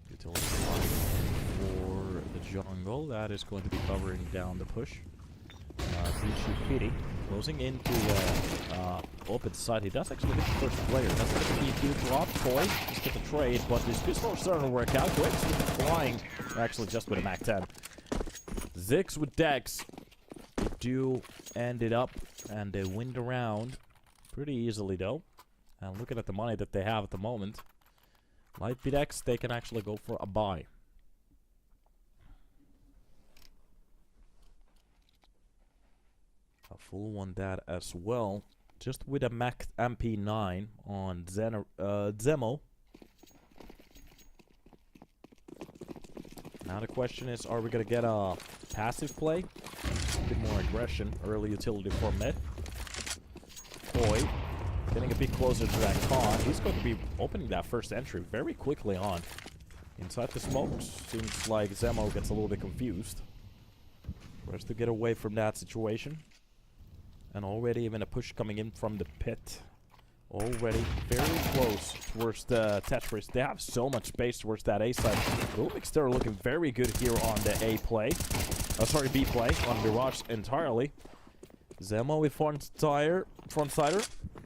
Utility for the jungle. That is going to be covering down the push. Pity closing into open side. He does actually get the first player. That's going to be a huge drop. Poi just get the trade, but his pistol is starting to work out. Gwix with the flying. Actually, just with a Mac 10. Zix with Dex. They do end it up, and they win the round pretty easily, though. And looking at the money that they have at the moment, lajtbitexe, they can actually go for a buy. A full one that as well, just with a Mac MP9 on Zemo. Now the question is, are we gonna get a passive play? A bit more aggression, early utility for mid. Poi getting a bit closer to that con. He's going to be opening that first entry very quickly on. Inside the smokes, seems like Zemo gets a little bit confused. Tries to get away from that situation. And already even a push coming in from the pit. Already very close towards the Tetris. They have so much space towards that A side. Lilmix, they're looking very good here on the A play. Oh, sorry, B play on Mirage entirely. Zemo with frontsider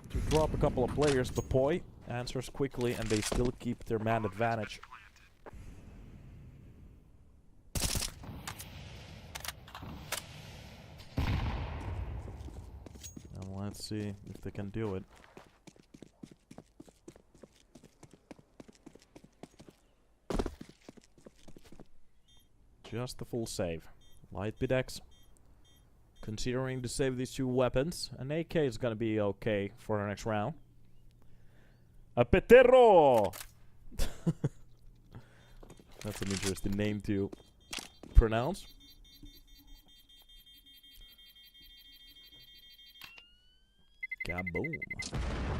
to drop a couple of players, but Poi answers quickly and they still keep their man advantage. Now let's see if they can do it. Just the full save. Lajtbitexe considering to save these two weapons. An AK is gonna be okay for our next round. A Peterro! That's an interesting name to pronounce. Kaboom.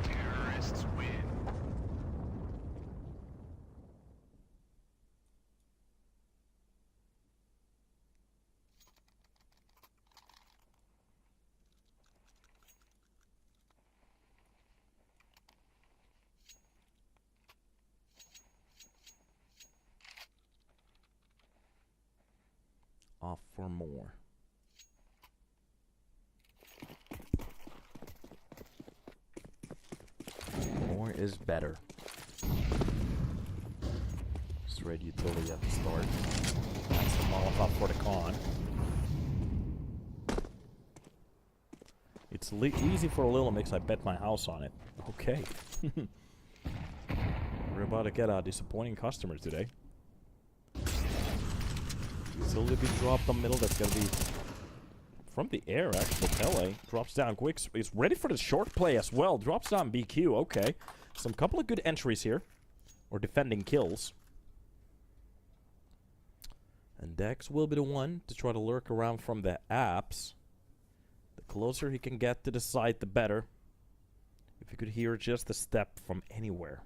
Terrorists win. Off for more. More is better. Straight utility at the start. That's the Molotov for the con. It's easy for a Lilmix, I bet my house on it. Okay. We're about to get a disappointing customer today. Still to be dropped on middle, that's gonna be from the air actually. Pele drops down quick, he's ready for the short play as well, drops down BQ, okay. Some couple of good entries here, or defending kills. And Dex will be the one to try to lurk around from the apps. The closer he can get to the site, the better. If you could hear just a step from anywhere.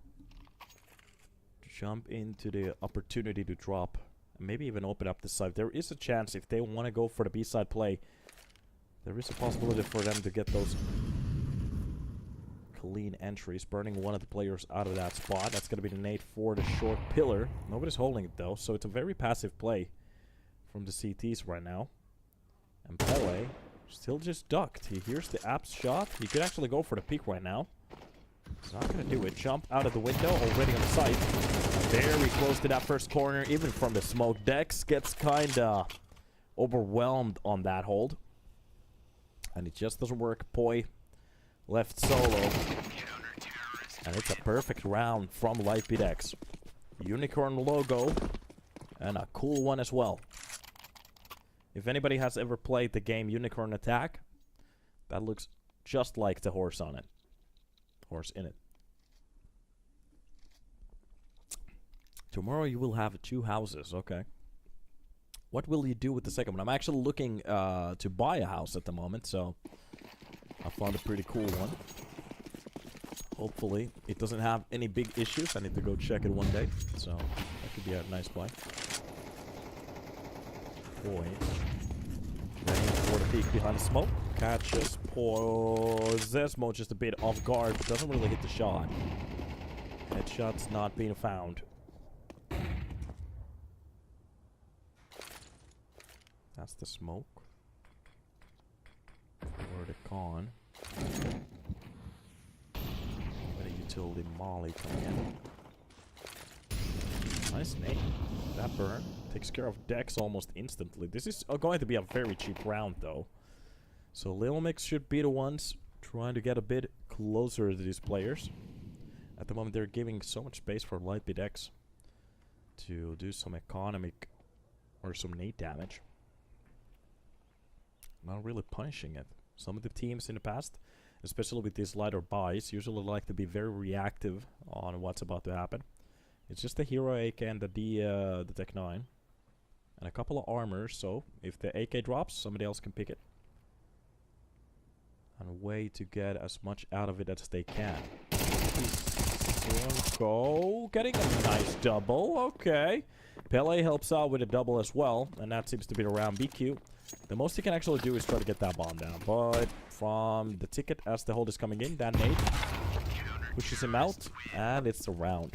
Jump into the opportunity to drop. Maybe even open up the side. There is a chance if they want to go for the B-side play. There is a possibility for them to get those clean entries. Burning one of the players out of that spot. That's going to be the nade for the short pillar. Nobody's holding it though. So it's a very passive play from the CTs right now. And Pele still just ducked. He hears the apps shot. He could actually go for the peek right now. He's not going to do it. Jump out of the window. Already on the site. Very close to that first corner, even from the smoke. Dex gets kinda overwhelmed on that hold. And it just doesn't work. Poi left solo. And it's a perfect round from Lajtbitexe. Unicorn logo. And a cool one as well. If anybody has ever played the game Unicorn Attack, that looks just like the horse on it. Horse in it. Tomorrow you will have 2 houses, okay. What will you do with the second one? I'm actually looking to buy a house at the moment, so I found a pretty cool one. Hopefully it doesn't have any big issues. I need to go check it one day, so that could be a nice buy. Boy, ready for the peek behind the smoke. Catches Zesmo just a bit off guard, but doesn't really hit the shot. Headshot's not being found. That's the smoke. For the con. What a utility molly coming in. Nice nade. That burn takes care of Dex almost instantly. This is going to be a very cheap round though. So Lilmix should be the ones trying to get a bit closer to these players. At the moment they're giving so much space for Lajtbitexe to do some economic or some nade damage. Not really punishing it. Some of the teams in the past, especially with these lighter buys, usually like to be very reactive on what's about to happen. It's just the Hero AK and the Tech 9. And a couple of armors, so if the AK drops, somebody else can pick it. And a way to get as much out of it as they can. He's Go getting a nice double. Okay. Pele helps out with a double as well, and that seems to be around BQ. The most he can actually do is try to get that bomb down, but from the ticket as the hold is coming in, that nade pushes him out, and it's a round.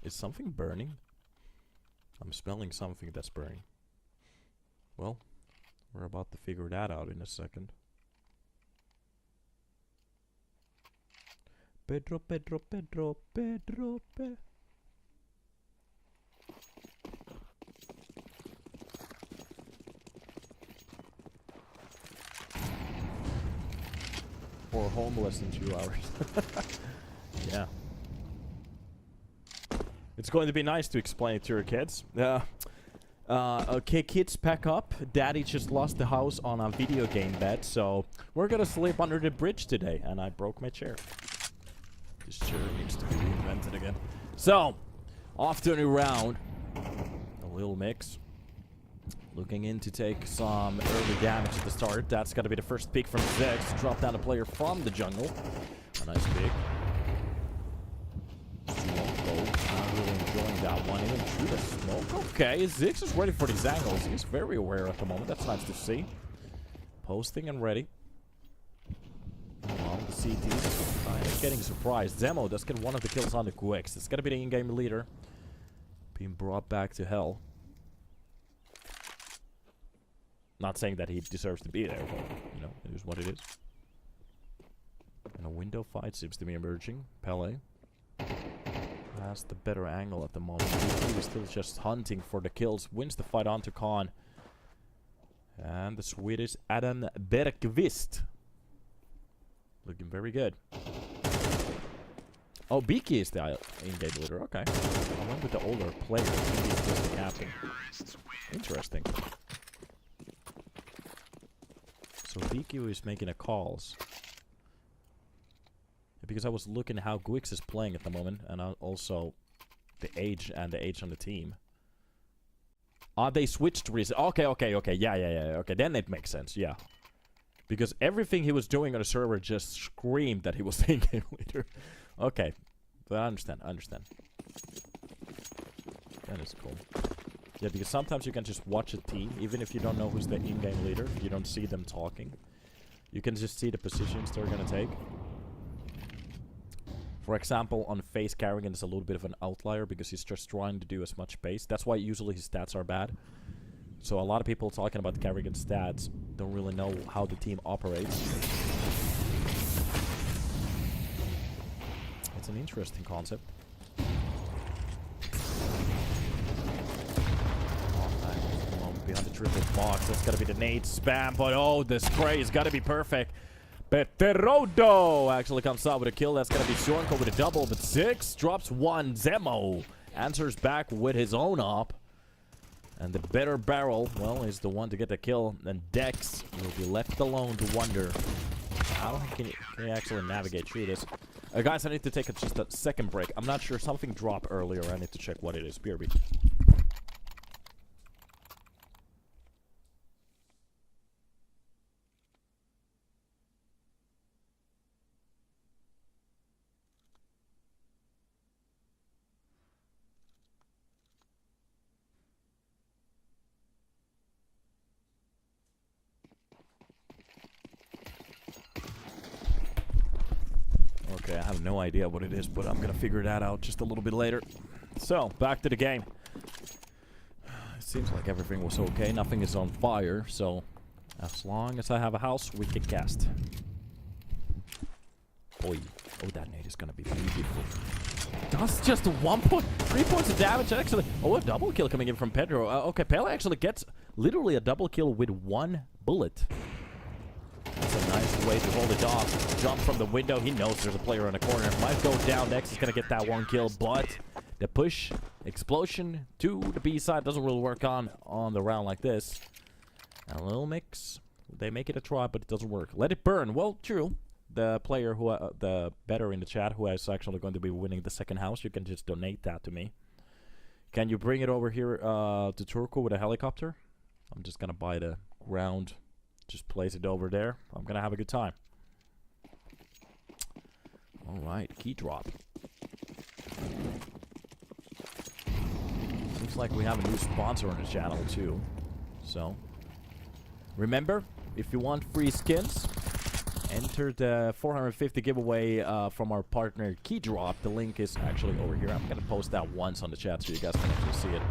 Is something burning? I'm smelling something that's burning. Well, we're about to figure that out in a second. Pedro, Pedro, Pedro, Pedro, Pedro. Or homeless in 2 hours. Yeah. It's going to be nice to explain it to your kids. Okay, kids, pack up. Daddy just lost the house on a video game bet, so we're gonna sleep under the bridge today. And I broke my chair. This chair needs to be reinvented again. So, off to a new round. A Lilmix. Looking in to take some early damage at the start. That's gotta be the first pick from Zex. Drop down a player from the jungle. A nice pick. Really enjoying that one. Even through the smoke. Okay, Ziggs is ready for these angles. He's very aware at the moment. That's nice to see. Posting and ready. Well, the CT's kind of getting surprised. Zemo does get one of the kills on the Quicks. It's gonna be the in-game leader. Being brought back to hell. Not saying that he deserves to be there, but, you know, it is what it is. And a window fight seems to be emerging. Pele has the better angle at the moment. He was still just hunting for the kills. Wins the fight onto Khan. And the Swedish Adam Bergqvist. Looking very good. Oh, Beaky is the in-game leader. Okay. I went with the older player. He's just the captain. Interesting. So BQ is making a calls. Because I was looking how Gwix is playing at the moment, and also the age and the age on the team. They switched recently. Okay. Yeah. Okay, then it makes sense. Yeah, because everything he was doing on the server just screamed that he was the in-game leader. Okay, but I understand. That is cool. Yeah, because sometimes you can just watch a team, even if you don't know who's the in-game leader. You don't see them talking. You can just see the positions they're gonna take. For example, on Face, Carrigan is a little bit of an outlier because he's just trying to do as much base. That's why usually his stats are bad. So a lot of people talking about Carrigan's stats don't really know how the team operates. It's an interesting concept. Behind the triple box, that's gotta be the nade spam, but oh, the spray has gotta be perfect. Peterodo actually comes out with a kill. That's gonna be Shornko with a double, but 6 drops 1. Zemo answers back with his own op. And the better barrel, well, is the one to get the kill. And Dex will be left alone to wonder how can you actually navigate through this. Guys, I need to take just a second break. I'm not sure, something dropped earlier. I need to check what it is. BRB. Okay, I have no idea what it is, but I'm gonna figure that out just a little bit later. So, back to the game. It seems like everything was okay. Nothing is on fire, so as long as I have a house, we can cast. Boy, oh, that nade is gonna be beautiful. That's just 3 points of damage, actually. Oh, a double kill coming in from Pedro. Okay, Pele actually gets literally a double kill with 1 bullet. That's a nice way to hold it off. Jump from the window. He knows there's a player in the corner. Might go down. Next is going to get that 1 kill, but the push, explosion to the B side doesn't really work on the round like this. And a little mix. They make it a try, but it doesn't work. Let it burn. Well, true. The player who, the better in the chat, who is actually going to be winning the second house, you can just donate that to me. Can you bring it over here to Turku with a helicopter? I'm just going to buy the ground Just place it over there. I'm gonna have a good time. Alright, key drop. Seems like we have a new sponsor on the channel too. So, remember, if you want free skins, enter the 450 giveaway from our partner Key Drop. The link is actually over here. I'm gonna post that once on the chat so you guys can actually see it.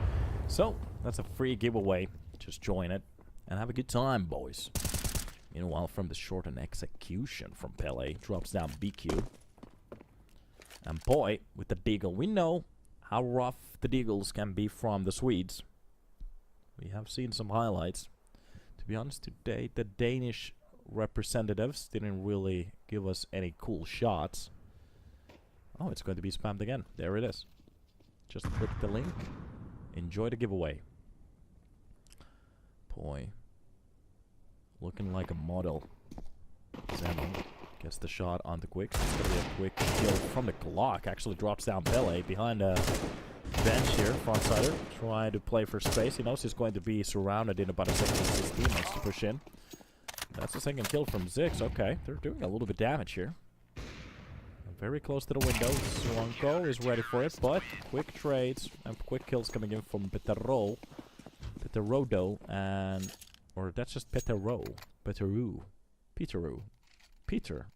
So, that's a free giveaway. Just join it and have a good time, boys. Meanwhile, from the short and execution from Pele, drops down BQ. And boy, with the Deagle, we know how rough the Deagles can be from the Swedes. We have seen some highlights. To be honest, today the Danish representatives didn't really give us any cool shots. Oh, it's going to be spammed again. There it is. Just click the link. Enjoy the giveaway. Boy. Looking like a model. Zeno gets the shot on the quick. It's going to be a quick kill from the Glock. Actually drops down Pele behind a bench here. Frontsider trying to play for space. He knows he's going to be surrounded in about a second and 16. Wants to push in. That's the second kill from Zix. Okay, they're doing a little bit of damage here. Very close to the window. Swanko is ready for it, but quick trades and quick kills coming in from Peterodo, and... or that's just Peteru. Peter.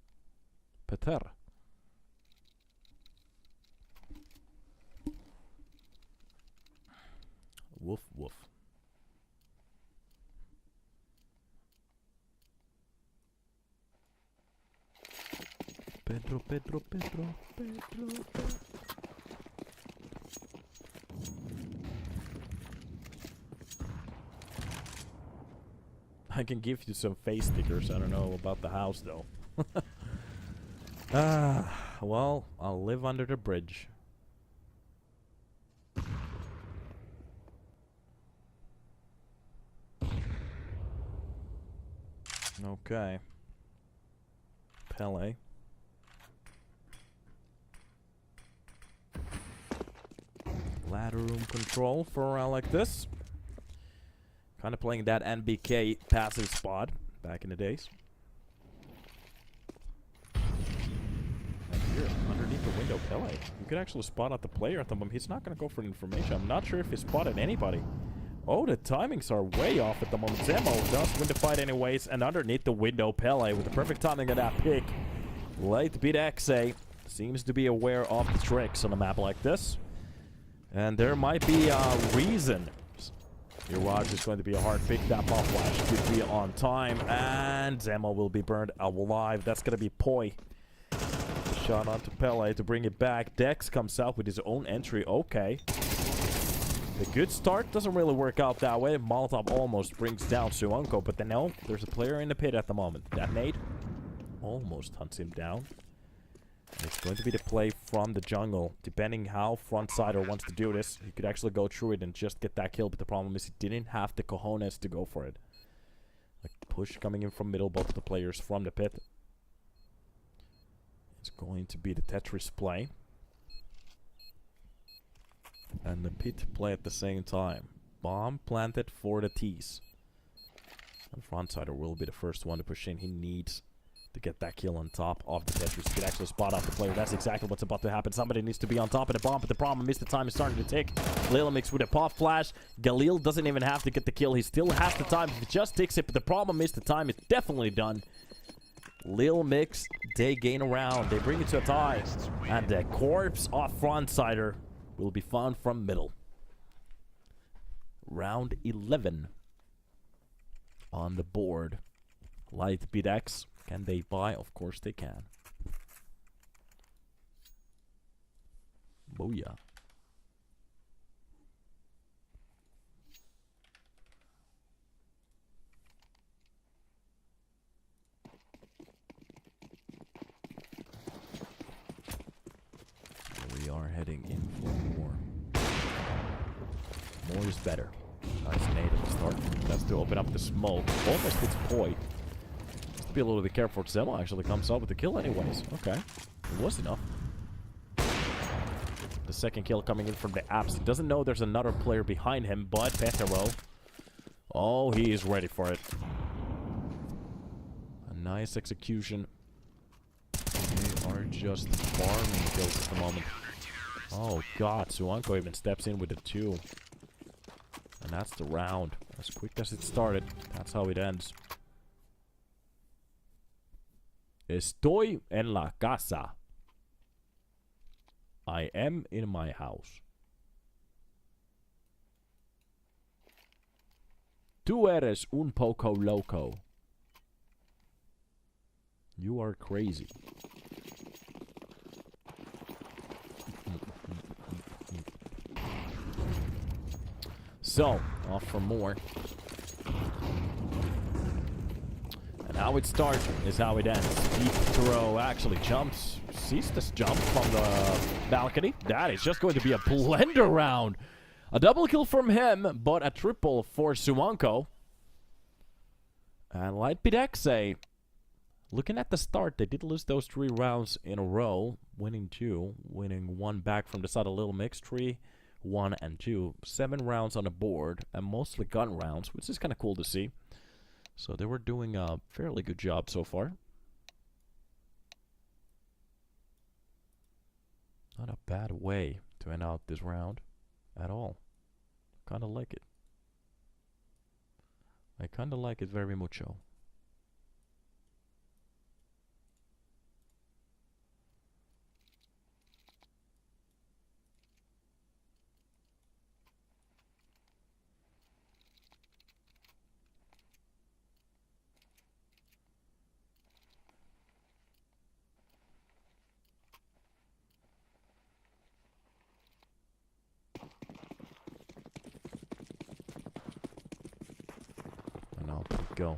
Woof, woof. Pedro. I can give you some face stickers. I don't know about the house, though. Well, I'll live under the bridge. Okay. Pele. Ladder room control for a round like this. Kind of playing that NBK passive spot back in the days. And here, underneath the window, Pele. You could actually spot out the player at the moment. He's not going to go for information. I'm not sure if he spotted anybody. Oh, the timings are way off at the moment. Zemo does win the fight anyways. And underneath the window, Pele with the perfect timing of that pick. Lajtbitexe seems to be aware of the tricks on a map like this. And there might be a reason. Mirage is going to be a hard pick. That buff flash could be on time. And Zemo will be burned alive. That's going to be Poi. Shot onto Pele to bring it back. Dex comes out with his own entry. Okay. The good start doesn't really work out that way. Molotov almost brings down Suanko. But then no, there's a player in the pit at the moment. That nade almost hunts him down. It's going to be the play from the jungle. Depending how Frontsider wants to do this, he could actually go through it and just get that kill. But the problem is he didn't have the cojones to go for it. Like push coming in from middle, both of the players from the pit. It's going to be the Tetris play. And the pit play at the same time. Bomb planted for the tease. And Frontsider will be the first one to push in. He needs to get that kill on top of the Tetris. He could actually spot out the player. That's exactly what's about to happen. Somebody needs to be on top of the bomb, but the problem is the time is starting to tick. Lilmix with a pop flash. Galil doesn't even have to get the kill. He still has the time if he just ticks it, but the problem is the time is definitely done. Lilmix, they gain a round. They bring it to a tie. And the corpse of Frontsider will be found from middle. Round 11 on the board. Lajtbitexe. Can they buy? Of course they can. Booyah. We are heading in for more. More is better. Nice nade at the start. That's to open up the smoke. Almost hits Poi. Be a little bit careful. Zemo actually comes out with the kill anyways. Okay. It was enough. The second kill coming in from the apps. He doesn't know there's another player behind him, but Petero. Oh, he is ready for it. Nice execution. They are just farming kills at the moment. Oh god, Suanko even steps in with the 2. And that's the round. As quick as it started, that's how it ends. Estoy en la casa. I am in my house. Tú eres un poco loco. You are crazy. So, off for more. And how it starts is how it ends. Deep throw actually jumps. Sees this jump from the balcony. That is just going to be a blender round. A double kill from him, but a triple for Suanko. And lajtbitexe, looking at the start, they did lose those 3 rounds in a row. Winning 2, winning 1 back from the side of Lilmix. 3, 1, and 2. 7 rounds on the board, and mostly gun rounds, which is kind of cool to see. So they were doing a fairly good job so far. Not a bad way to end out this round at all. Kinda like it. I kinda like it very mucho. And out we go.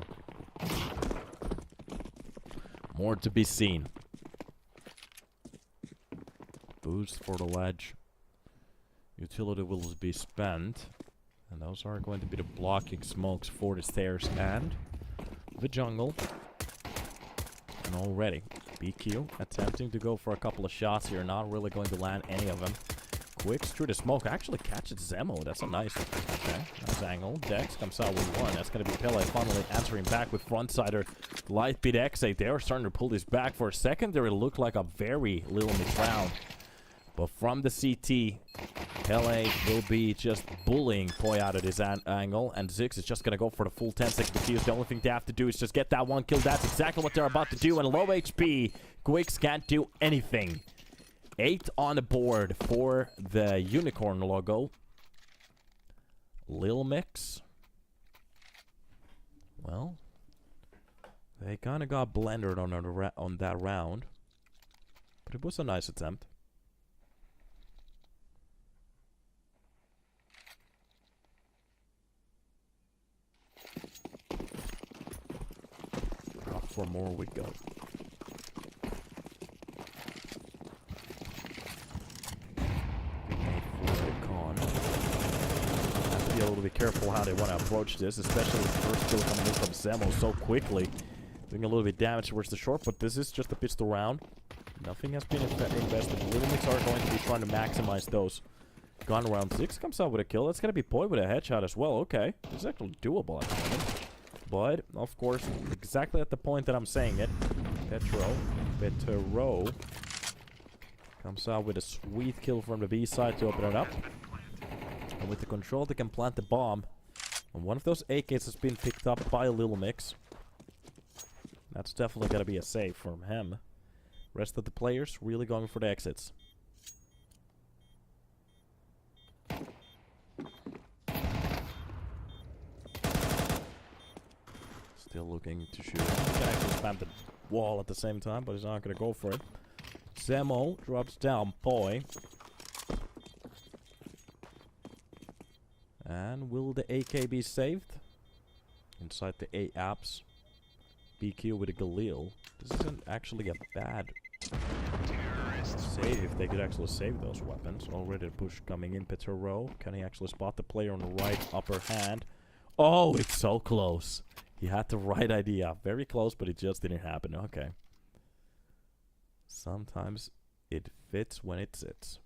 More to be seen. Boost for the ledge. Utility will be spent. And those are going to be the blocking smokes for the stairs and the jungle. And already, BQ attempting to go for a couple of shots here. Not really going to land any of them. Quicks through the smoke. Actually catches Zemo. That's a nice, okay, nice angle. Dex comes out with 1. That's going to be Pele finally answering back with frontsider. lajtbitexe. They are starting to pull this back. For a second there, it looked like a very Lilmix round. But from the CT, Pele will be just bullying Poi out of this angle. And Zix is just going to go for the full 10-second defuse. The only thing they have to do is just get that 1 kill. That's exactly what they're about to do. And low HP, Quicks can't do anything. 8 on the board for the unicorn logo. Lilmix. Well, they kind of got blendered on that round. But it was a nice attempt. Up for more we go. Be able to be careful how they want to approach this, especially with the first kill coming in from Zemo so quickly. Doing a little bit of damage towards the short, but this is just a pistol round. Nothing has been invested. Lilmix are going to be trying to maximize those gun rounds. 6 comes out with a kill. That's going to be Poi with a headshot as well. Okay, this is actually doable at the moment. But, of course, exactly at the point that I'm saying it, Vertigo comes out with a sweet kill from the B side to open it up. And with the control, they can plant the bomb. And one of those AKs has been picked up by Lilmix. That's definitely going to be a save from him. Rest of the players really going for the exits. Still looking to shoot. He can actually spam the wall at the same time, but he's not going to go for it. Zemo drops down Poi. And will the AK be saved? Inside the A apps. BQ with a Galil. This isn't actually a bad save if they could actually save those weapons. Already the push coming in. Vertigo. Can he actually spot the player on the right upper hand? Oh, it's so close. He had the right idea. Very close, but it just didn't happen. Okay. Sometimes it fits when it sits.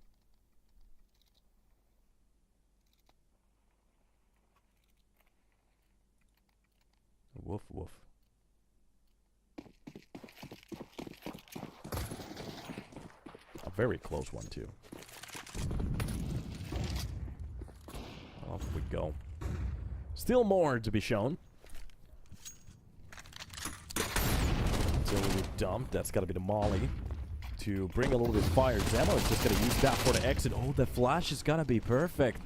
Woof woof. very close one, too. Off we go. Still more to be shown. Until we dump. That's got to be the molly. To bring a little bit of fire. Zemo is just going to use that for the exit. Oh, the flash is going to be perfect.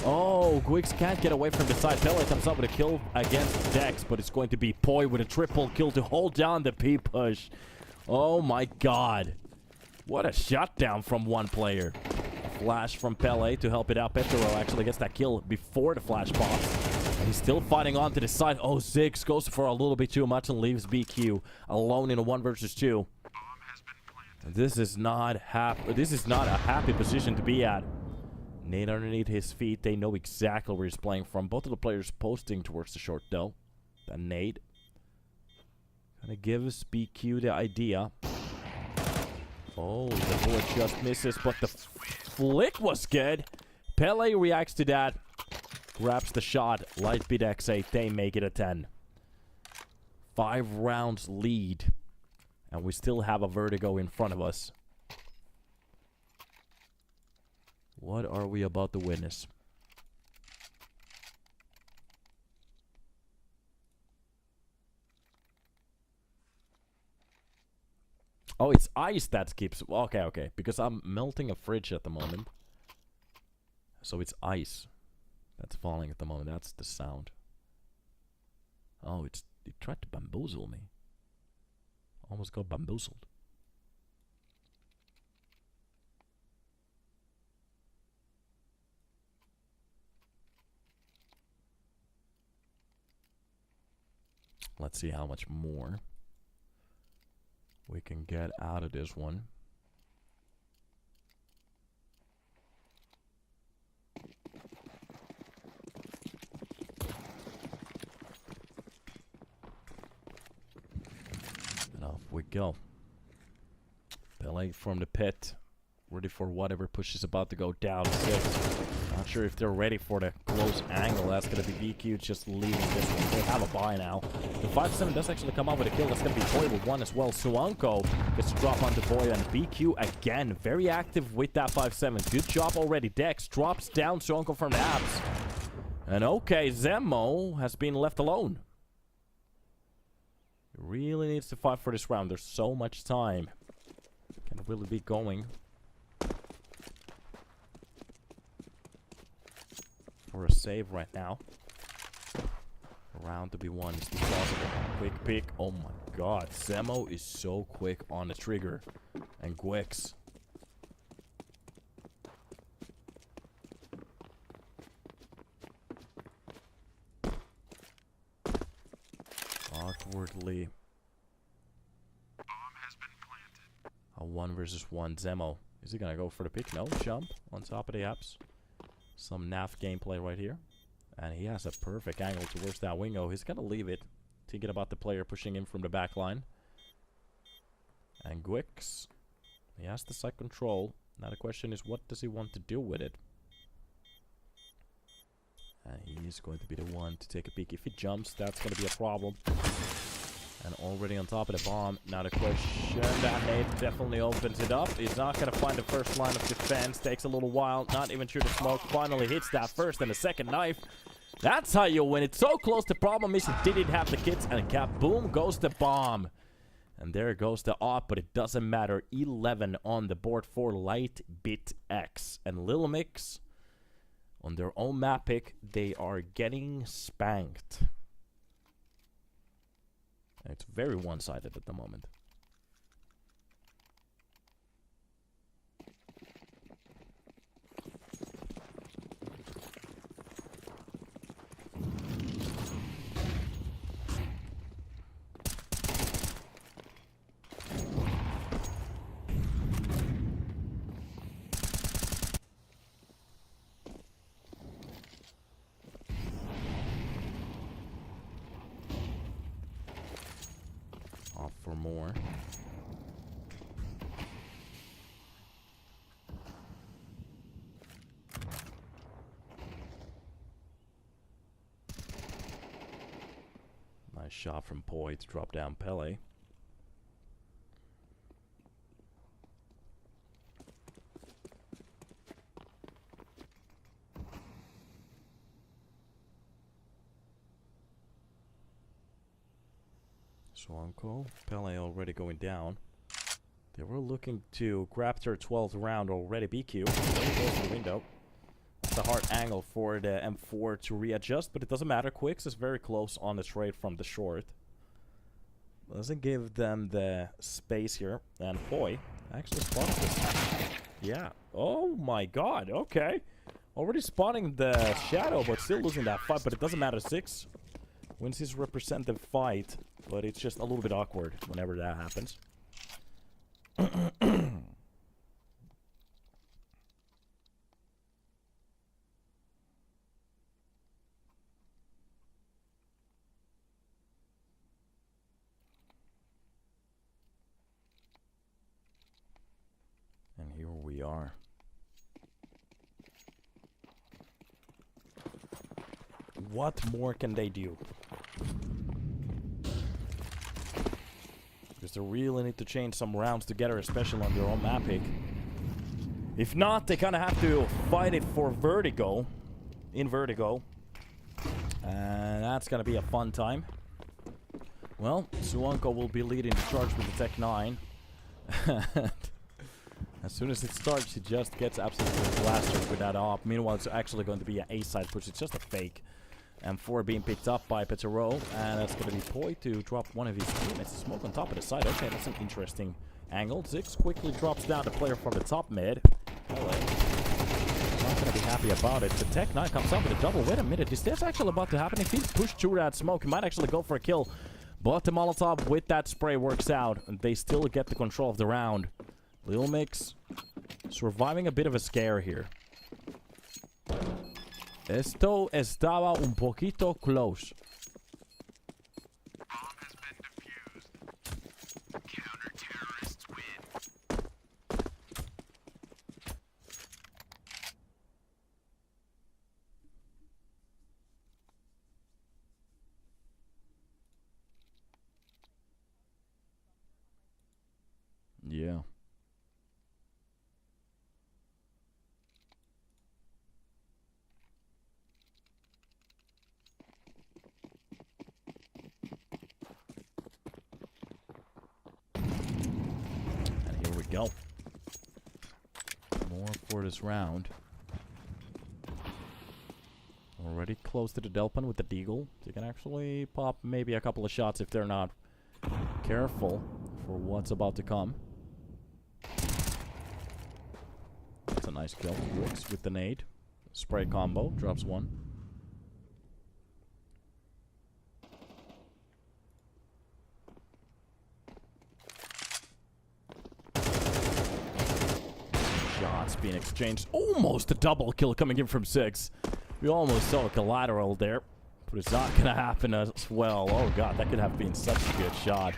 Oh, Gwix can't get away from the side. Pele comes up with a kill against Dex, but it's going to be Poi with a triple kill to hold down the P-push. Oh my god. What a shutdown from one player. Flash from Pele to help it out. Petro actually gets that kill before the flash pops. And he's still fighting on to the side. Oh, Ziggs goes for a little bit too much and leaves BQ alone in a 1 versus 2. This is not a happy position to be at. Nade underneath his feet. They know exactly where he's playing from. Both of the players posting towards the short though. Then Nade gonna give us BQ the idea. Oh, the bullet just misses, but the flick was good. Pele reacts to that. Grabs the shot. Lajtbitexe, they make it a 10. 5 rounds lead. And we still have a Vertigo in front of us. What are we about to witness? Oh, it's ice that keeps... Okay, okay. Because I'm melting a fridge at the moment. So it's ice that's falling at the moment. That's the sound. Oh, it tried to bamboozle me. Almost got bamboozled. Let's see how much more we can get out of this one. And off we go. Pele from the pit. Ready for whatever push is about to go down. 6. Not sure if they're ready for the close angle. That's going to be BQ just leaving this one. They have a buy now. The 5-7 does actually come out with a kill. That's going to be Boy with 1 as well. Suanko gets to drop onto Boy and BQ again. Very active with that 5-7. Good job already. Dex drops down Suanko from the abs. And okay, Zemo has been left alone. He really needs to fight for this round. There's so much time. Can really be going for a save right now. A round to be won is still possible. Quick pick. Oh my god. Zemo is so quick on the trigger. And Gwix. Awkwardly. A 1 versus 1 Zemo. Is he gonna go for the pick? No. Jump on top of the apps. Some NAF gameplay right here. And he has a perfect angle towards that wingo. He's gonna leave it. Thinking about the player pushing in from the back line. And Gwix. He has the side control. Now the question is, what does he want to do with it? And he is going to be the one to take a peek. If he jumps, that's going to be a problem. And already on top of the bomb. Now the question, that nade definitely opens it up. He's not going to find the first line of defense. Takes a little while. Not even through the smoke. Finally hits that first and the second knife. That's how you win. It's so close. The problem is he didn't have the kits. And kaboom goes the bomb. And there goes the op, but it doesn't matter. 11 on the board for lajtbitexe. And Lilmix, on their own map pick, they are getting spanked. And it's very one-sided at the moment. Off for more. Nice shot from Poi to drop down Pele. Swanko, Pele already going down. They were looking to grab their 12th round already. BQ, very close to the window. It's a hard angle for the M4 to readjust, but it doesn't matter. Quicks is very close on the trade from the short. Doesn't give them the space here. And boy, actually spotted this. Yeah. Oh my god, okay. Already spotting the shadow, but still losing that fight, but it doesn't matter. 6 wins his representative fight, but it's just a little bit awkward whenever that happens. And here we are. What more can they do? Because they really need to change some rounds together, especially on their own map pick. If not, they kind of have to fight it for Vertigo. In Vertigo. And that's going to be a fun time. Well, Suanko will be leading the charge with the Tech 9. As soon as it starts, he just gets absolutely blasted with that op. Meanwhile, it's actually going to be an A-side push. It's just a fake. M4 being picked up by Petero, and that's going to be Poi to drop one of his teammates. Smoke on top of the side. Okay, that's an interesting angle. Zix quickly drops down the player from the top mid. LA. Not going to be happy about it. The Tech 9 comes up with a double. Wait a minute, is this actually about to happen? If he's pushed through that smoke, he might actually go for a kill. But the Molotov with that spray works out, and they still get the control of the round. Lilmix surviving a bit of a scare here. Esto estaba un poquito close. Bomb has been defused. Counter-terrorists win. Yeah. Go. More for this round. Already close to the Delphin with the Deagle. They can actually pop maybe a couple of shots if they're not careful for what's about to come. That's a nice kill. Works with the nade. Spray combo. Drops one. Being exchanged. Almost a double kill coming in from 6. We almost saw a collateral there, but it's not gonna happen as well. Oh god, that could have been such a good shot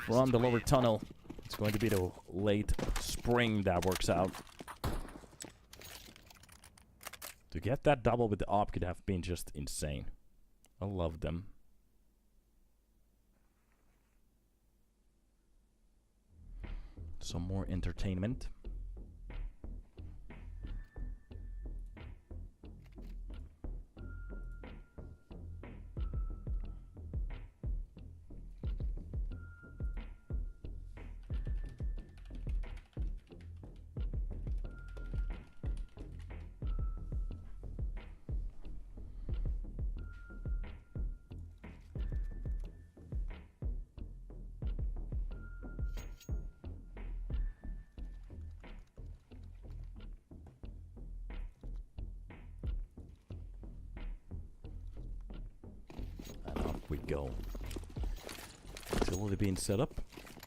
from the lower tunnel. It's going to be the late spring that works out. To get that double with the op could have been just insane. I love them. Some more entertainment. We go. Utility being set up.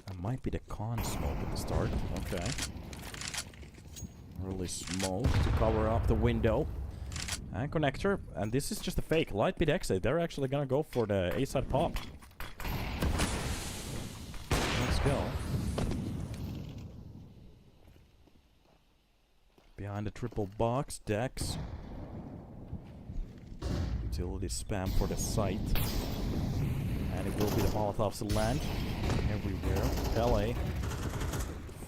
That might be the con smoke at the start. Okay. Early smoke to cover up the window. And connector. And this is just a fake. Lajtbitexe. They're actually gonna go for the A-side pop. Let's go. Behind the triple box. Dex. Utility spam for the site. And it will be the Molotovs to land everywhere. Pele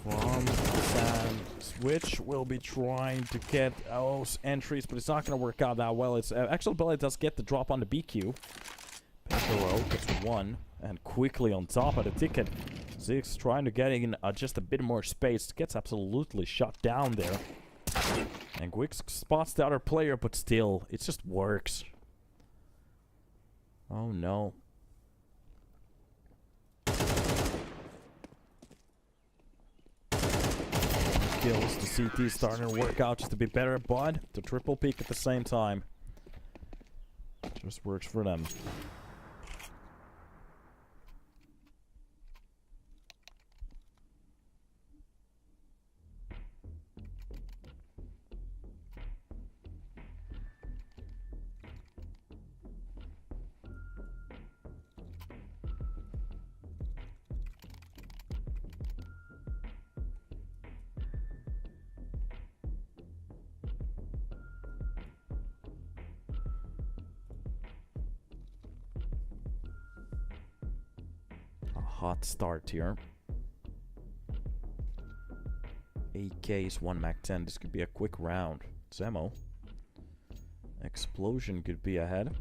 from the sand switch will be trying to get those entries, but it's not going to work out that well. It's actually Pele does get the drop on the BQ. Petero gets 1. And quickly on top of the ticket. Ziggs trying to get in just a bit more space. Gets absolutely shut down there. And Gwix spots the other player, but still, it just works. Oh no. Kills, the CT starting to work out just a bit better, but the triple peak at the same time. Just works for them. Hot start here. AK's 1 Mac 10. This could be a quick round. Zemo. Explosion could be ahead.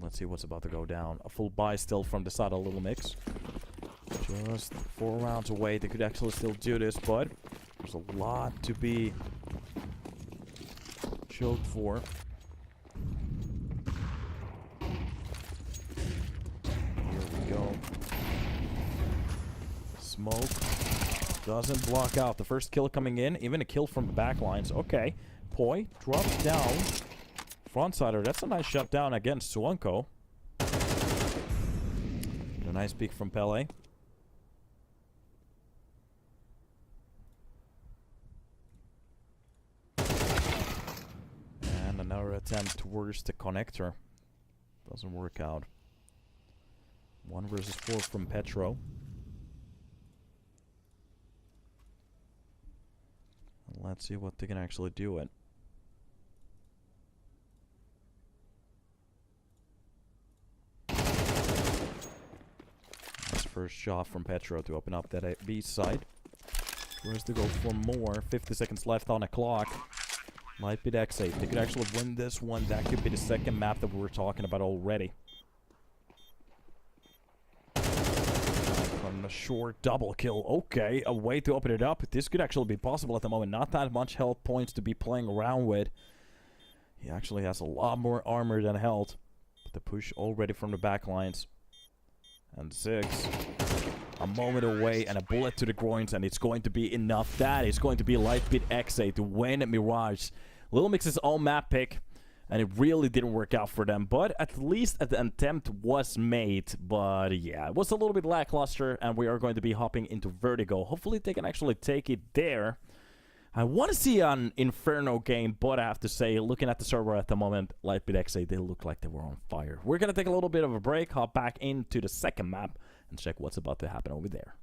Let's see what's about to go down. A full buy still from the side of Lilmix. Just 4 rounds away. They could actually still do this, but there's a lot to be choked for. Here we go. Smoke doesn't block out. The first kill coming in. Even a kill from the back lines. Okay. Poi drops down. Frontsider. That's a nice shutdown against Suanko. A nice peek from Pele. Another attempt towards the connector. Doesn't work out. 1 versus 4 from Petro. Let's see what they can actually do it. Nice first shot from Petro to open up that B side. Tries to go for more. 50 seconds left on the clock. lajtbitexe. They could actually win this one. That could be the second map that we were talking about already. From a short double kill. Okay, a way to open it up. This could actually be possible at the moment. Not that much health points to be playing around with. He actually has a lot more armor than health. But the push already from the back lines. And Ziggs. A moment away and a bullet to the groins, and it's going to be enough. That is going to be lajtbitexe to win Mirage. Lilmix's own map pick, and it really didn't work out for them, but at least an attempt was made. But yeah, it was a little bit lackluster, and we are going to be hopping into Vertigo. Hopefully they can actually take it there. I want to see an Inferno game, but I have to say, looking at the server at the moment, lajtbitexe, they look like they were on fire. We're going to take a little bit of a break, hop back into the second map, and check what's about to happen over there.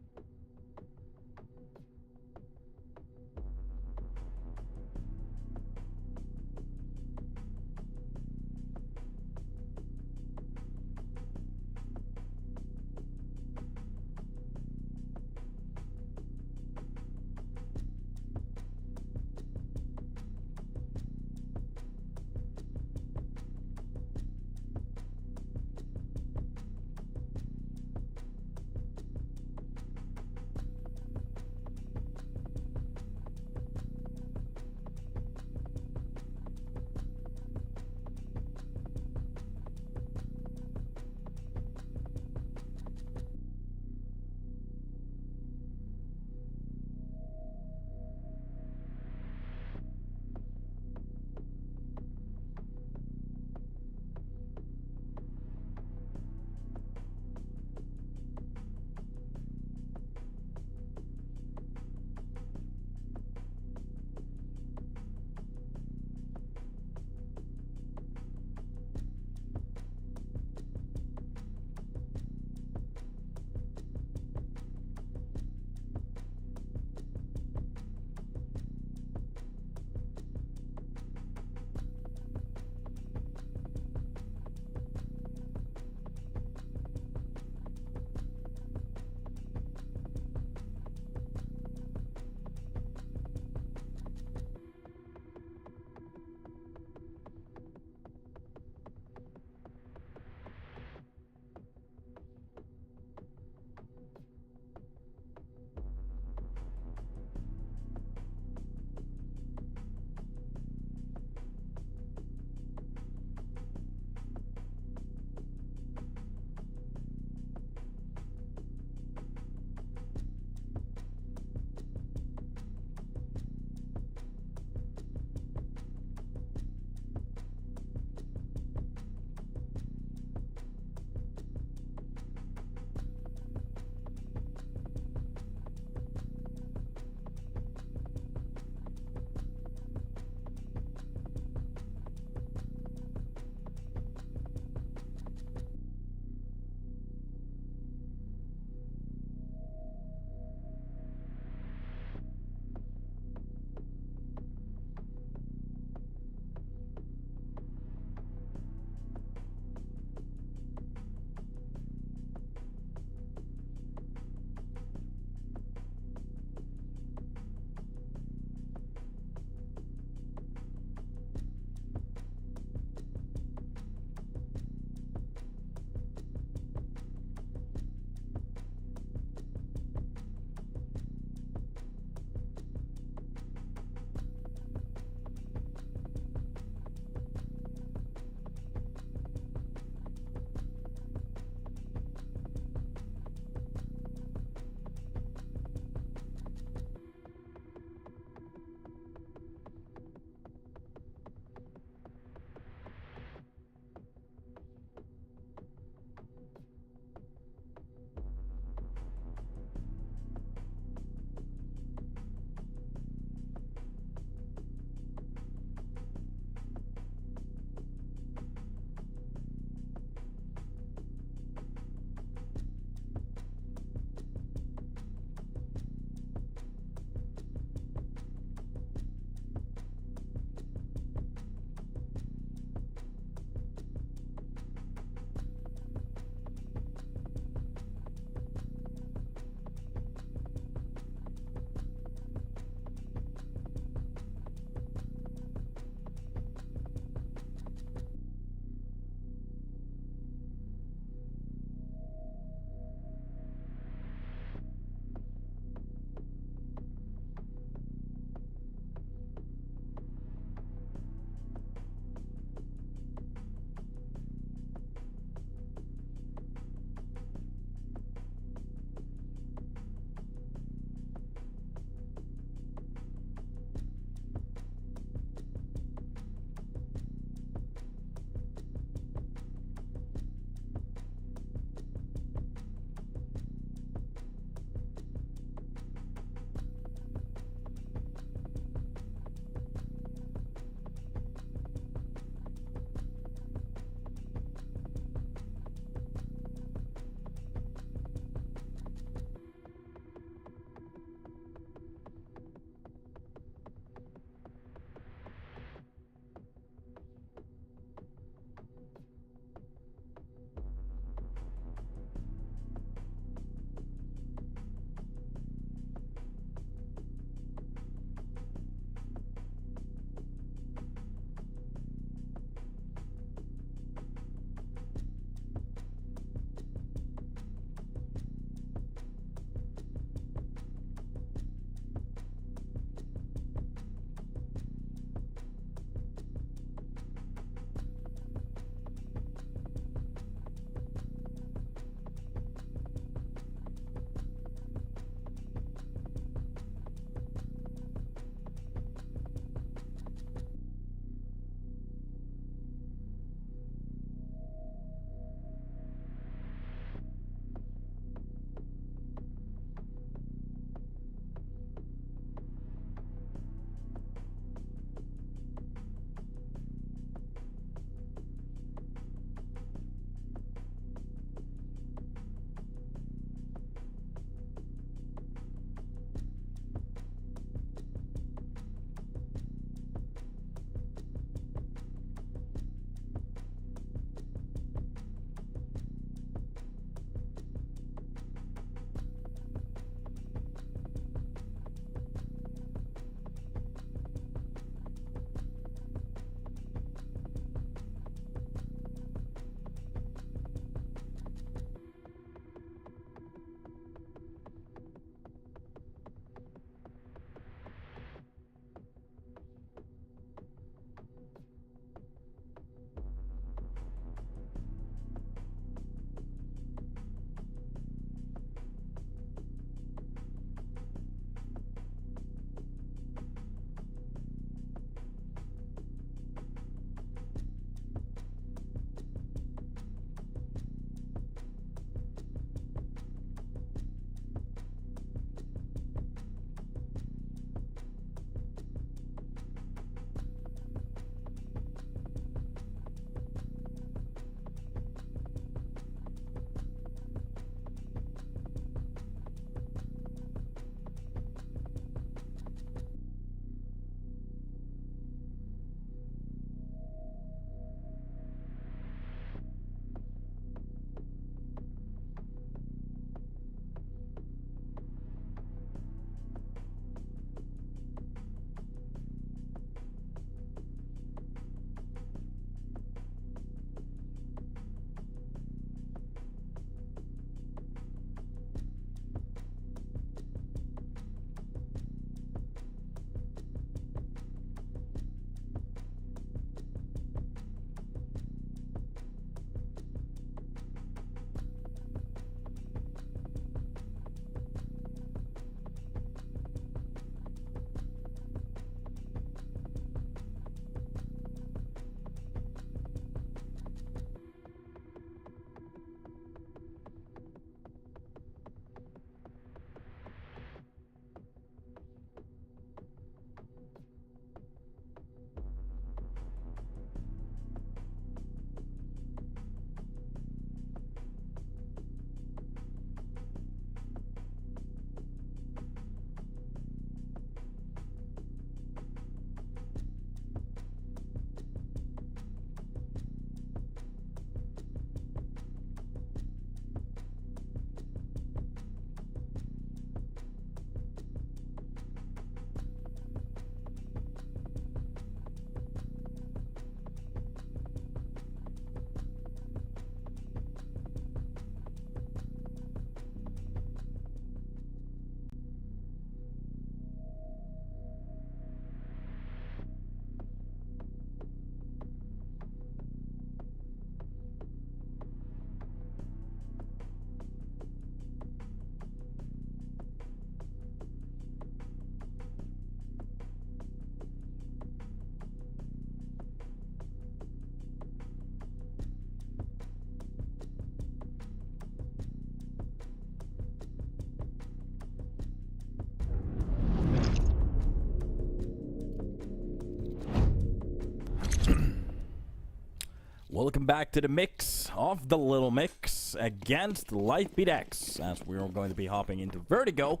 Welcome back to the mix of the Lilmix against lajtbitexe, as we're going to be hopping into Vertigo.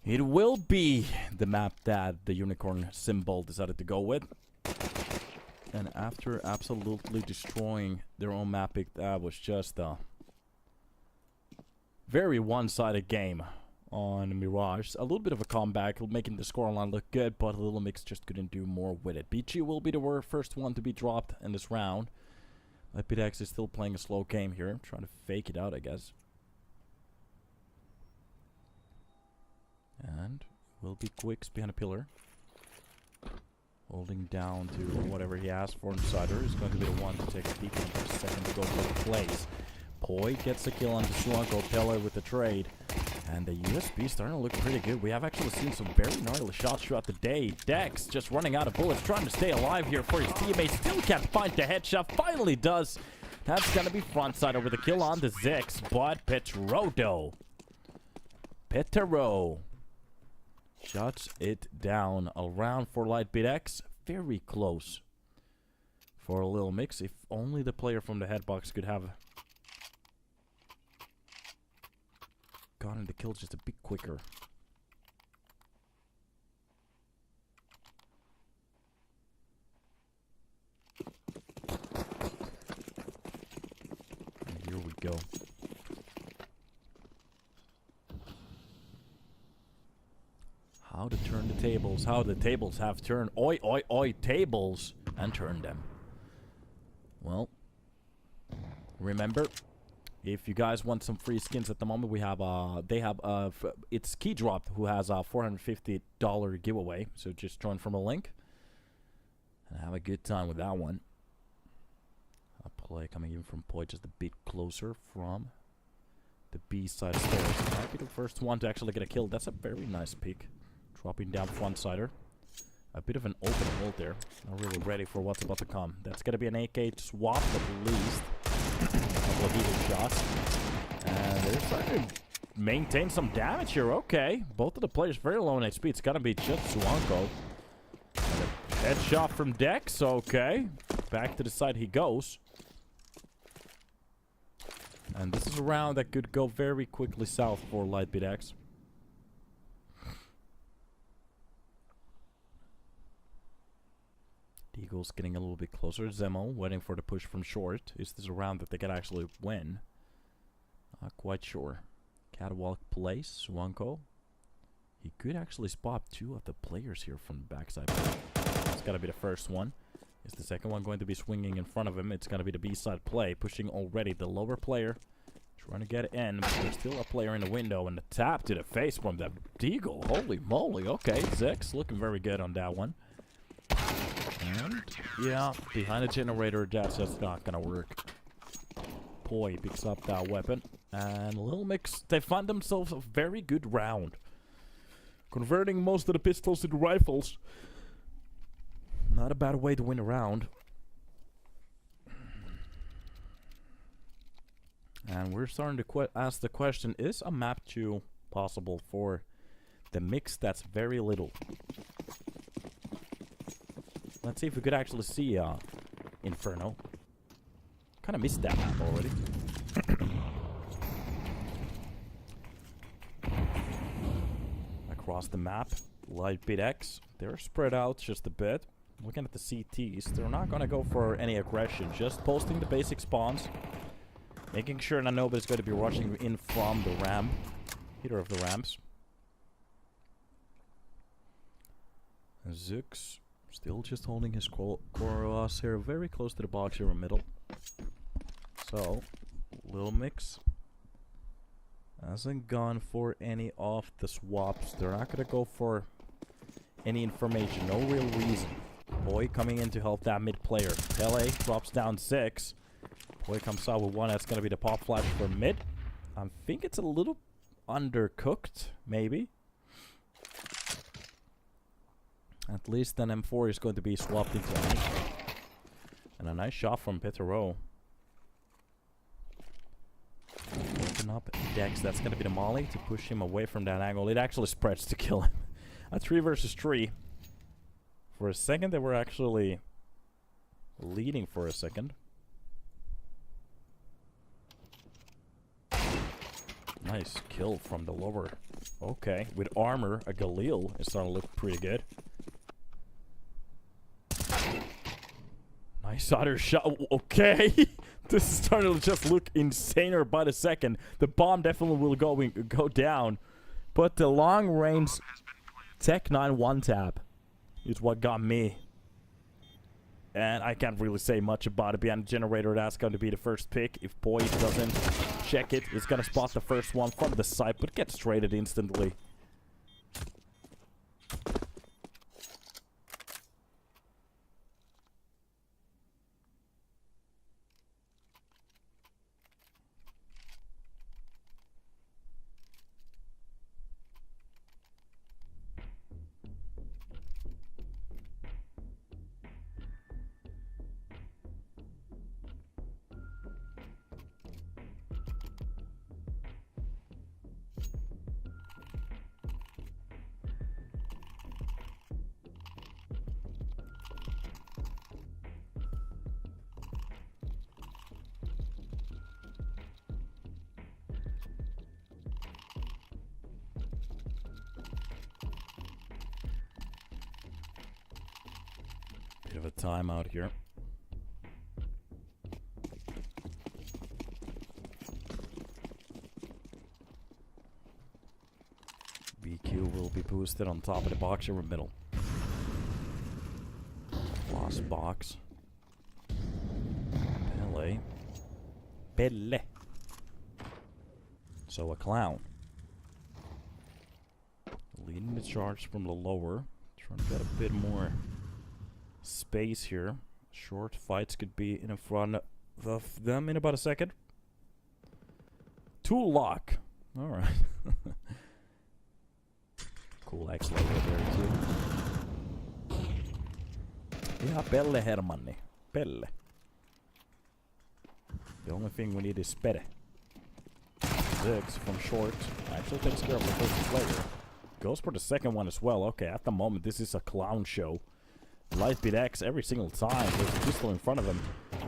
It will be the map that the unicorn symbol decided to go with. And after absolutely destroying their own map pick, that was just a very one-sided game on Mirage. A little bit of a comeback, making the scoreline look good, but Lilmix just couldn't do more with it. BG will be the first one to be dropped in this round. lajtbitexe is still playing a slow game here, trying to fake it out, I guess. And will be Quicks behind a pillar. Holding down to whatever he asked for. Insider is going to be the one to take a peek in for a second to go for the plays. Poi gets a kill on the Swanko Pele with the trade. And the USB starting to look pretty good. We have actually seen some very gnarly shots throughout the day. Dex just running out of bullets, trying to stay alive here for his teammates. Still can't find the headshot. Finally does. That's going to be frontside over the kill on the Zix. But Petro shuts it down. Around for lajtbitexe. Very close for a Lilmix. If only the player from the headbox could have gotten the kill just a bit quicker. And here we go. How to turn the tables. How the tables have turned. Oi, oi, oi, tables. And turn them. Well, remember, if you guys want some free skins at the moment, we have it's Keydrop who has a $450 giveaway. So just join from a link and have a good time with that one. A play coming in from Poi just a bit closer from the B side stairs. Might be the first one to actually get a kill. That's a very nice pick. Dropping down frontsider. A bit of an open hold there. Not really ready for what's about to come. That's gonna be an AK swap at least. Couple of eagle shots. And they're starting to maintain some damage here. Okay. Both of the players very low in HP. It's gonna be just Swanko. And a headshot from Dex. Okay. Back to the side he goes. And this is a round that could go very quickly south for lajtbitexe. Eagles getting a little bit closer. Zemo waiting for the push from short. Is this a round that they can actually win? Not quite sure. Catwalk place. Swanko. He could actually spot two of the players here from the backside. It's got to be the first one. Is the second one going to be swinging in front of him? It's going to be the B-side play. Pushing already the lower player. Trying to get in, but there's still a player in the window. And the tap to the face from the Deagle. Holy moly. Okay, Zix looking very good on that one. And, yeah, behind the generator, that's just not gonna work. Poi picks up that weapon. And Lilmix, they find themselves a very good round. Converting most of the pistols into rifles. Not a bad way to win a round. And we're starting to ask the question, is a map 2 possible for the mix that's very little? Let's see if we could actually see Inferno. Kind of missed that map already. Across the map, lajtbitexe. They're spread out just a bit. Looking at the CTs, they're not going to go for any aggression. Just posting the basic spawns. Making sure that nobody's going to be rushing in from the ramp. Either of the ramps. Zux. Still just holding his cross here, very close to the box here in the middle. So, Lilmix hasn't gone for any of the swaps. They're not going to go for any information, no real reason. Poi coming in to help that mid player. Pele drops down 6. Poi comes out with 1. That's going to be the pop flash for mid. I think it's a little undercooked, maybe. At least an M4 is going to be swapped into an AK. And a nice shot from Petro. Open up Dex. That's going to be the molly to push him away from that angle. It actually spreads to kill him. A 3 versus 3. For a second, they were actually leading for a second. Nice kill from the lower. Okay, with armor, a Galil is starting to look pretty good. Nice other shot. Okay, this is starting to just look insaner by the second. The bomb definitely will go down, but the long range Tech 9 one tap is what got me. And I can't really say much about it beyond the generator. That's going to be the first pick. If Boyd doesn't check it, he's going to spot the first one from the side, but gets traded instantly. Bit of a timeout here. BQ will be boosted on top of the box over middle. Lost box. Pelle. So a clown. Leading the charge from the lower. Trying to get a bit more space here. Short fights could be in front of them in about a second. Tool lock. Alright. Cool X logo there too. Yeah, Pelle Hermanni. Pelle. The only thing we need is Pere. Ziggs from short. Actually takes care of the first player. Goes for the second one as well. Okay, at the moment this is a clown show. Lajtbitexe every single time. There's a pistol in front of him.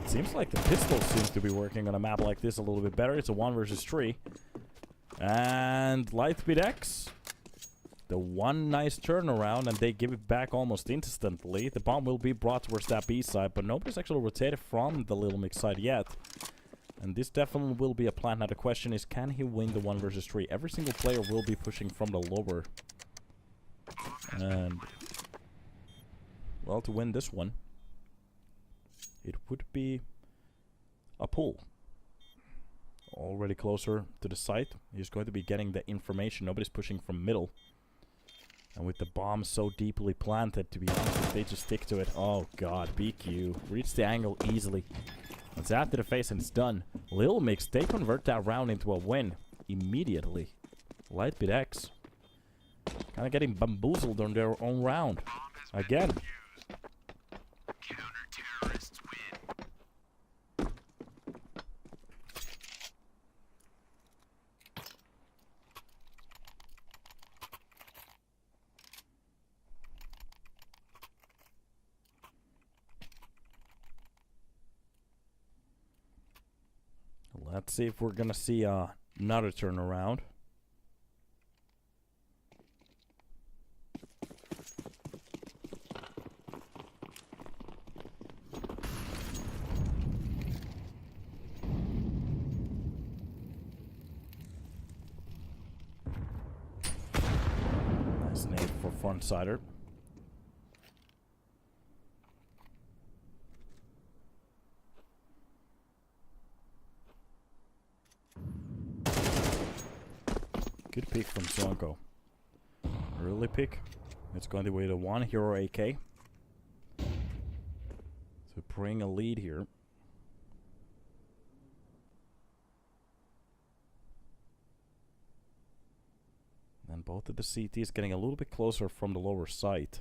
It seems like the pistol seems to be working on a map like this a little bit better. It's a 1 versus 3. And Lajtbitexe, the one nice turnaround, and they give it back almost instantly. The bomb will be brought towards that B side, but nobody's actually rotated from the Lilmix side yet. And this definitely will be a plan. Now the question is, can he win the 1 versus 3? Every single player will be pushing from the lower. And well, to win this one, it would be a pull. Already closer to the site. He's going to be getting the information. Nobody's pushing from middle. And with the bomb so deeply planted, to be honest, if they just stick to it. Oh god, BQ. Reach the angle easily. It's after the face and it's done. Lilmix, they convert that round into a win immediately. Lajtbitexe kind of getting bamboozled on their own round. Again. Counter-terrorists win. Let's see if we're gonna see another turnaround. Nice nade for frontsider. Good pick from Zonko. Early pick. It's going to be the 1 hero AK to bring a lead here. And both of the CTs getting a little bit closer from the lower site.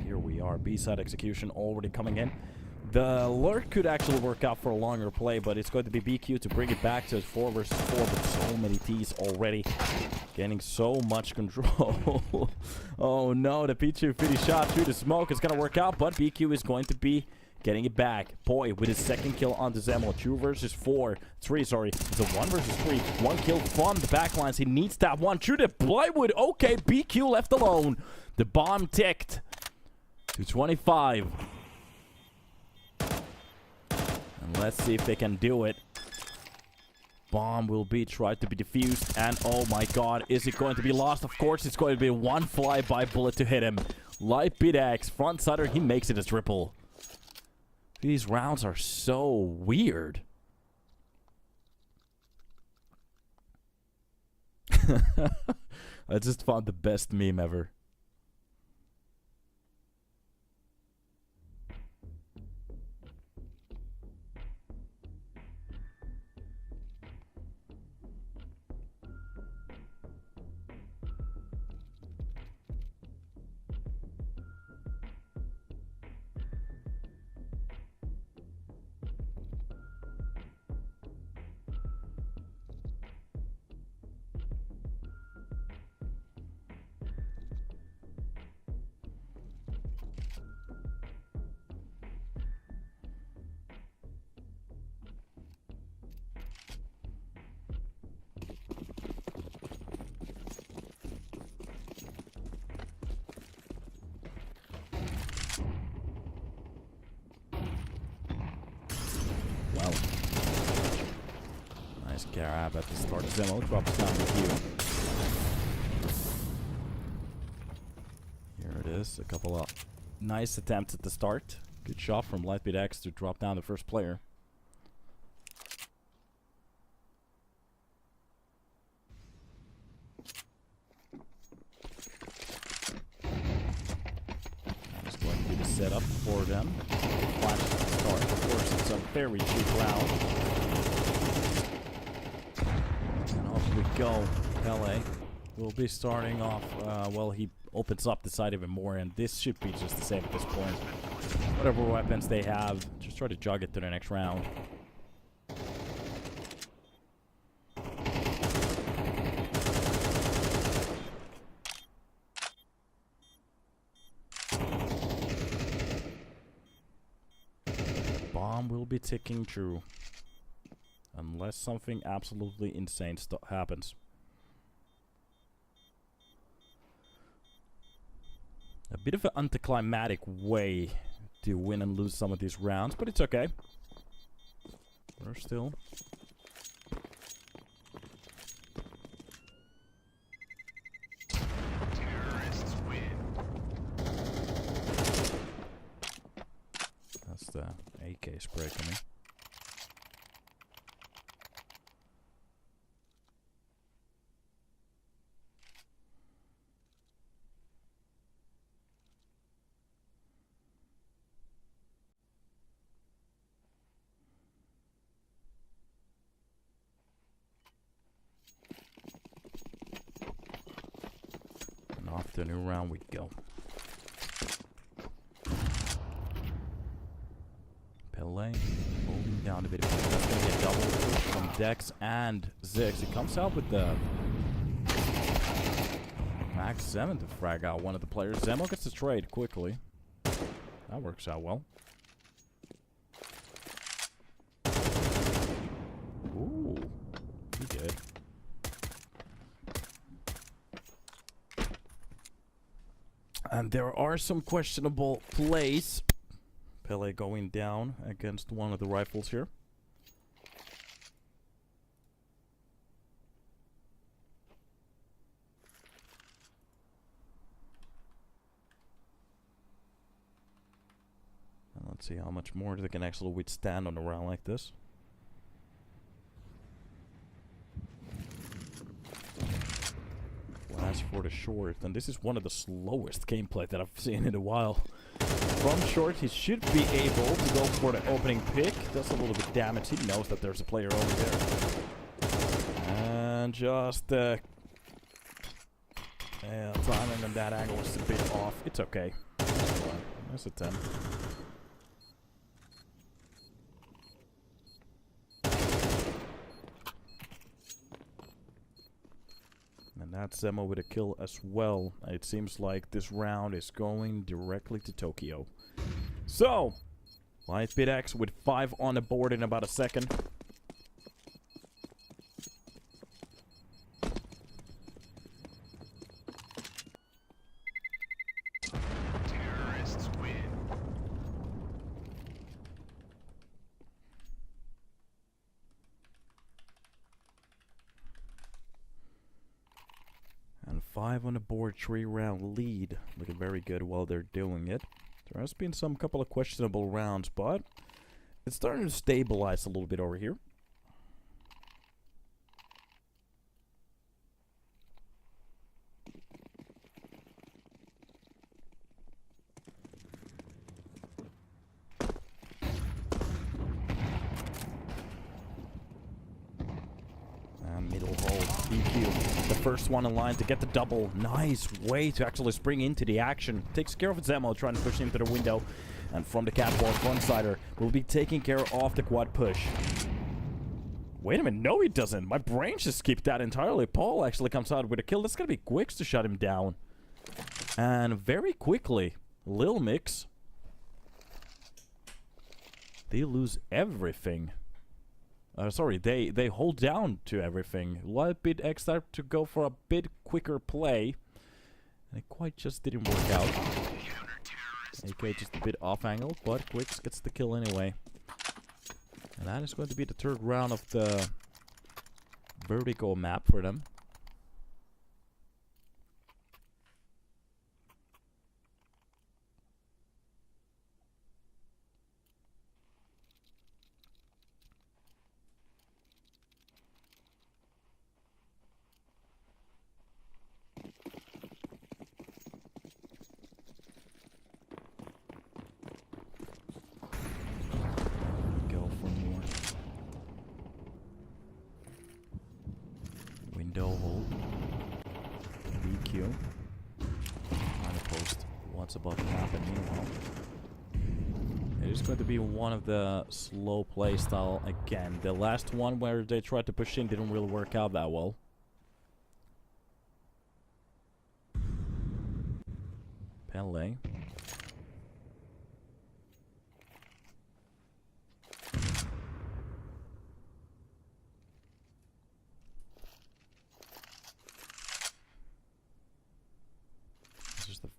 Here we are. B-side execution already coming in. The lurk could actually work out for a longer play, but it's going to be BQ to bring it back to 4 versus 4, but so many T's already. Gaining so much control. Oh no, the P250 shot through the smoke is going to work out, but BQ is going to be getting it back. Boy with his second kill on the Zemo. 2 versus 4. 3, sorry. It's a 1 versus 3. 1 kill from the backlines. He needs that one. Through the plywood. Okay, BQ left alone. The bomb ticked to 25. And let's see if they can do it. Bomb will be tried to be defused. And oh my god, is it going to be lost? Of course it's going to be one flyby bullet to hit him. Lajtbitexe, front sider, he makes it a triple. These rounds are so weird. I just found the best meme ever. Wow. Nice grab at the start. Zemo drops down the queue. Here it is. A couple of nice attempts at the start. Good shot from Lajtbitexe to drop down the first player. That's going to be the setup for them. Flash at the start. Of course, it's a very cheap round. And off we go. Pele will be starting off. Well, he opens up the side even more, and this should be just the same at this point. Whatever weapons they have, just try to jog it to the next round. Bomb will be ticking through. Unless something absolutely insane happens. A bit of an anticlimactic way to win and lose some of these rounds, but it's okay. We're still. Terrorists win. That's the AK spray coming. Off to a new round we go. Pele holding down a bit of it. That's going to get double from Dex and Zix. He comes out with the Max 7 to frag out one of the players. Zemo gets the trade quickly. That works out well. Ooh, he did. And there are some questionable plays. Pele going down against one of the rifles here. And let's see how much more they can actually withstand on a round like this. As for the short, and this is one of the slowest gameplay that I've seen in a while. From short, he should be able to go for the opening pick. Does a little bit of damage. He knows that there's a player over there. And just timing on that angle is a bit off. It's okay. That's a 10. And that's Zemo with a kill as well. It seems like this round is going directly to Tokyo. So, lajtbitexe with 5 on the board in about a second. Terrorists win. And 5 on the board, 3-round lead. Looking very good while they're doing it. There has been some couple of questionable rounds, but it's starting to stabilize a little bit over here. Middle hold, EQ, the first one in line to get the double. Nice way to actually spring into the action. Takes care of its ammo, trying to push into the window. And from the catwalk, frontsider will be taking care of the quad push. Wait a minute, no he doesn't. My brain just skipped that entirely. Paul actually comes out with a kill. That's gonna be Quicks to shut him down. And very quickly, Lilmix, they lose everything. Sorry, they hold down to everything. lajtbitexe start to go for a bit quicker play. And it quite just didn't work out. AK just a bit off angle, but Quicks gets the kill anyway. And that is going to be the 3rd round of the Vertigo map for them. Window hold. EQ. On the post. What's about to happen meanwhile? It is going to be one of the slow play style again. The last one where they tried to push in didn't really work out that well. Pele.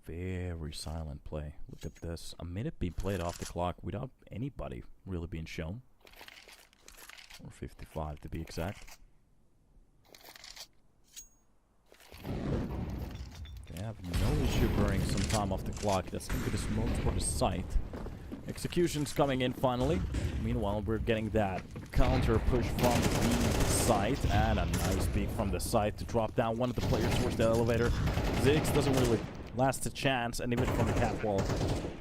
Very silent play. Look at this. A minute being played off the clock without anybody really being shown. Or 55 to be exact. They have no issue burning some time off the clock. That's going to be the smoke for the site. Execution's coming in finally. Meanwhile, we're getting that counter push from the site. And a nice peek from the site to drop down one of the players towards the elevator. Ziggs doesn't really last a chance, and even from the catwalk,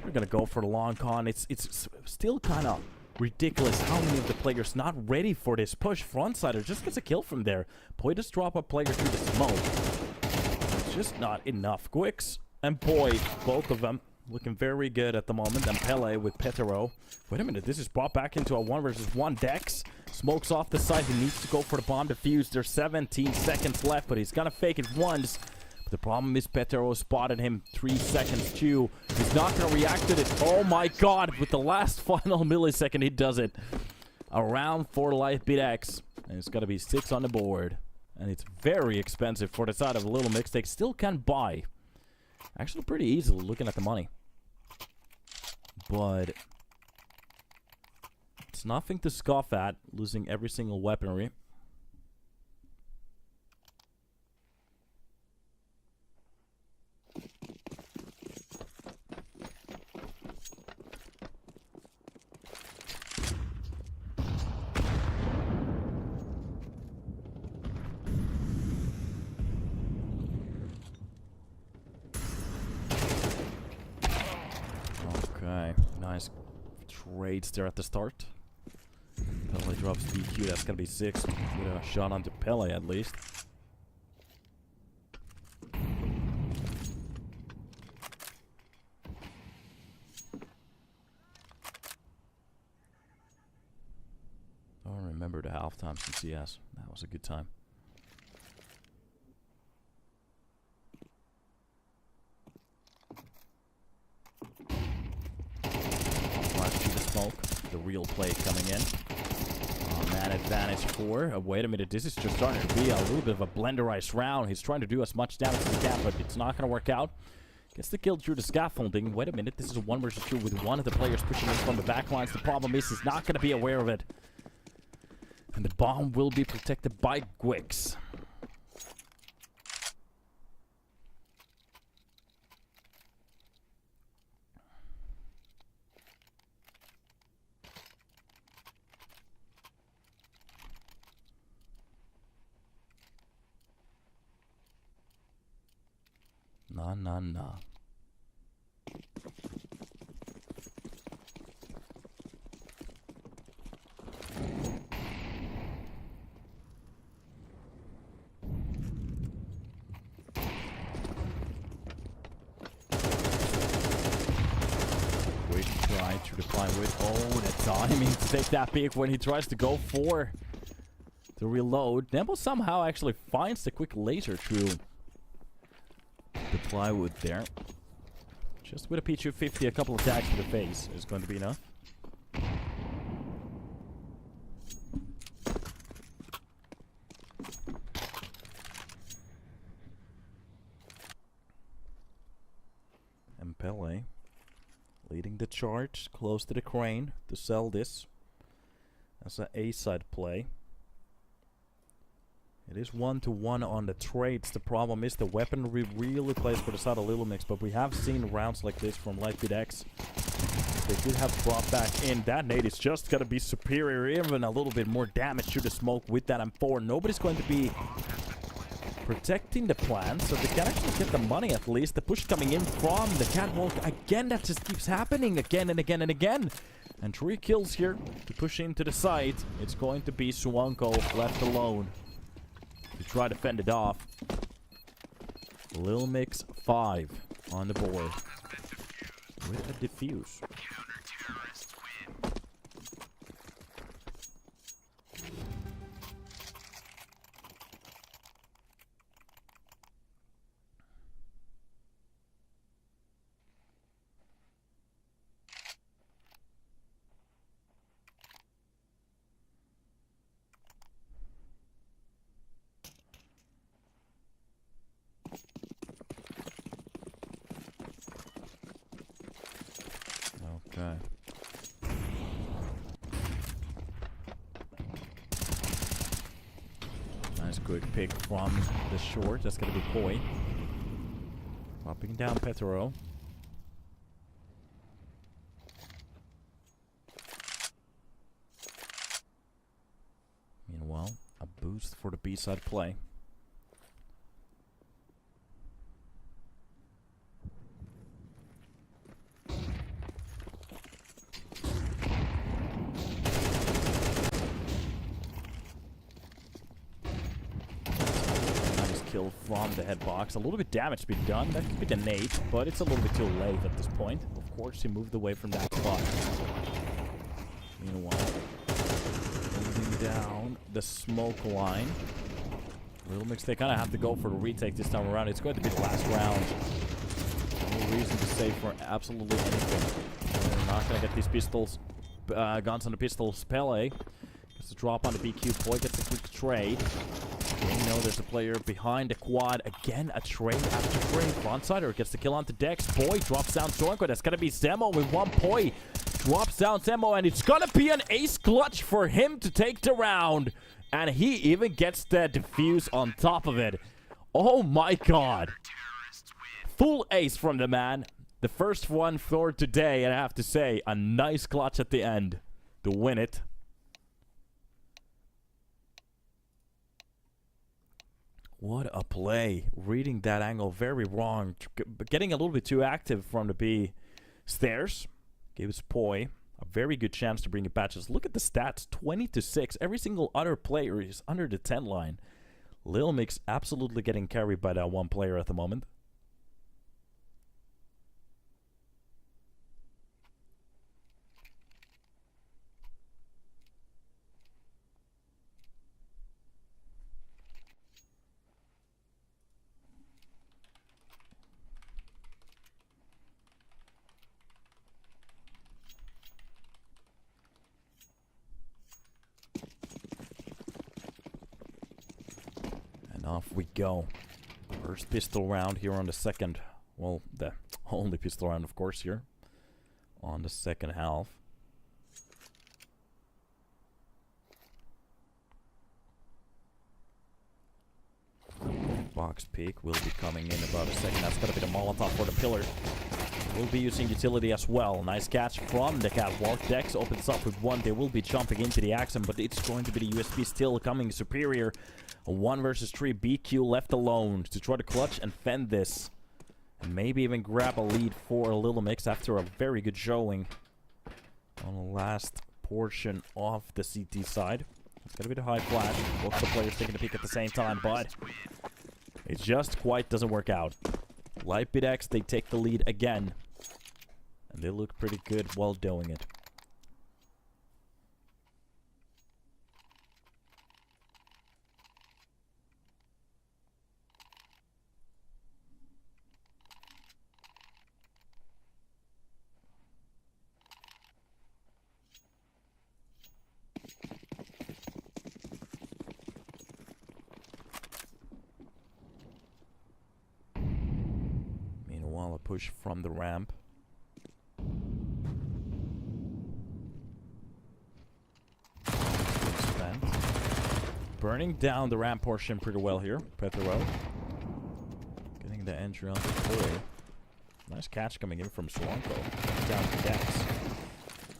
we're gonna go for the long con. It's still kind of ridiculous how many of the players not ready for this push. Frontsider just gets a kill from there. Boy, just drop a player through the smoke. It's just not enough. Quicks and Boy, both of them looking very good at the moment. And Pele with Petero. Wait a minute, this is brought back into a 1 versus 1 Dex. Smokes off the side. He needs to go for the bomb defuse. There's 17 seconds left, but he's gonna fake it once. The problem is Petero spotted him 3 seconds too. He's not going to react to this. Oh my god, with the last final millisecond he does it. A round for lajtbitexe. And it's got to be 6 on the board. And it's very expensive for the side of Lilmix. They still can buy. Actually pretty easily looking at the money. But it's nothing to scoff at, losing every single weaponry. Okay, nice trades there at the start. Pele drops BQ, that's gonna be 6 with a shot onto Pele at least. Don't remember the halftime since CS. That was a good time. smoke. The real play coming in. Man advantage 4. Wait a minute, this is just starting to be a little bit of a blenderized round. He's trying to do as much damage as he can, but it's not going to work out. Gets the kill through the scaffolding. Wait a minute, this is a 1 versus 2 with one of the players pushing in from the backlines. The problem is he's not going to be aware of it. And the bomb will be protected by Gwix. Nah. Quick try to reply with. Oh, the timing to take that peek when he tries to go for the reload. Nembo somehow actually finds the quick laser through the plywood there. Just with a P250, a couple of tags to the face is going to be enough. And Pele leading the charge close to the crane to sell this as an A-side play. It is 1-to-1 on the trades. The problem is the weaponry really plays for the side of Lilmix, but we have seen rounds like this from lajtbitexe. They did have brought back in. That nade is just going to be superior, even a little bit more damage to the smoke with that M4. Nobody's going to be protecting the plant, so they can actually get the money at least. The push coming in from the catwalk. Again, that just keeps happening again and again and again. And 3 kills here to push into the side. It's going to be Swanko left alone to try to fend it off. Lilmix 5 on the board with a defuse. Okay. Nice quick pick from the short. That's gonna be Poi. Popping down Petro. Meanwhile, a boost for the B-side play. Kill from the head box. A little bit damage to be done. That could be the nade, but it's a little bit too late at this point. Of course, he moved away from that spot. Meanwhile, moving down the smoke line. Lilmix, they kind of have to go for the retake this time around. It's going to be the last round. No reason to save for absolutely anything. They're not going to get these pistols, guns on the pistols. Pele gets a drop on the BQ. Boy gets a quick trade. You know there's a player behind the quad. Again, a trade after trade. Frontsider gets the kill onto Dex. Boy drops down Zorko. That's going to be Zemo with 1 point. Drops down Zemo, and it's going to be an ace clutch for him to take the round. And he even gets the defuse on top of it. Oh my god. Full ace from the man. The first one for today, and I have to say, a nice clutch at the end to win it. What a play. Reading that angle very wrong. Getting a little bit too active from the B stairs. Gave us Poi a very good chance to bring it back. Just look at the stats. 20-6. Every single other player is under the 10 line. Lilmix absolutely getting carried by that one player at the moment. Off we go. First pistol round here on the second. Well, the only pistol round, of course, here on the second half. Box pick will be coming in about a second. That's gonna be the Molotov for the pillar. We'll be using utility as well. Nice catch from the catwalk. Dex opens up with one. They will be jumping into the action, but it's going to be the USB still coming superior. A 1 versus 3 BQ left alone to try to clutch and fend this. And maybe even grab a lead for Lilmix after a very good showing on the last portion of the CT side. It's going to be the high flash. Both the players taking a peek at the same time, but it just quite doesn't work out. lajtbitexe, they take the lead again. And they look pretty good while doing it. Meanwhile, a push from the ramp. Burning down the ramp portion pretty well here. Vertigo getting the entry on the play. Nice catch coming in from Swanko. Down to Dex.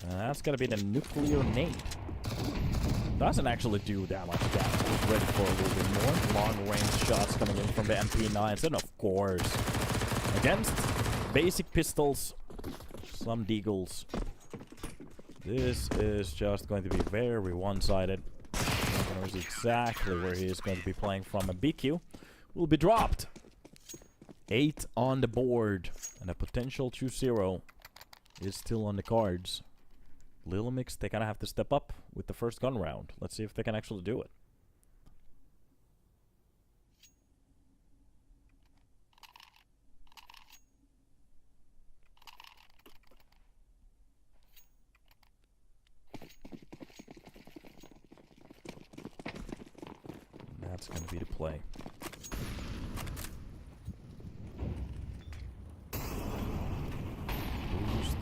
That's gonna be the nuclear nade. Doesn't actually do that much damage. Just ready for a little bit more. Long range shots coming in from the MP9s. And of course, against basic pistols, some deagles. This is just going to be very one-sided. Knows exactly where he is going to be playing from. A BQ will be dropped. 8 on the board. And a potential 2-0 is still on the cards. Lilmix, they kind of have to step up with the first gun round. Let's see if they can actually do it. That's going to be the play. Boost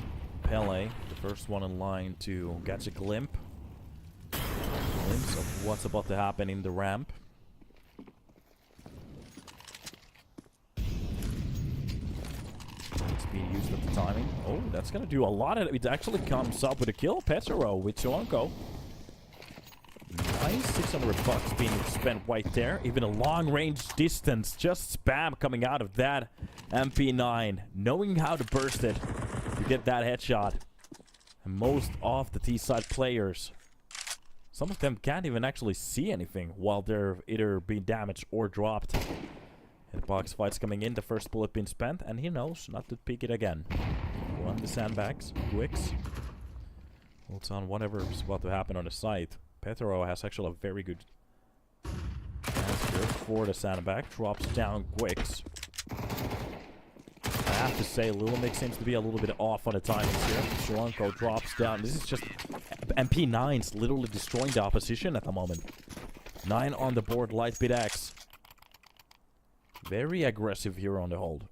Pele, the first one in line to catch a glimpse of what's about to happen in the ramp. It's being used at the timing. Oh, that's going to do a lot of it. Actually comes up with a kill. Petero with Swanko. Nice, 600 bucks being spent right there. Even a long-range distance, just spam coming out of that MP9. Knowing how to burst it to get that headshot. And most of the T-side players, some of them can't even actually see anything while they're either being damaged or dropped. Hitbox fights coming in, the first bullet being spent, and he knows not to peek it again. Run the sandbags, Wix. Holds on whatever is about to happen on the site. Petero has actually a very good chance here for the sandbag. Drops down Quicks. I have to say, Lilmix seems to be a little bit off on the timings here. Swanko drops down. This is just MP9s literally destroying the opposition at the moment. 9 on the board, lajtbitexe. Very aggressive here on the hold.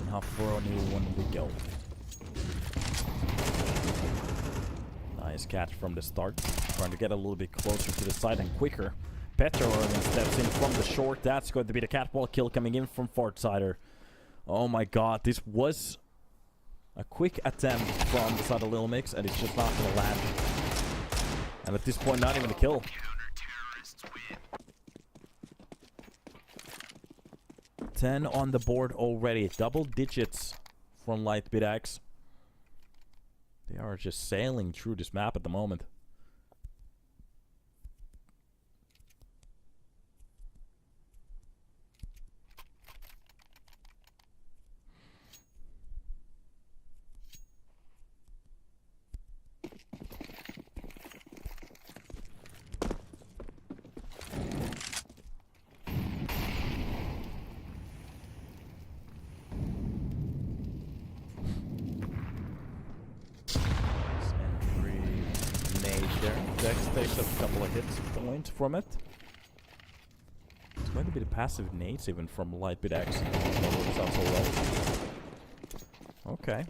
Now for a new one we go. Nice catch from the start. Trying to get a little bit closer to the side and quicker. Petero steps in from the short. That's going to be the catwalk kill coming in from Fartsider. Oh my god, this was a quick attempt from the side of Lilmix, and it's just not going to land. And at this point, not even a kill. 10 on the board already. Double digits from lajtbitexe. They are just sailing through this map at the moment. Dex takes a couple of hits point from it. It's going to be the passive nades even from lajtbitexe. Sounds so well. Okay.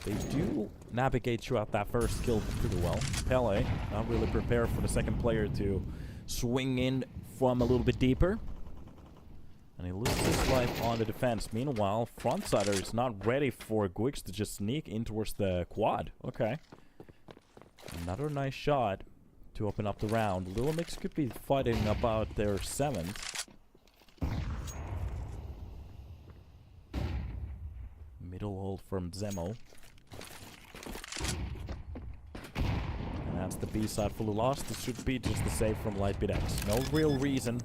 They do navigate throughout that first kill pretty well. Pele not really prepared for the second player to swing in from a little bit deeper. And he loses his life on the defense. Meanwhile, frontsider is not ready for Gwix to just sneak in towards the quad. Okay. Another nice shot to open up the round. Lilmix could be fighting about their 7th. Middle hold from Zemo. And that's the B side fully lost. It should be just the save from lajtbitexe. No real reason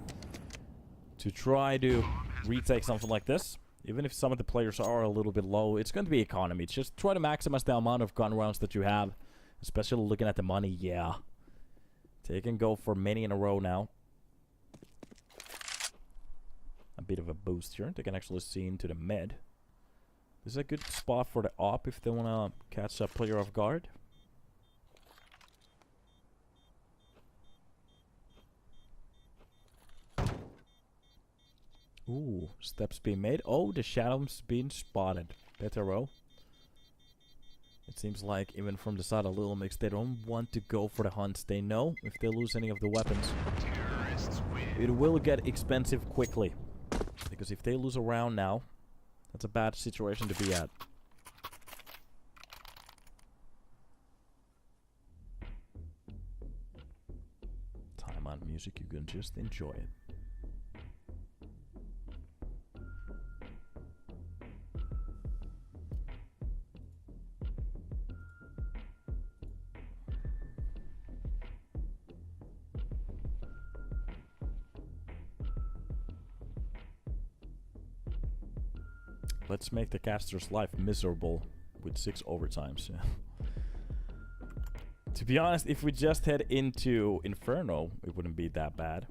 to try to retake something like this. Even if some of the players are a little bit low, it's going to be economy. Just try to maximize the amount of gun rounds that you have. Especially looking at the money, yeah. They can go for many in a row now. A bit of a boost here. They can actually see into the mid. This is a good spot for the op if they want to catch a player off guard. Ooh, steps being made. Oh, the shadow's being spotted. Better row. It seems like even from the side of Lilmix, they don't want to go for the hunts. They know if they lose any of the weapons, it will get expensive quickly. Because if they lose a round now, that's a bad situation to be at. Time on music, you can just enjoy it. Let's make the caster's life miserable with 6 overtimes. Yeah. To be honest, if we just head into Inferno, it wouldn't be that bad.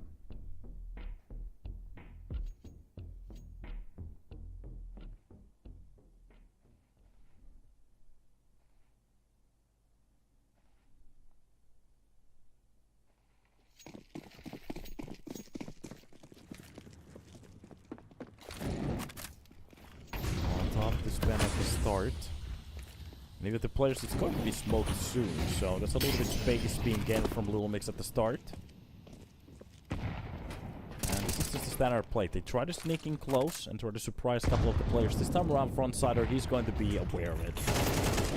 Maybe with the players, it's going to be smoked soon, so that's a little bit space being gained from Lilmix at the start. And this is just a standard play. They try to sneak in close and try to surprise a couple of the players. This time around, frontsider, he's going to be aware of it.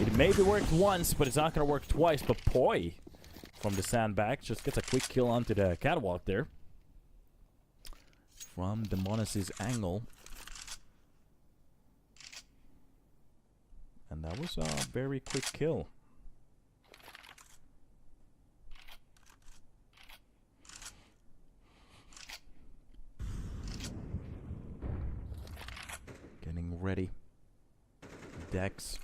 It maybe worked once, but it's not going to work twice. But Poi from the sandbag just gets a quick kill onto the catwalk there. From the Mona's angle. And that was a very quick kill. Getting ready. Dex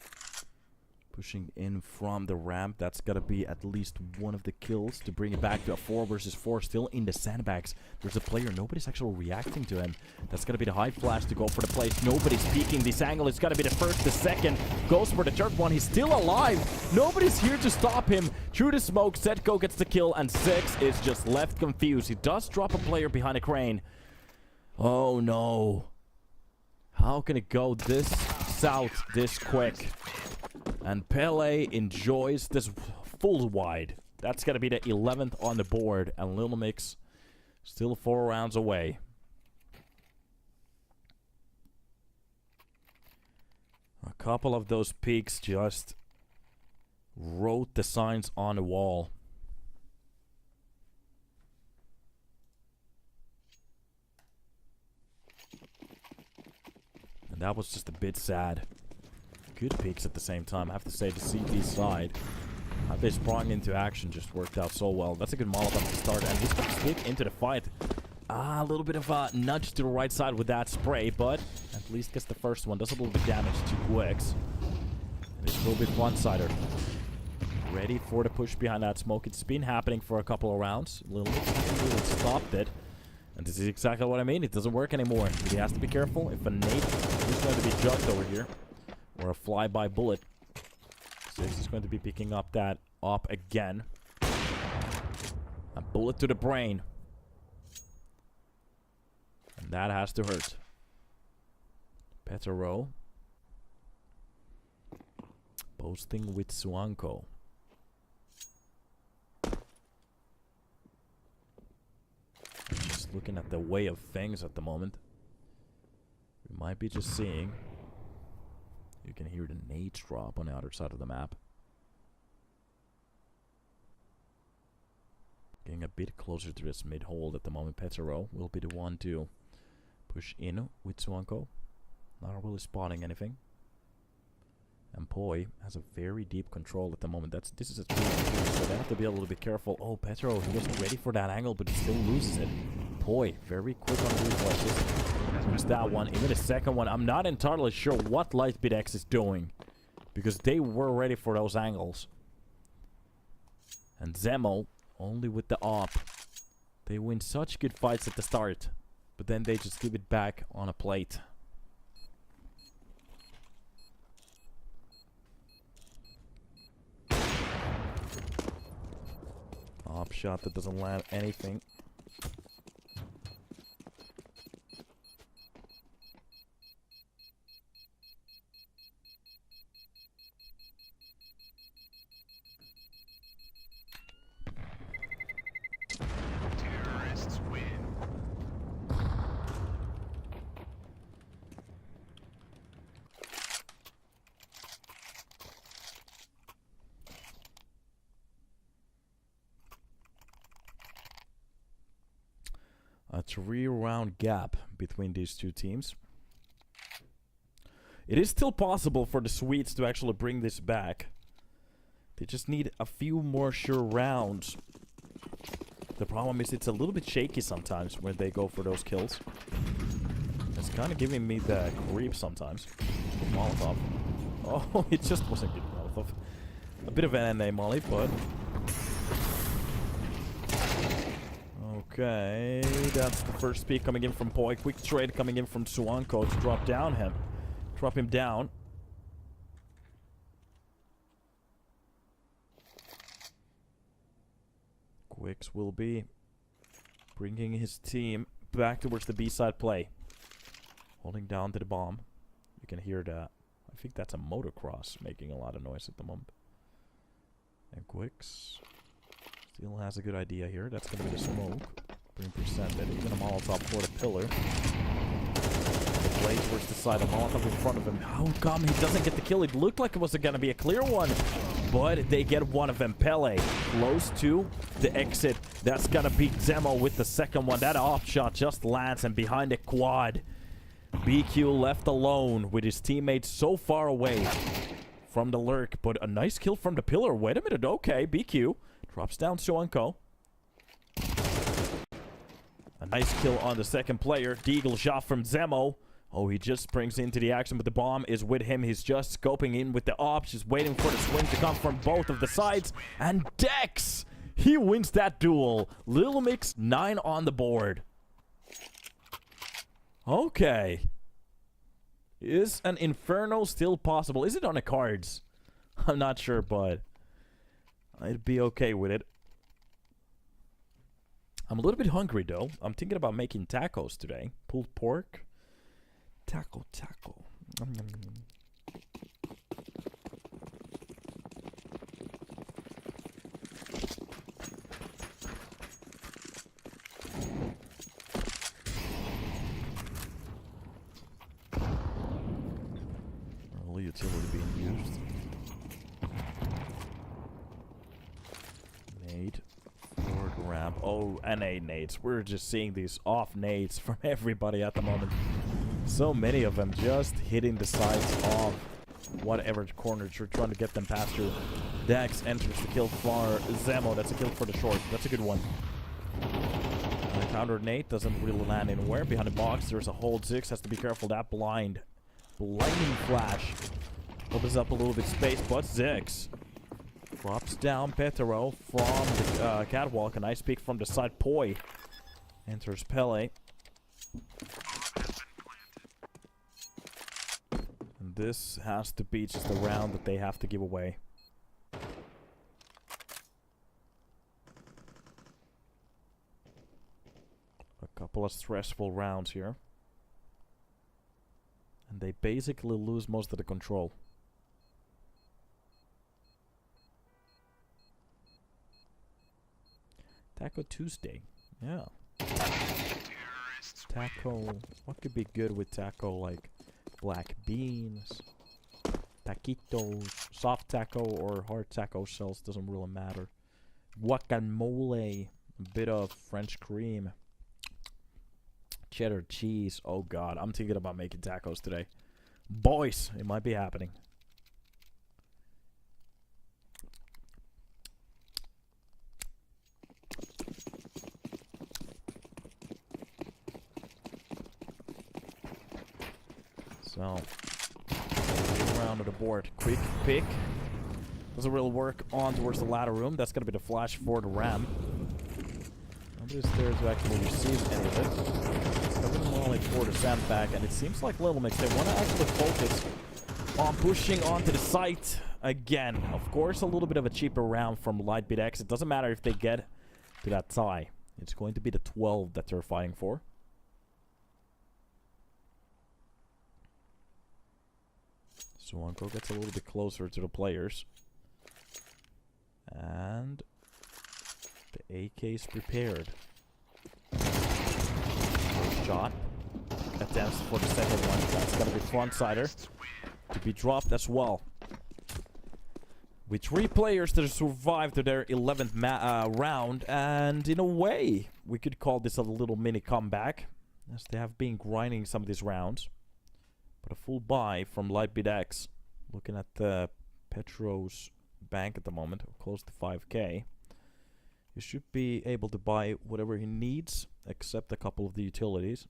pushing in from the ramp. That's gotta be at least one of the kills to bring it back to a 4 versus 4. Still in the sandbags. There's a player. Nobody's actually reacting to him. That's gonna be the high flash to go for the place. Nobody's peeking this angle. It's gotta be the first, the second. Goes for the third one. He's still alive. Nobody's here to stop him. Through the smoke, Setko gets the kill, and 6 is just left confused. He does drop a player behind a crane. Oh no. How can it go this south this quick? And Pele enjoys this full wide. That's going to be the 11th on the board. And Lilmix still 4 rounds away. A couple of those peaks just wrote the signs on the wall. And that was just a bit sad. Good peaks at the same time. I have to say, the CT side, how they sprung into action just worked out so well. That's a good Molotov at the start, and he's going to stick into the fight. A little bit of a nudge to the right side with that spray, but at least gets the first one. Does a little bit damage to Gwix. And it's a little bit one-sider. Ready for the push behind that smoke. It's been happening for a couple of rounds. Lilmix really stopped it. And this is exactly what I mean. It doesn't work anymore. But he has to be careful. If a nade is going to be judged over here, or a flyby bullet. 6 is going to be picking up that op again. A bullet to the brain. And that has to hurt. Petero. Posting with Swanko. Just looking at the way of things at the moment. We might be just seeing. You can hear the nades drop on the other side of the map. Getting a bit closer to this mid-hold at the moment. Petero will be the one to push in with Swanko. Not really spotting anything. And Poi has a very deep control at the moment. This is a 3-2, so they have to be a little bit careful. Oh, Petero, he wasn't ready for that angle, but he still loses it. Poi, very quick on the reflexes. There's that one. Even the second one, I'm not entirely sure what lajtbitexe is doing. Because they were ready for those angles. And Zemo, only with the op. They win such good fights at the start. But then they just give it back on a plate. Op shot that doesn't land anything. Terrorists win. A 3-round gap between these two teams. It is still possible for the Swedes to actually bring this back. They just need a few more sure rounds. The problem is it's a little bit shaky sometimes when they go for those kills. It's kind of giving me the creep sometimes. Molotov. Oh, it just wasn't good Molotov. A bit of an NA molly, but... Okay, that's the first peek coming in from Poi. Quick trade coming in from Swanko to drop him down. Quicks will be bringing his team back towards the B-side play. Holding down to the bomb. You can hear that. I think that's a motocross making a lot of noise at the moment. And Quicks still has a good idea here. That's going to be the smoke. Being presented. Even a Molotov for the pillar. The blade towards the side. A Molotov in front of him. How come he doesn't get the kill? It looked like it was going to be a clear one. But they get one of them. Pele close to the exit. That's going to beat Zemo with the second one. That off shot just lands and behind the quad. BQ left alone with his teammates so far away from the lurk. But a nice kill from the pillar. Wait a minute. Okay, BQ drops down Swanko. A nice kill on the second player. Deagle shot from Zemo. Oh, he just springs into the action, but the bomb is with him. He's just scoping in with the ops, just waiting for the swing to come from both of the sides. And Dex! He wins that duel. Lilmix, 9 on the board. Okay. Is an Inferno still possible? Is it on the cards? I'm not sure, but I'd be okay with it. I'm a little bit hungry, though. I'm thinking about making tacos today. Pulled pork. Taco. Nom, nom, nom. Early utility being used. Nade. Forward ramp. Oh, NA nades. We're just seeing these off nades from everybody at the moment. So many of them just hitting the sides of whatever corners you're trying to get them past through. Dex enters the kill for Zemo. That's a kill for the short. That's a good one. And the counter nade doesn't really land anywhere. Behind the box, there's a hold 6. Has to be careful. That blinding flash opens up a little bit space, but Zix drops down Petero from the catwalk. A nice peek from the side. Poi enters Pele. This has to be just a round that they have to give away. Couple of stressful rounds here. And they basically lose most of the control. Taco Tuesday. Yeah. Taco. What could be good with taco? Like black beans, taquitos, soft taco or hard taco shells. Doesn't really matter. Guacamole. A bit of French cream. Cheddar cheese. Oh god, I'm thinking about making tacos today. Boys, it might be happening. So, around to the board. Quick pick. Doesn't really work on towards the ladder room. That's going to be the flash for the ram. Nobody's there to actually receive any of it. It's coming more like for the sandbag, and it seems like Lilmix, they want to actually focus on pushing onto the site again. Of course, a little bit of a cheaper round from lajtbitexe. It doesn't matter if they get to that tie. It's going to be the 12 that they're fighting for. Suwanko gets a little bit closer to the players. And the AK is prepared. First shot. Attempts for the second one. That's going to be frontsider. To be dropped as well. With 3 players that have survived to their 11th round. And in a way, we could call this a little mini comeback. As they have been grinding some of these rounds. But a full buy from lajtbitexe. Looking at the Petro's bank at the moment, close to 5k. He should be able to buy whatever he needs, except a couple of the utilities.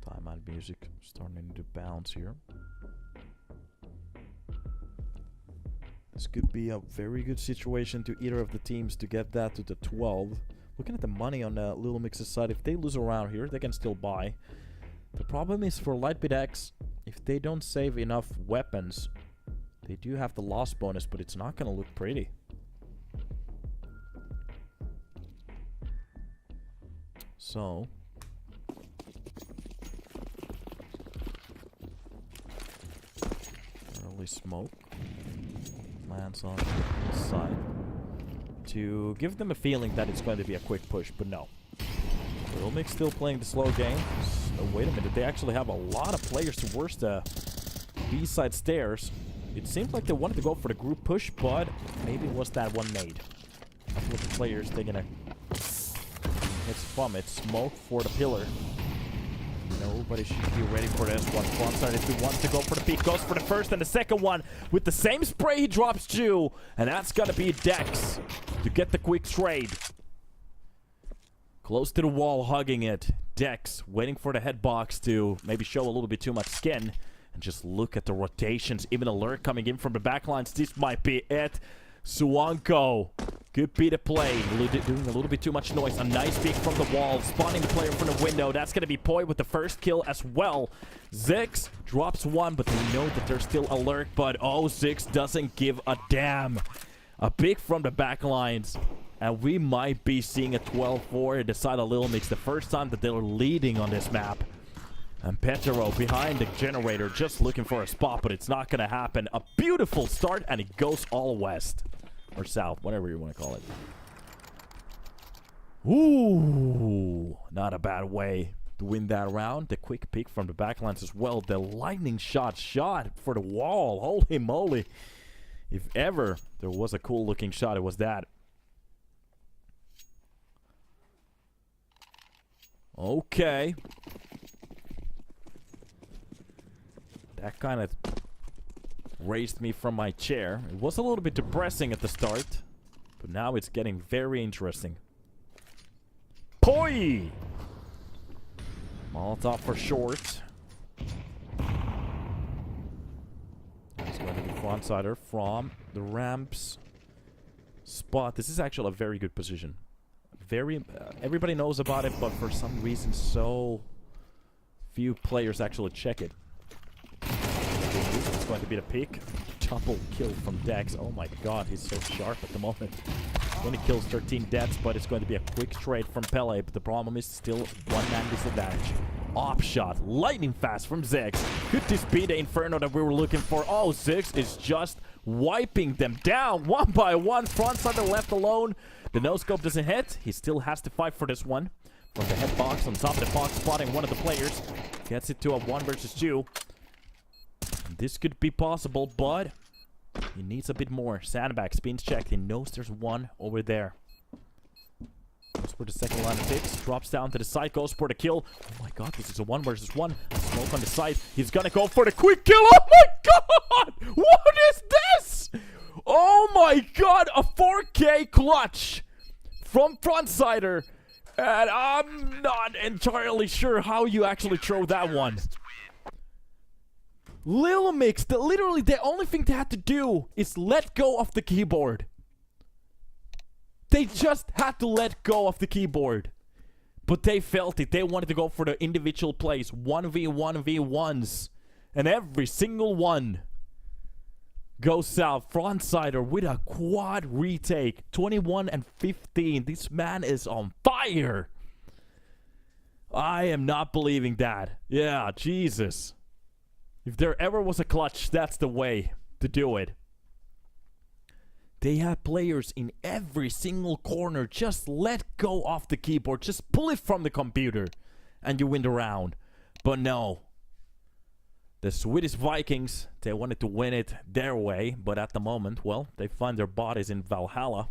Timeout music starting to bounce here. This could be a very good situation to either of the teams to get that to the 12. Looking at the money on the Lilmix's side, if they lose around here, they can still buy. The problem is for lajtbitexe, if they don't save enough weapons, they do have the loss bonus, but it's not going to look pretty. So, early smoke lands on the side to give them a feeling that it's going to be a quick push, but no. Lilmix still playing the slow game. Oh, wait a minute, they actually have a lot of players towards the B-side stairs. It seemed like they wanted to go for the group push, but maybe it was that one made. A couple of the players taking a... It's from it. Smoke for the pillar. Nobody should be ready for this one. Frontside, if he wants to go for the peak, goes for the first and the second one. With the same spray, he drops 2. And that's gonna be Dex to get the quick trade. Close to the wall, hugging it. Dex waiting for the headbox to maybe show a little bit too much skin. And just look at the rotations. Even alert coming in from the backlines. This might be it. Suwanko could be the play. Doing a little bit too much noise. A nice peek from the wall. Spawning the player from the window. That's going to be Poi with the first kill as well. Zix drops 1, but we know that they're still alert. But oh, Zix doesn't give a damn. A pick from the backlines. And we might be seeing a 12-4 in the side of Lilmix. The first time that they're leading on this map. And Petro behind the generator, just looking for a spot, but it's not going to happen. A beautiful start, and it goes all west. Or south, whatever you want to call it. Ooh, not a bad way to win that round. The quick pick from the backlines as well. The lightning shot for the wall. Holy moly. If ever there was a cool looking shot, it was that. Okay. That kind of raised me from my chair. It was a little bit depressing at the start, but now it's getting very interesting. Poi! Molotov for short. It's going to be frontsider from the ramps spot. This is actually a very good position. Everybody knows about it, but for some reason so few players actually check it. It's going to be the peak. double kill from Dex. Oh my god, he's so sharp at the moment. 20 kills, 13 deaths, but it's going to be a quick trade from Pele. But the problem is still one-man disadvantage. Op shot, lightning fast from Ziggs. Could this be the Inferno that we were looking for? Oh, Ziggs is just wiping them down one by one. Frontsider left alone. The no-scope doesn't hit. He still has to fight for this one. From the head box on top of the box, spotting one of the players. Gets it to a 1 versus 2. This could be possible, but he needs a bit more. Sandbag spins checked. He knows there's one over there. Goes for the second line of hits. Drops down to the side. Goes for the kill. Oh my god, this is a 1 versus 1. Smoke on the side. He's gonna go for the quick kill. Oh my god! What is this? Oh my god! A 4K clutch from Frontsider. And I'm not entirely sure how you actually throw that one. Lilmix, literally the only thing they had to do is let go of the keyboard. They just had to let go of the keyboard. But they felt it. They wanted to go for the individual plays. 1v1v1s. And every single one goes out. Frontsider with a quad retake. 21 and 15. This man is on fire. I am not believing that. Yeah, Jesus. If there ever was a clutch, that's the way to do it. They have players in every single corner. Just let go off the keyboard. Just pull it from the computer. And you win the round. But no. The Swedish Vikings, they wanted to win it their way. But at the moment, well, they find their bodies in Valhalla.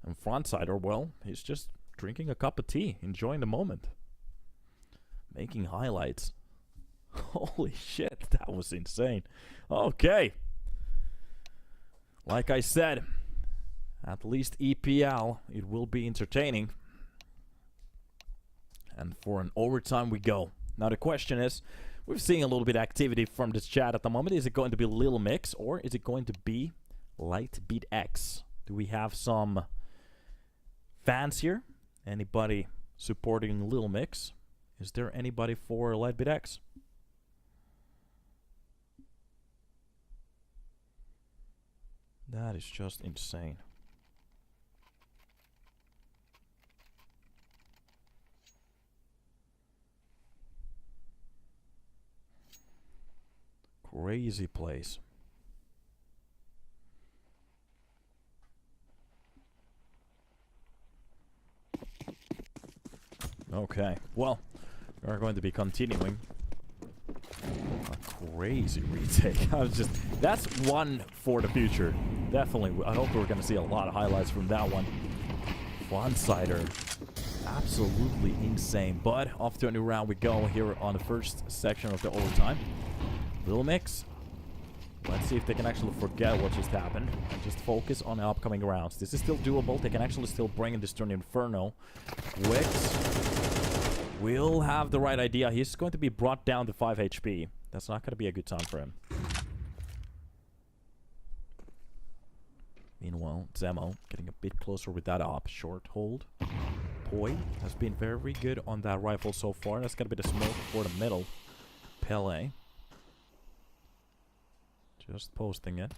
And Frontsider, well, he's just drinking a cup of tea. Enjoying the moment. Making highlights. Holy shit, that was insane. Okay. Like I said, at least EPL, it will be entertaining. And for an overtime we go. Now the question is, we're seeing a little bit of activity from this chat at the moment. Is it going to be Lilmix or is it going to be lajtbitexe? Do we have some fans here? Anybody supporting Lilmix? Is there anybody for lajtbitexe? That is just insane. Crazy place. Okay, well, we are going to be continuing. A crazy retake. I was just, that's one for the future. Definitely. I hope we're going to see a lot of highlights from that one. Frontsider. Absolutely insane. But off to a new round we go here on the first section of the overtime. Lilmix. Let's see if they can actually forget what just happened and just focus on the upcoming rounds. This is still doable. They can actually still bring in this turn Inferno. Wix will have the right idea. He's going to be brought down to 5 HP. That's not going to be a good time for him. Meanwhile, Zemo getting a bit closer with that op. Short hold. Poi has been very good on that rifle so far. That's going to be the smoke for the middle. Pele. Just posting it.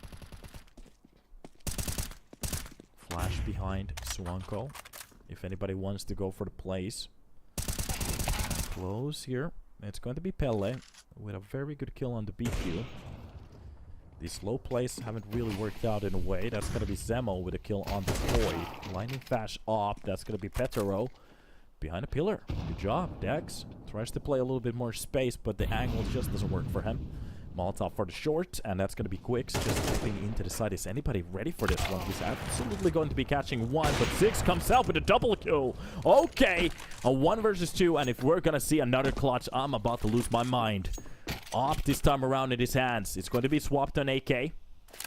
Flash behind Swanko. If anybody wants to go for the plays. Close here. It's going to be Pele with a very good kill on the BQ. These low plays haven't really worked out in a way. That's going to be Zemo with a kill on the Void. Lightning flash op. That's going to be Petero behind a pillar. Good job, Dex. Tries to play a little bit more space, but the angle just doesn't work for him. Molotov for the short, and that's going to be Quicks just flipping into the side. Is anybody ready for this one? He's absolutely going to be catching one, but Six comes out with a double kill. Okay, a 1 versus 2, and if we're going to see another clutch, I'm about to lose my mind. Op this time around in his hands. It's going to be swapped on AK. And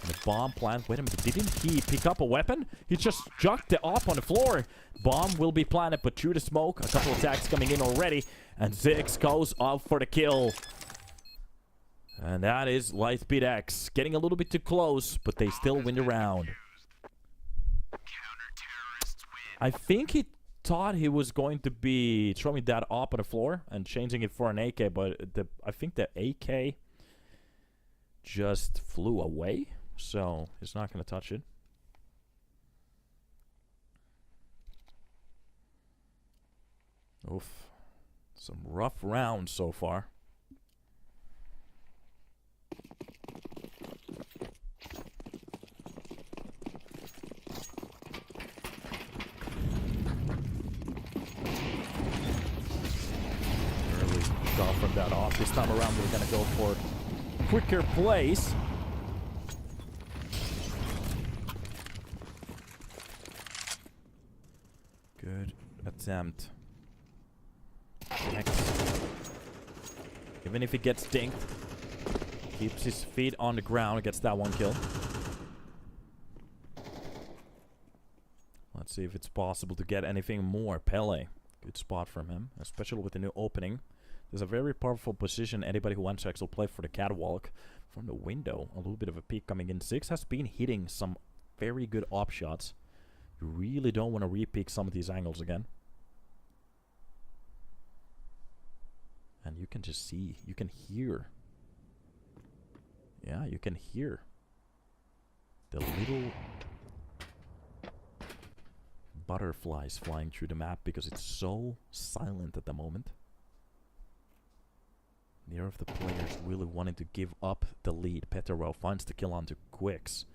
the bomb plant. Wait a minute, didn't he pick up a weapon? He just chucked the op on the floor. Bomb will be planted, but through the smoke, a couple attacks coming in already, and Zix goes up for the kill. And that is lajtbitexe. Getting a little bit too close, but they still win the round. I think he thought he was going to be throwing that up on the floor and changing it for an AK, but I think the AK just flew away, so he's not going to touch it. Oof. Some rough rounds so far. Early shot from that off. This time around we're going to go for quicker plays. Good attempt. Next. Even if he gets dinked, keeps his feet on the ground, gets that one kill. Let's see if it's possible to get anything more. Pele. Good spot from him, especially with the new opening. There's a very powerful position. Anybody who wants to actually play for the catwalk from the window. A little bit of a peek coming in. Six has been hitting some very good op shots. You really don't want to re-peek some of these angles again. And you can just see, you can hear. Yeah, you can hear the little butterflies flying through the map because it's so silent at the moment. Neither of the players really wanting to give up the lead. Petero finds the kill onto Quicks.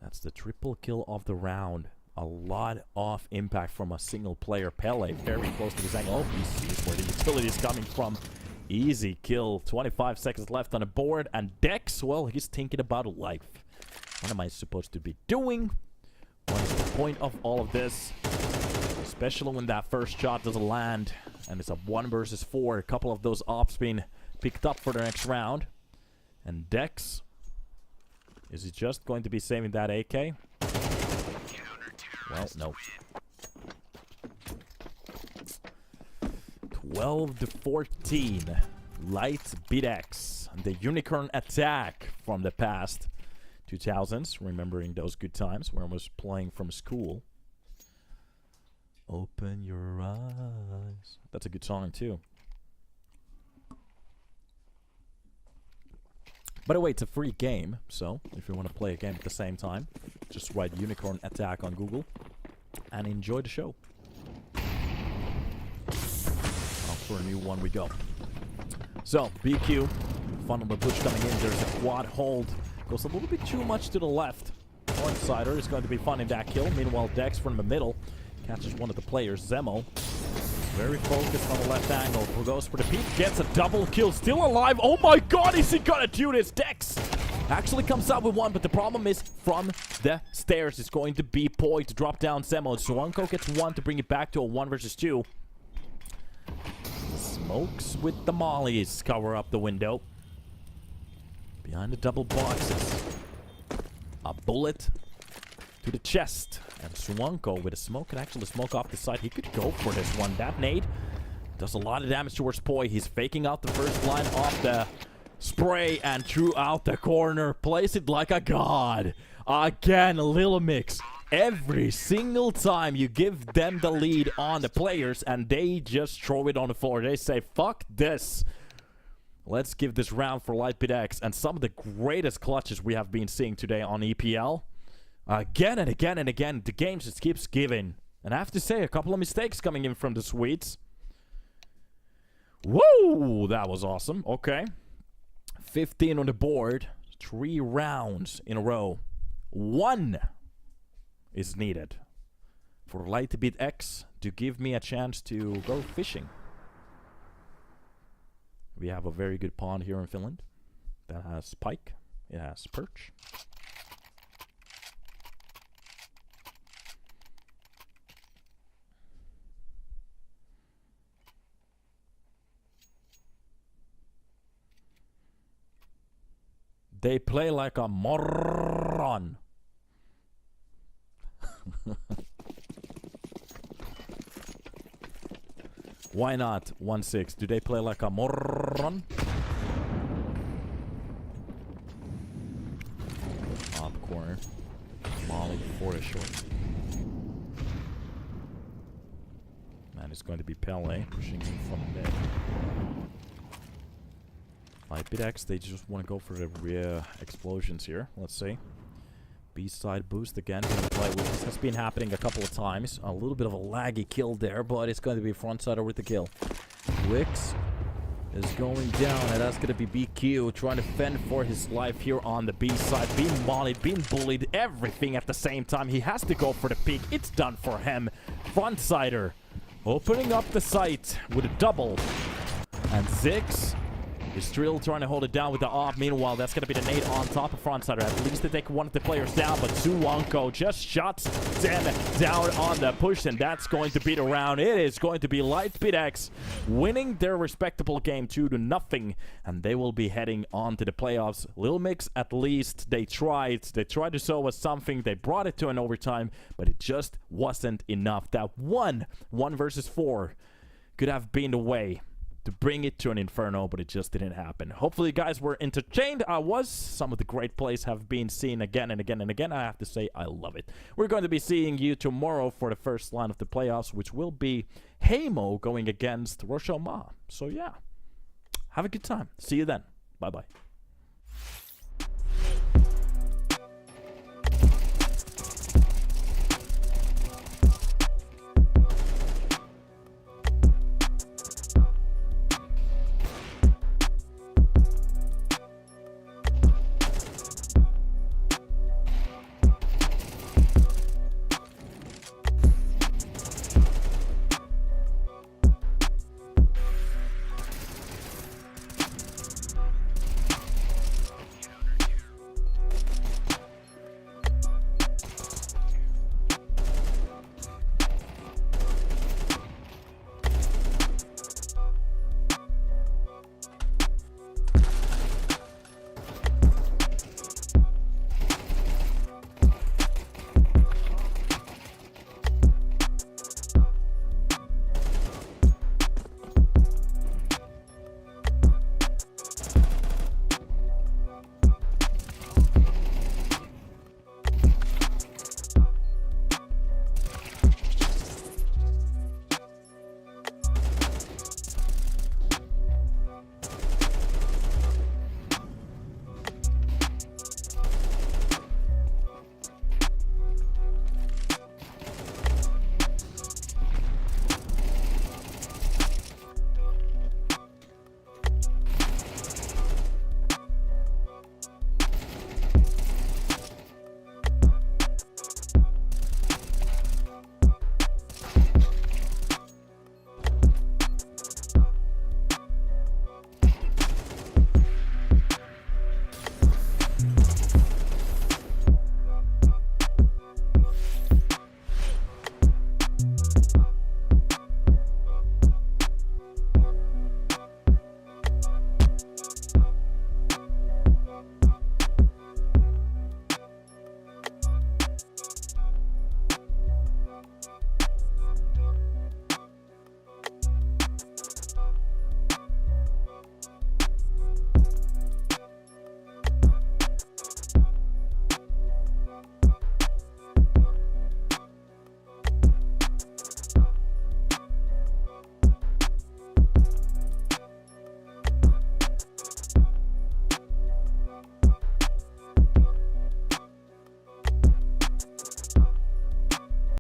That's the triple kill of the round. A lot of impact from a single player. Pele very close to this angle. Oh, he sees where the utility is coming from. Easy kill. 25 seconds left on the board. And Dex, well, he's thinking about life. What am I supposed to be doing? What is the point of all of this? Especially when that first shot doesn't land. And it's a 1 versus 4. A couple of those ops being picked up for the next round. And Dex, is he just going to be saving that AK? Well, no. 12-14. Lajtbitexe. The unicorn attack from the past 2000s. Remembering those good times when I was playing from school. Open your eyes. That's a good song too. By the way, it's a free game, so if you want to play a game at the same time, just write Unicorn Attack on Google and enjoy the show. Out for a new one we go. So, BQ, funnel the bush coming in. There's a quad hold. Goes a little bit too much to the left. One-sider is going to be finding that kill. Meanwhile, Dex from the middle catches one of the players, Zemo. Very focused on the left angle. Who goes for the peek? Gets a double kill. Still alive. Oh my god, is he gonna do this? Dex actually comes out with one, but the problem is from the stairs. It's going to be Poi to drop down Zemo. Suwanko gets one to bring it back to a 1 versus 2. Smokes with the mollies. Cover up the window. Behind the double boxes. A bullet to the chest. And Suwanko with a smoke can actually smoke off the side. He could go for this one. That nade does a lot of damage towards Poi. He's faking out the first line off the spray and threw out the corner. Plays it like a god. Again, Lilmix. Every single time you give them the lead on the players and they just throw it on the floor. They say, fuck this. Let's give this round for Lajtbitexe. And some of the greatest clutches we have been seeing today on EPL. Again and again and again, the game just keeps giving. And I have to say, a couple of mistakes coming in from the Swedes. Whoa, that was awesome. Okay. 15 on the board. 3 rounds in a row. 1 is needed for Lajtbitexe to give me a chance to go fishing. We have a very good pond here in Finland that has pike. It has perch. They play like a moron. Why not? 1-6. Do they play like a moron? Top corner. Molly for a short. Man, it's going to be Pele pushing in from mid. lajtbitexe, they just want to go for the explosions here. Let's see. B-side boost again. Play with this has been happening a couple of times. A little bit of a laggy kill there, but it's going to be frontsider with the kill. Wix is going down, and that's going to be BQ trying to fend for his life here on the B side. Being mollied, being bullied, everything at the same time. He has to go for the peak. It's done for him. Frontsider opening up the site with a double. And Zix is still trying to hold it down with the off. Meanwhile, that's going to be the nade on top of frontsider. At least they take one of the players down, but Suwanko just shuts them down on the push, and that's going to be the round. It is going to be lajtbitexe winning their respectable game 2-0, and they will be heading on to the playoffs. Lilmix, at least, they tried. They tried to show us something. They brought it to an overtime, but it just wasn't enough. That 1 versus 4 could have been the way to bring it to an inferno, but it just didn't happen. Hopefully you guys were entertained. I was. Some of the great plays have been seen again and again and again. I have to say, I love it. We're going to be seeing you tomorrow for the first line of the playoffs, which will be Hamo going against Roshoma. So yeah, have a good time. See you then. Bye-bye.